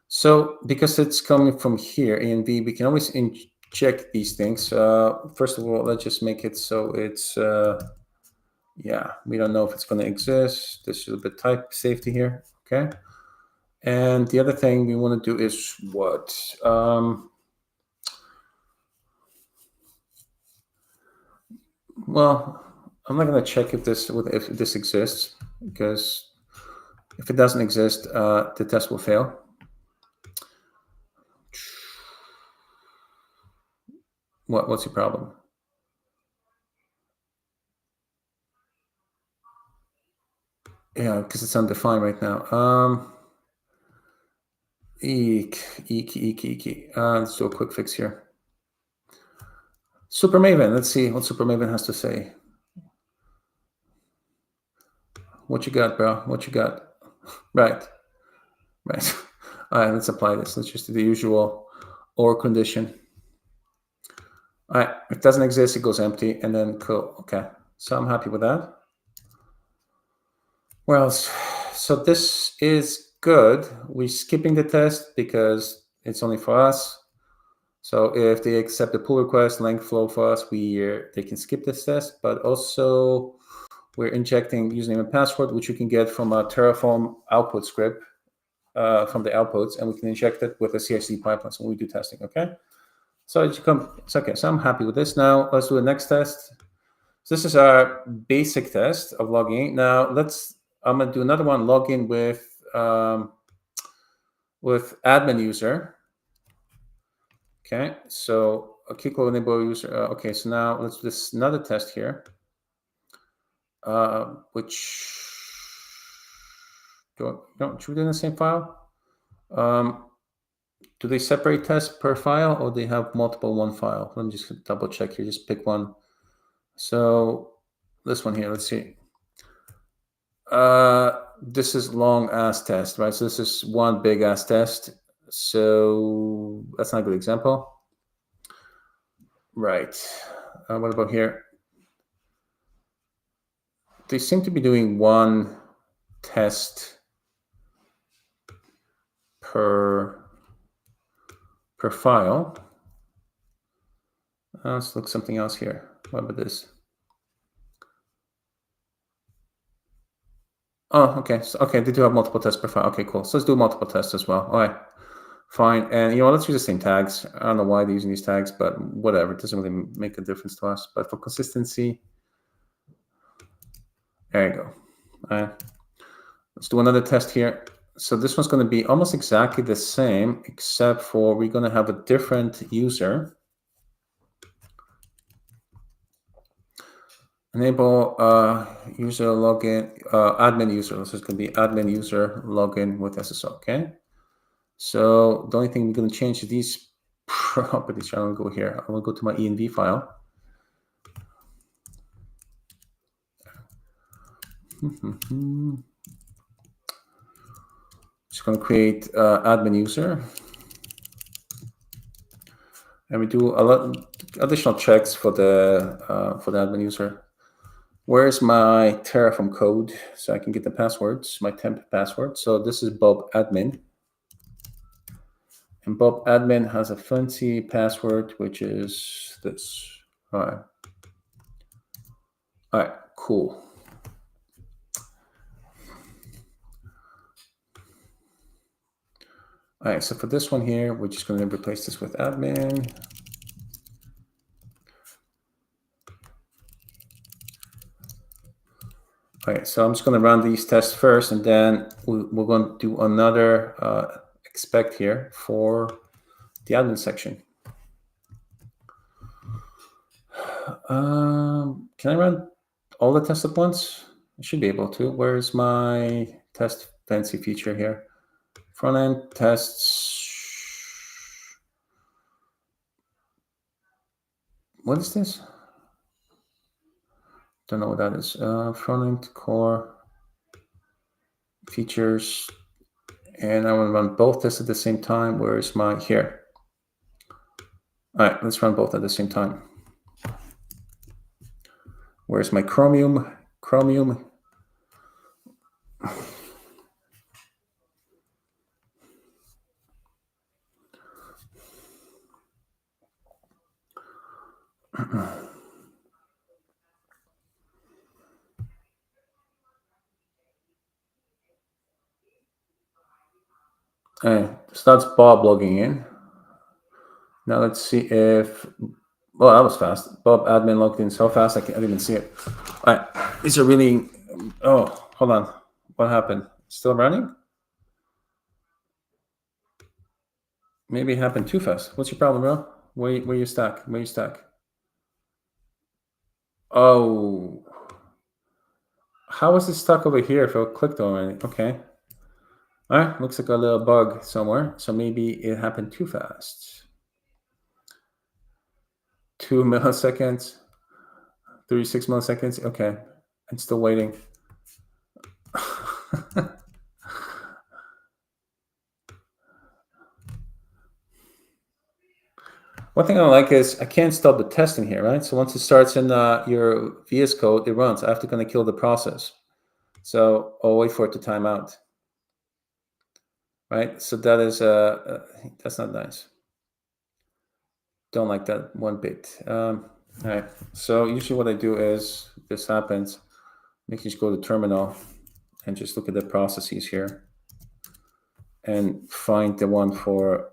So because it's coming from here, A and B, we can always inject these things. First of all, let's just make it so it's, yeah, we don't know if it's going to exist. This is a bit type safety here, okay? And the other thing we want to do is what? Well, I'm not going to check if this exists, because if it doesn't exist, the test will fail. What's your problem? Yeah, because it's undefined right now. Let's do a quick fix here. Super Maven, let's see what Super Maven has to say. What you got, bro? What you got? Right. right? All right, let's apply this. Let's just do the usual or condition. All right, if it doesn't exist, it goes empty, and then cool. Okay, so I'm happy with that. Well, so this is good. We're skipping the test because it's only for us. So if they accept the pull request, LangFlow for us, they can skip this test, but also we're injecting username and password, which you can get from a Terraform output script from the outputs, and we can inject it with a CI/CD pipeline when we do testing, okay? So it's okay, so I'm happy with this. Now let's do the next test. So this is our basic test of logging. Now I'm gonna do another one, login with admin user. Okay, so a Keycloak enable user. Okay, so now let's do this another test here, which should we do in the same file? Do they separate tests per file, or they have multiple one file? Let me just double check here. Just pick one. So this one here. Let's see. This is long ass test, right? So this is one big ass test. So that's not a good example. Right. What about here? They seem to be doing one test per file. Let's look something else here. What about this? Oh, okay. So, okay, they do have multiple tests per file. Okay, cool. So let's do multiple tests as well. All right, fine. And let's use the same tags. I don't know why they're using these tags, but whatever. It doesn't really make a difference to us. But for consistency, there you go. All right. Let's do another test here. So this one's going to be almost exactly the same, except for we're going to have a different user. Enable user login, admin user. This is going to be admin user login with SSO. Okay. So the only thing we're going to change is these properties. I'm going to go here. I'm going to go to my env file. Just going to create admin user. And we do a lot additional checks for the admin user. Where's my Terraform code so I can get the passwords, my temp password? So this is Bob admin. And Bob admin has a fancy password, which is this. All right. All right, cool. All right, so for this one here, we're just going to replace this with admin. All right, so I'm just going to run these tests first, and then we're going to do another expect here for the admin section. Can I run all the tests at once? I should be able to. Where's my test fancy feature here? Front end tests. What is this? Don't know what that is. Front end core features. And I want to run both tests at the same time. Where is my here? All right, let's run both at the same time. Where's my Chromium? Chromium. All right, so that's Bob logging in. Now let's see if, well, that was fast. Bob admin logged in so fast I didn't even see it. All right, these are really, oh, hold on. What happened? Still running? Maybe it happened too fast. What's your problem, bro? Where you stuck? Where you stuck? Oh, how was it stuck over here if I clicked on it? Okay. All right, looks like a little bug somewhere. So maybe it happened too fast. 2 milliseconds, 36 milliseconds. Okay, I'm still waiting. One thing I like is I can't stop the testing here, right? So once it starts in your VS Code, it runs. I have to kind of kill the process. So I'll wait for it to time out, right? So that is that's not nice. Don't like that one bit. All right. So usually what I do is this happens. I just go to terminal and just look at the processes here and find the one for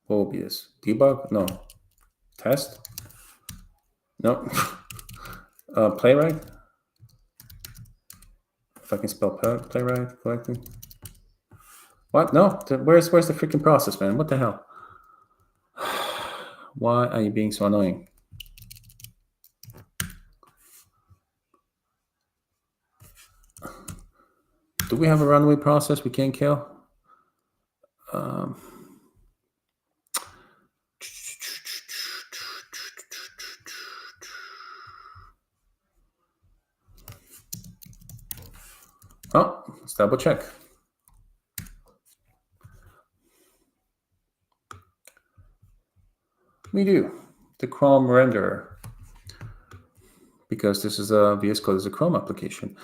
what will be this? Debug? No. Test? No. Playwright? If I can spell Playwright correctly. What? No. Where's the freaking process, man? What the hell? Why are you being so annoying? Do we have a runaway process we can't kill? Oh, let's double check. We do. The Chrome renderer. Because this is a VS Code is a Chrome application.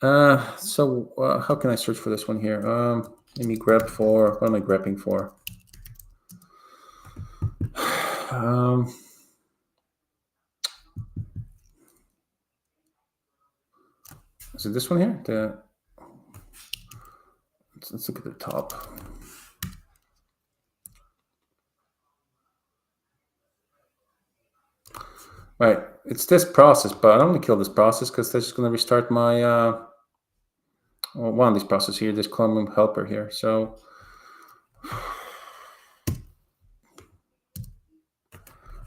So how can I search for this one here? Let me grep for, what am I grepping for? Is it this one here? Let's look at the top. Right, it's this process, but I don't want to kill this process because that's just going to restart my one of these processes here, this Chrome helper here. So I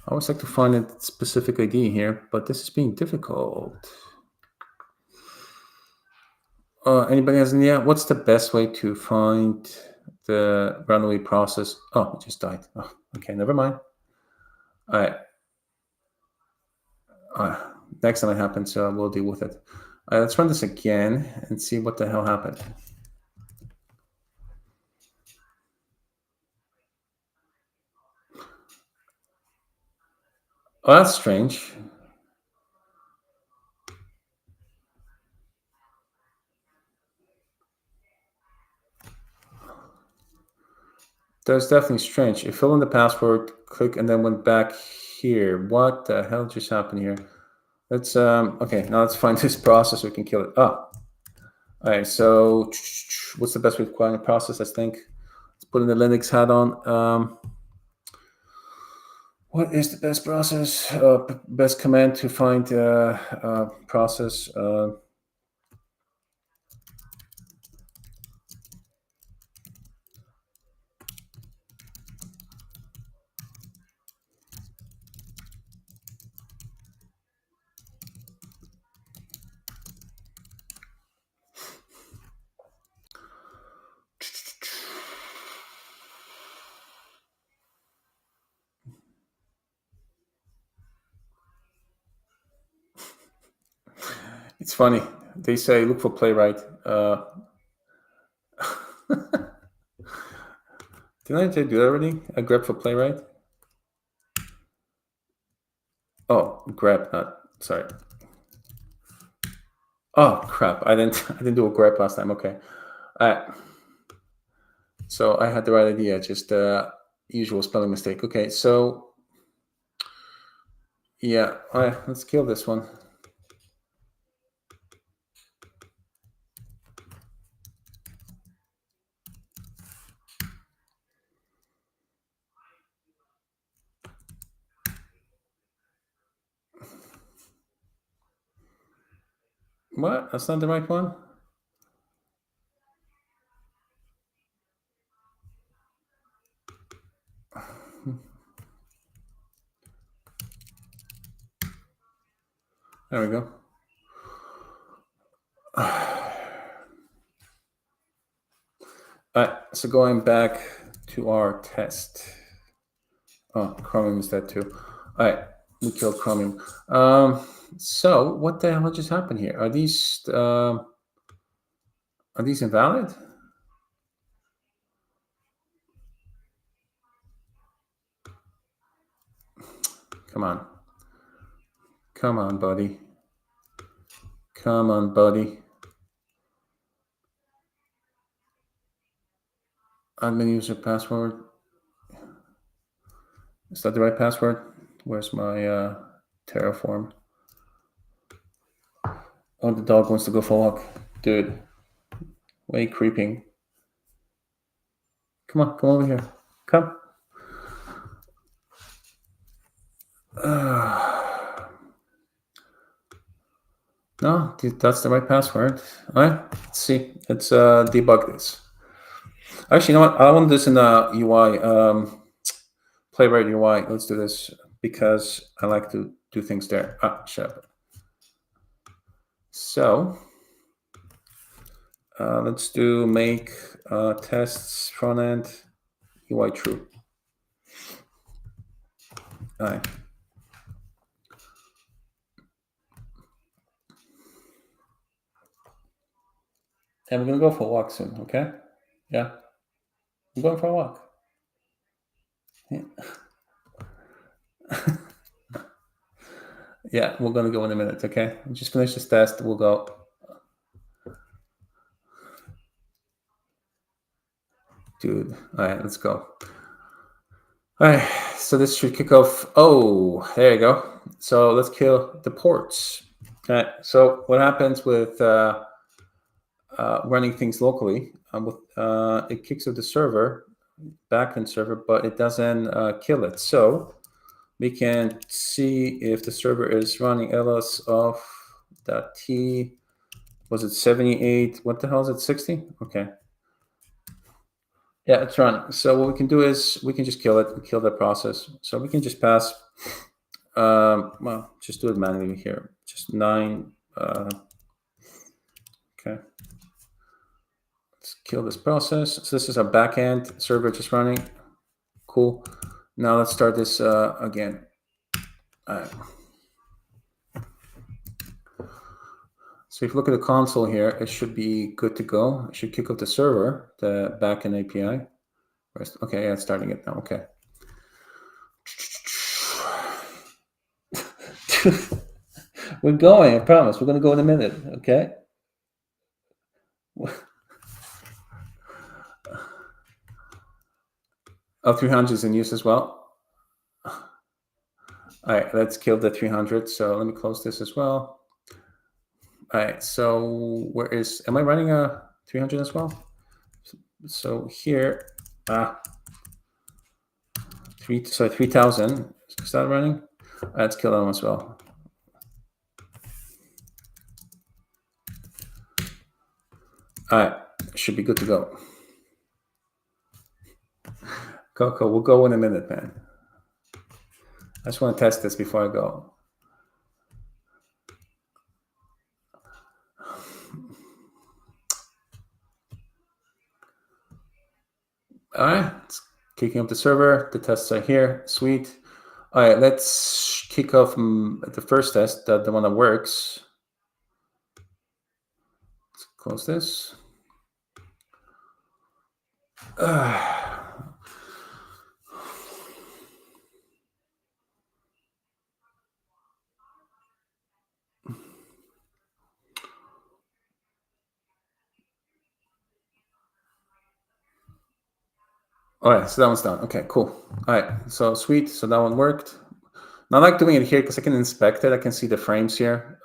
always like to find a specific ID here, but this is being difficult. Anybody has any idea? What's the best way to find the runaway process? Oh, it just died. Oh, okay, never mind. All right. Next time it happens, we'll deal with it. Let's run this again and see what the hell happened. Oh, that's strange. That's definitely strange. You fill in the password, click, and then went back here. What the hell just happened here? Let's okay, now let's find this process so we can kill it. Oh. All right, so what's the best way to find a process, I think? Let's put in the Linux hat on. What is the best process? Best command to find process? It's funny. They say look for Playwright. Didn't I do that already? I grep for Playwright. Oh, grep, not sorry. Oh crap! I didn't do a grep last time. Okay, all right. So I had the right idea. Just usual spelling mistake. Okay, so yeah, all right. Let's kill this one. What? That's not the right one? There we go. All right, so going back to our test. Oh, Chromium is that too. All right, we killed Chromium. So what the hell just happened here? Are these invalid? Come on. Come on, buddy. Come on, buddy. Admin user password. Is that the right password? Where's my Terraform? Oh, the dog wants to go for a walk. Dude, why are you creeping? Come on, come over here. Come. No, that's the right password. All right, let's see. Let's debug this. Actually, you know what? I want this in the UI, Playwright UI. Let's do this because I like to do things there. Shut up. So let's do make tests front end UI true. All right. And we're gonna go for a walk soon, okay? Yeah. I'm going for a walk. Yeah. Yeah, we're gonna go in a minute, okay? Just finish this test, we'll go. Dude, all right, let's go. All right, so this should kick off. Oh, there you go. So let's kill the ports. All right, so what happens with running things locally? It kicks off the server, backend server, but it doesn't kill it. So we can see if the server is running ls of .t. Was it 78? What the hell is it? 60? Okay. Yeah, it's running. So what we can do is we can just kill it, kill that process. So we can just pass, well, just do it manually here. Just 9. Okay. Let's kill this process. So this is our backend server just running. Cool. Now let's start this again. All right. So if you look at the console here, it should be good to go. It should kick off the server, the backend API. Okay, yeah, it's starting it now. Okay. We're going, I promise. We're going to go in a minute, okay? Oh, 300 is in use as well. All right, let's kill the 300. So let me close this as well. All right, so am I running a 300 as well? So here, 3,000. Is that running? Let's kill them as well. All right, should be good to go. Coco, we'll go in a minute, man. I just want to test this before I go. All right, it's kicking up the server. The tests are here. Sweet. All right, let's kick off the first test, the one that works. Let's close this. All right, so that one's done. Okay, cool. All right, so sweet. So that one worked. Now I like doing it here because I can inspect it. I can see the frames here,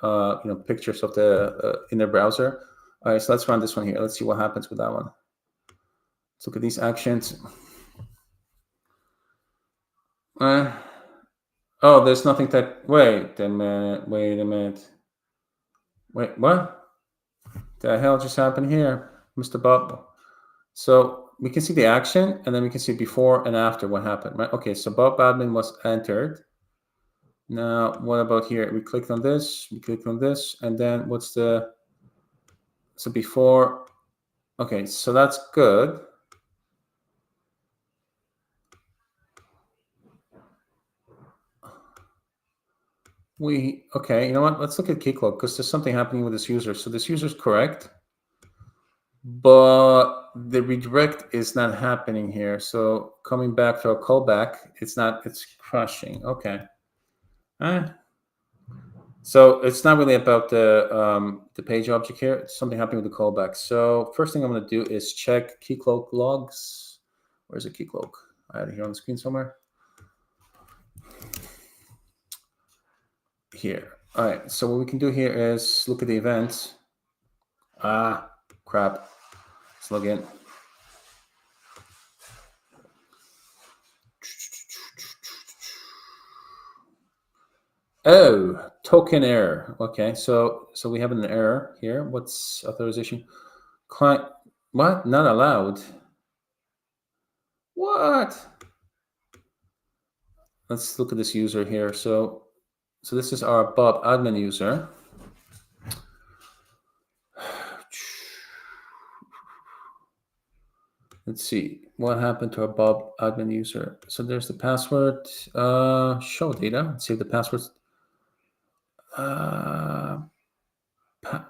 pictures of the in the browser. All right, so let's run this one here. Let's see what happens with that one. Let's look at these actions. Oh, there's nothing that. Wait a minute. Wait, what? The hell just happened here, Mr. Bob? So we can see the action, and then we can see before and after what happened, right? Okay, so Bob admin was entered. Now, what about here? We clicked on this, and then what's so before, okay, so that's good. Okay, you know what? Let's look at Keycloak because there's something happening with this user. So this user is correct, but the redirect is not happening here. So coming back to a callback, it's crashing. Okay. So it's not really about the page object here. It's something happening with the callback. So first thing I'm going to do is check Keycloak logs. Where's the Keycloak? I had it here on the screen somewhere. Here. All right. So what we can do here is look at the events. Ah, crap. Let's log in. Oh, token error. Okay, so we have an error here. What's authorization? Client, what? Not allowed. What? Let's look at this user here. So this is our Bob admin user. Let's see what happened to our Bob admin user. So there's the password. Show data. Let's see if the passwords.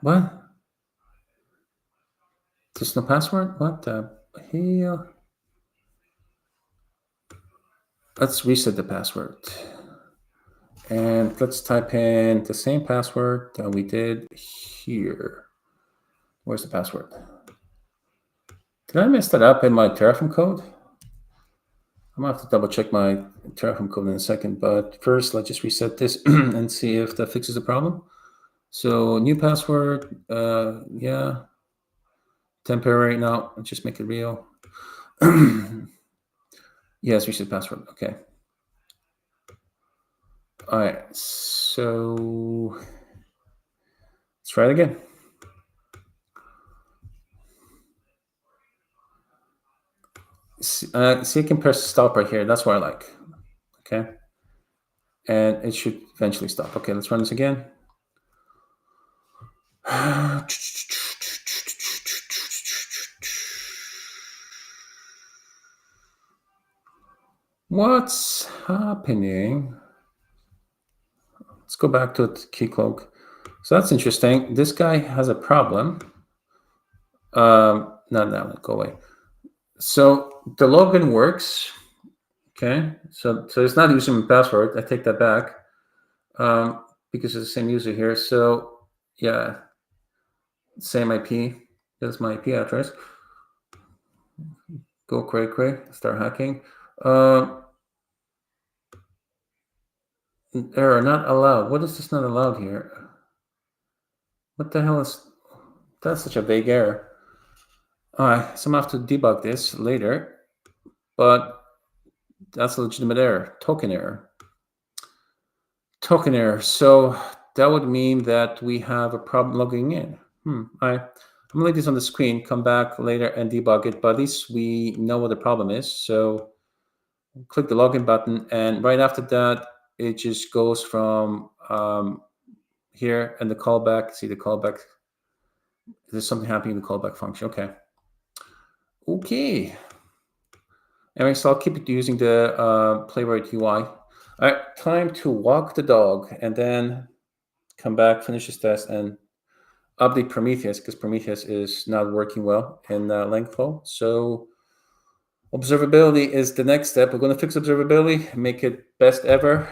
What? There's no password? What the hell? Let's reset the password. And let's type in the same password that we did here. Where's the password? Did I mess that up in my Terraform code? I'm gonna have to double check my Terraform code in a second, but first let's just reset this and see if that fixes the problem. So new password, yeah. Temporary, no, let's just make it real. Yes, reset password, okay. All right, so let's try it again. See, you can press stop right here. That's what I like. Okay. And it should eventually stop. Okay, let's run this again. What's happening? Let's go back to Keycloak. So that's interesting. This guy has a problem. Not that, go away. So the login works. Okay, so it's not using my password. I take that back because it's the same user here. So yeah, same IP. That's my IP address. Go cray, start hacking. Error not allowed. What is this not allowed here? What the hell is that's such a vague error? All right, so I'm gonna have to debug this later, but that's a legitimate error. Token error. Token error. So that would mean that we have a problem logging in. All right. I'm gonna leave this on the screen, come back later and debug it, but at least we know what the problem is. So click the login button, and right after that, it just goes from here and the callback. See the callback. There's something happening in the callback function. Okay. Anyway, so I'll keep it using the Playwright UI. All right, time to walk the dog and then come back, finish this test, and update Prometheus because Prometheus is not working well in LangFlow. So observability is the next step. We're going to fix observability, make it best ever.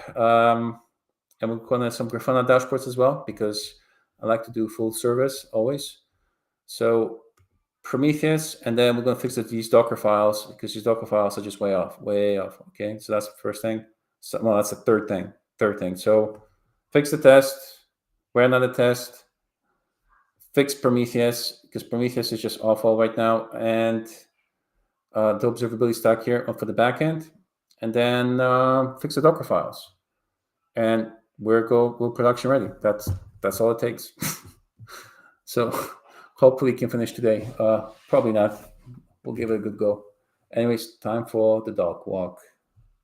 And we're going to have some Grafana dashboards as well because I like to do full service always. So Prometheus, and then we're going to fix these Docker files because these Docker files are just way off. Okay, so that's the first thing. So, well, that's the third thing. So fix the test, run another test, fix Prometheus because Prometheus is just awful right now, and the observability stack here for the backend, and then fix the Docker files, and we're production ready. That's all it takes. So hopefully we can finish today. Probably not. We'll give it a good go. Anyways, time for the dog walk.